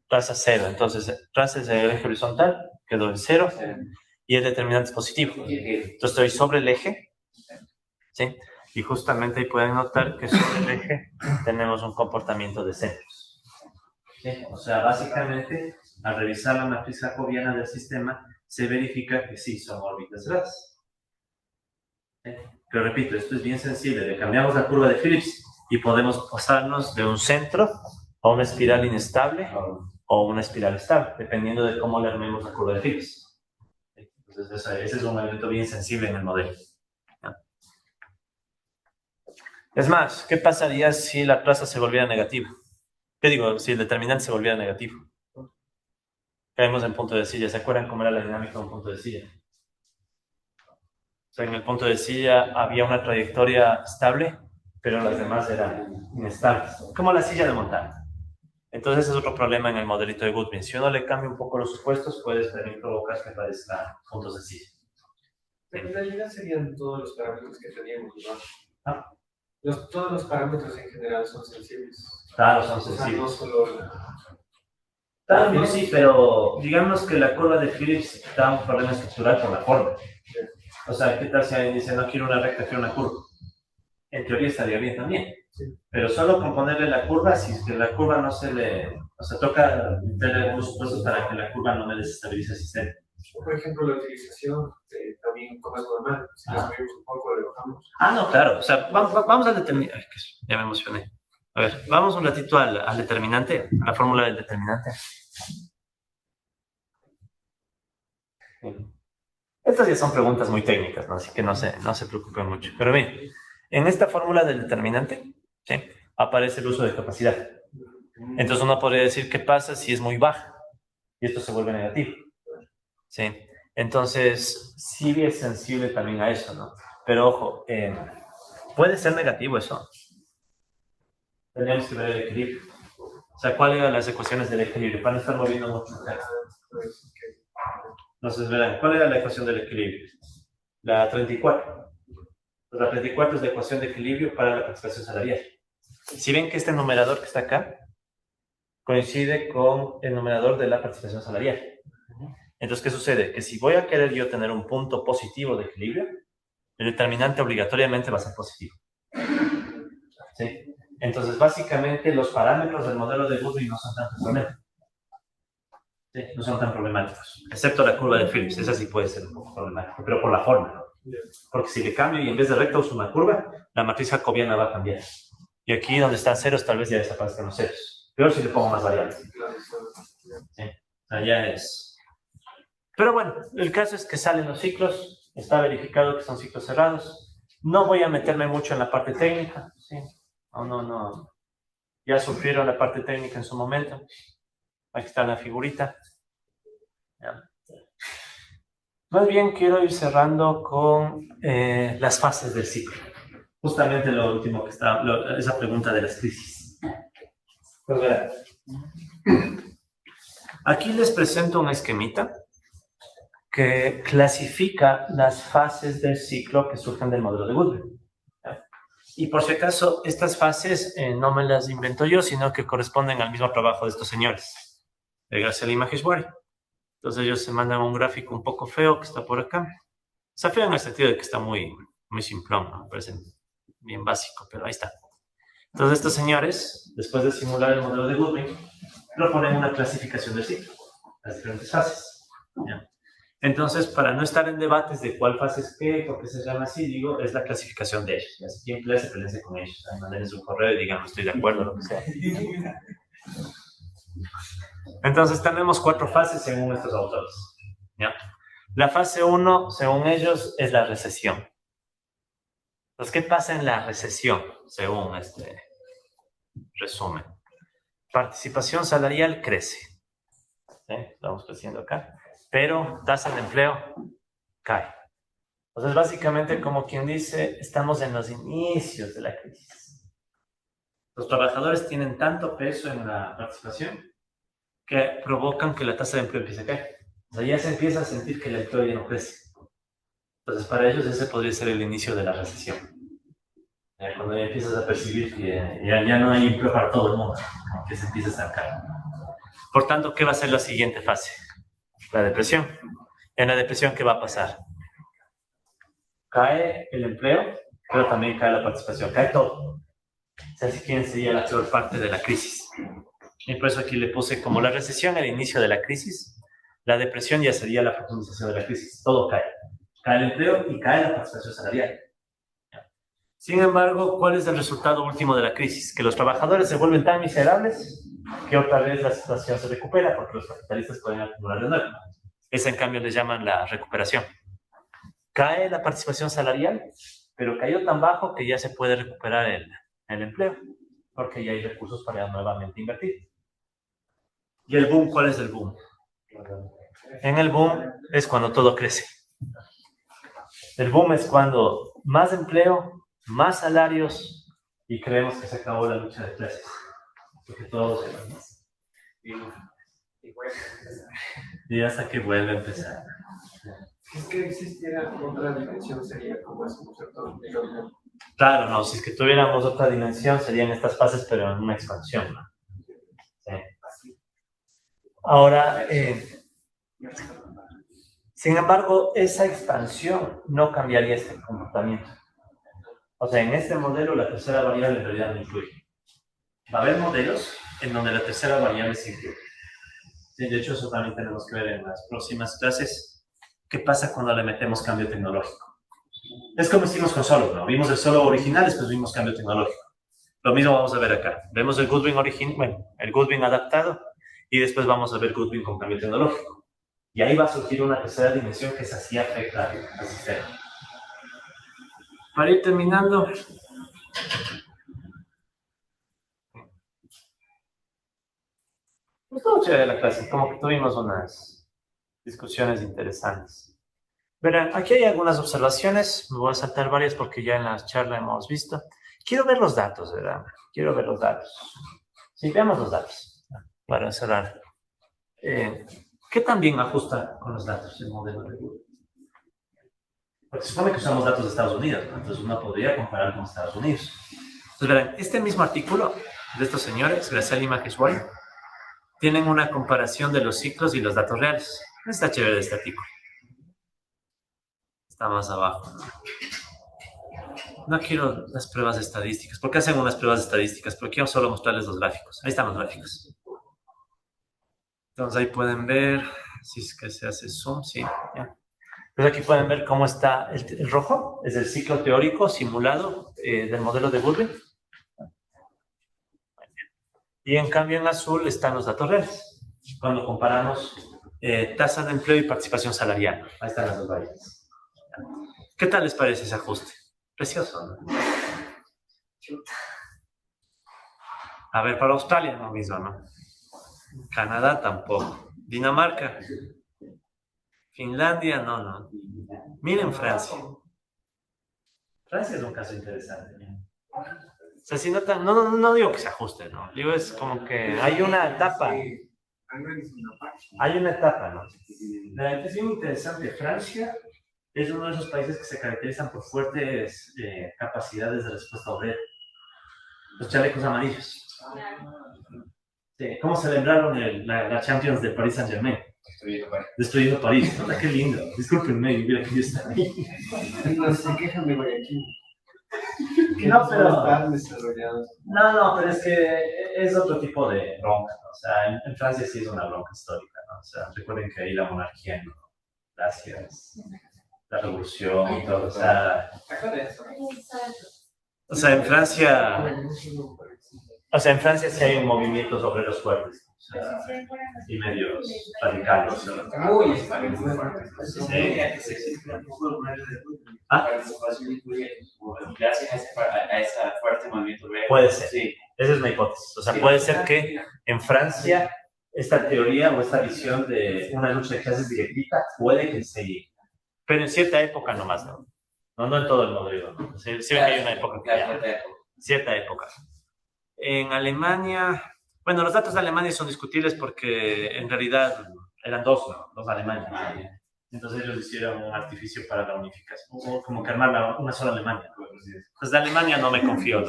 Traza 0. Entonces, traza es el eje horizontal, quedó en 0, y el determinante es positivo. Entonces, estoy sobre el eje, ¿sí? Y justamente ahí pueden notar que sobre el eje tenemos un comportamiento de centros. ¿Sí? O sea, básicamente, al revisar la matriz jacobiana del sistema, se verifica que sí son órbitas gradas. ¿Sí? Pero repito, esto es bien sensible. Le cambiamos la curva de Phillips y podemos pasarnos de un centro a una espiral inestable o una espiral estable, dependiendo de cómo le armemos la curva de Phillips. Entonces, ese es un elemento bien sensible en el modelo. ¿Ya? Es más, ¿qué pasaría si la traza se volviera negativa? ¿Qué digo? Si el determinante se volviera negativo. Caemos en punto de silla. ¿Se acuerdan cómo era la dinámica de un punto de silla? O sea, en el punto de silla había una trayectoria estable, pero las demás eran inestables. Como la silla de montar. Entonces, ese es otro problema en el modelito de Goodwin. Si uno le cambia un poco los supuestos, puede también provocar que parezcan puntos de silla.
En realidad serían todos los parámetros que teníamos, ¿no? Todos los parámetros en general son sensibles.
Claro, son sensibles.
O sea, no solo...
Claro, sí, pero digamos que la curva de Phillips da un problema estructural por la forma. O sea, ¿qué tal si alguien dice no quiero una recta, quiero una curva? En teoría estaría bien también. Sí. Pero solo con ponerle la curva, si es que la curva no se le... O sea, toca meterle algunos supuestos para que la curva no me desestabilice el sistema.
Por ejemplo, la utilización también como es normal. Si la subimos un poco, le bajamos.
No, claro. O sea, vamos al determinante. Ya me emocioné. A ver, vamos un ratito al determinante, a la fórmula del determinante. Estas ya son preguntas muy técnicas, ¿no? Así que no se preocupen mucho. Pero bien, en esta fórmula del determinante, ¿sí?, aparece el uso de capacidad. Entonces uno podría decir qué pasa si es muy baja y esto se vuelve negativo. ¿Sí? Entonces, sí es sensible también a eso, ¿no? Pero ojo, puede ser negativo eso. Tendríamos que ver el equilibrio. O sea, ¿cuáles eran las ecuaciones del equilibrio? Para no estar moviendo mucho. Entonces, verán, ¿cuál era la ecuación del equilibrio? La 34. Pues la 34 es la ecuación de equilibrio para la participación salarial. Si ven que este numerador que está acá coincide con el numerador de la participación salarial. Entonces, ¿qué sucede? Que si voy a querer yo tener un punto positivo de equilibrio, el determinante obligatoriamente va a ser positivo. ¿Sí? Entonces, básicamente, los parámetros del modelo de Goodwin no son tanto problema. Sí, no son tan problemáticos, excepto la curva de Phillips. Esa sí puede ser un poco problemática, pero por la forma, ¿no? Porque si le cambio y en vez de recta uso una curva, la matriz jacobiana va a cambiar. Y aquí donde están ceros, tal vez ya desaparezcan los ceros. Peor si le pongo más variables. Sí, allá es. Pero bueno, el caso es que salen los ciclos, está verificado que son ciclos cerrados. No voy a meterme mucho en la parte técnica. ¿Sí? No. Ya sufrieron la parte técnica en su momento. Aquí está la figurita. Ya. Más bien quiero ir cerrando con las fases del ciclo. Justamente lo último que está, esa pregunta de las crisis. Pues verán. Aquí les presento un esquemita que clasifica las fases del ciclo que surgen del modelo de Goodwin. Y por si acaso, estas fases no me las invento yo, sino que corresponden al mismo trabajo de estos señores, de Graciela y Maheshwari. Entonces ellos se mandan un gráfico un poco feo que está por acá. Está feo en el sentido de que está muy simplón, ¿no? Parece bien básico, pero ahí está. Entonces estos señores, después de simular el modelo de Goodwin, proponen una clasificación del ciclo, las diferentes fases. ¿Ya? Entonces, para no estar en debates de cuál fase es qué, por qué se llama así, digo, es la clasificación de ellos. Y así quien plea se pelee con ellos. Manden su correo y digan, no estoy de acuerdo, lo que sea. Entonces, tenemos 4 fases según estos autores. ¿Ya? La fase 1, según ellos, es la recesión. Entonces, ¿qué pasa en la recesión, según este resumen? Participación salarial crece. ¿Sí? Estamos creciendo acá. Pero tasa de empleo cae. Entonces, básicamente, como quien dice, estamos en los inicios de la crisis. Los trabajadores tienen tanto peso en la participación que provocan que la tasa de empleo empiece a caer. O sea, ya se empieza a sentir que el empleo ya no crece. Entonces, para ellos ese podría ser el inicio de la recesión. Cuando ya empiezas a percibir que ya no hay empleo para todo el mundo, que se empieza a estancar. Por tanto, ¿qué va a ser la siguiente fase? La depresión. En la depresión, ¿qué va a pasar? Cae el empleo, pero también cae la participación, cae todo. O sea, si quieren, sería la peor parte de la crisis. Y por eso aquí le puse como la recesión el inicio de la crisis, la depresión ya sería la profundización de la crisis. Todo cae. Cae el empleo y cae la participación salarial. Sin embargo, ¿cuál es el resultado último de la crisis? Que los trabajadores se vuelven tan miserables que otra vez la situación se recupera porque los capitalistas pueden acumular de nuevo. Esa, en cambio, les llaman la recuperación. Cae la participación salarial, pero cayó tan bajo que ya se puede recuperar el empleo, porque ya hay recursos para nuevamente invertir. ¿Y el boom? ¿Cuál es el boom? En el boom es cuando todo crece. El boom es cuando más empleo, más salarios, y creemos que se acabó la lucha de clases. Porque todos se van más. Y hasta que vuelve a empezar.
Es que existiera otra dimensión, sería como ese concepto de lo.
Claro, no, si es que tuviéramos otra dimensión, serían estas fases, pero en una expansión, ¿no? Sí. Ahora, sin embargo, esa expansión no cambiaría este comportamiento. O sea, en este modelo la tercera variable en realidad no influye. Va a haber modelos en donde la tercera variable se incluye. Sí, de hecho, eso también tenemos que ver en las próximas clases. ¿Qué pasa cuando le metemos cambio tecnológico? Es como hicimos con Solog, ¿no? Vimos el Solog original, después vimos cambio tecnológico. Lo mismo vamos a ver acá. Vemos el Goodwin original, bueno, el Goodwin adaptado, y después vamos a ver Goodwin con cambio tecnológico. Y ahí va a surgir una tercera dimensión que es así afecta al sistema. Para ir terminando, pues todo chévere la clase, como que tuvimos unas discusiones interesantes. Verán, aquí hay algunas observaciones, me voy a saltar varias porque ya en la charla hemos visto. Quiero ver los datos, ¿verdad? Quiero ver los datos. Sí, veamos los datos, para cerrar. ¿Qué tan bien ajusta con los datos el modelo de Google? Porque se supone que usamos datos de Estados Unidos, ¿no? Entonces uno podría comparar con Estados Unidos. Entonces, verán, este mismo artículo de estos señores, Graciela y Maheshwari, tienen una comparación de los ciclos y los datos reales. Está chévere este artículo. Está más abajo. No quiero las pruebas estadísticas. ¿Por qué hacen unas pruebas estadísticas? Porque quiero solo mostrarles los gráficos. Ahí están los gráficos. Entonces ahí pueden ver, si es que se hace zoom, sí. Ya. Pues aquí pueden ver cómo está el rojo. Es el ciclo teórico simulado del modelo de Goodwin. Y en cambio en azul están los datos reales. Cuando comparamos tasa de empleo y participación salarial. Ahí están las dos variables. ¿Qué tal les parece ese ajuste? Precioso, ¿no? A ver, para Australia no mismo, ¿no? Canadá tampoco. Dinamarca. Finlandia, no. Miren Francia. Francia es un caso interesante. O sea, si notan, no digo que se ajuste, ¿no? Digo, es como que hay una etapa. Hay una etapa, ¿no? Es bien interesante. Francia es uno de esos países que se caracterizan por fuertes capacidades de respuesta obrera. Los chalecos amarillos. Sí. ¿Cómo celebraron la Champions de Paris Saint-Germain? Destruyendo París. ¿No? Qué lindo. Discúlpenme, hubiera querido estar ahí.
No se quejan de Guayaquil.
No, pero...
No,
pero es que es otro tipo de bronca, ¿no? O sea, en Francia sí es una bronca histórica, ¿no? O sea, recuerden que ahí la monarquía, ¿no? Gracias. La revolución y todo, o sea, en Francia... O sea, en Francia sí hay un movimiento sobre los fuertes, o sea, y medios radicales.
Muy fuertes.
Sí. ¿Ah? Gracias a ese fuerte movimiento obrero.
Puede ser,
sí.
Esa es una hipótesis. O sea, puede ser que en Francia esta teoría o esta visión de una lucha de clases directita puede que se llegue. Pero en cierta época nomás, ¿no? No en todo el modelo, ¿no? Sí ven que hay una época que cierta época. En Alemania, bueno, los datos de Alemania son discutibles porque en realidad eran dos Alemanes. Entonces ellos hicieron un artificio para la unificación, o como que armar una sola Alemania. Pues de Alemania no me confío.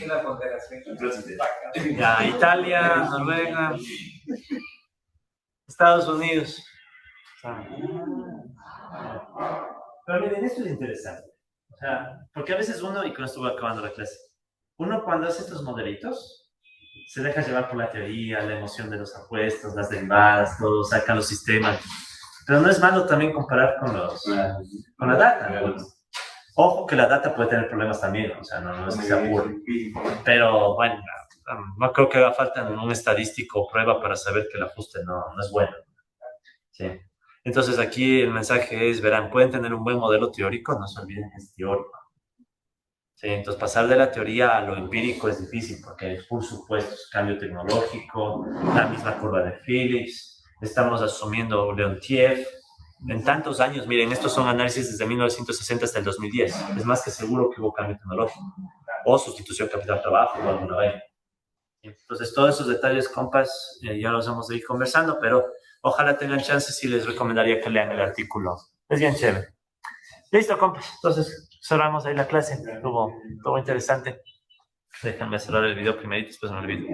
Una ponderación.
Ya, Italia, Noruega, Estados Unidos. Pero miren, esto es interesante. O sea, porque a veces uno, y con esto voy acabando la clase, uno cuando hace estos modelitos, se deja llevar por la teoría, la emoción de los apuestos, las derivadas, todo, saca los sistemas. Pero no es malo también comparar con la data, ¿no? Ojo que la data puede tener problemas también, o sea, no es que sea puro. Pero bueno, no creo que haga falta un estadístico o prueba para saber que el ajuste no es bueno. Sí. Entonces aquí el mensaje es, verán, pueden tener un buen modelo teórico, no se olviden que es teórico. Sí, entonces pasar de la teoría a lo empírico es difícil porque hay por supuestos, cambio tecnológico, la misma curva de Phillips, estamos asumiendo Leontief. En tantos años, miren, estos son análisis desde 1960 hasta el 2010. Es más que seguro que hubo cambio tecnológico o sustitución capital-trabajo o alguna vez. Entonces, todos esos detalles, compas, ya los vamos a ir conversando, pero ojalá tengan chance, sí les recomendaría que lean el artículo. Es bien chévere. Listo, compas. Entonces, cerramos ahí la clase. Estuvo interesante. Déjenme cerrar el video primerito, después me olvido.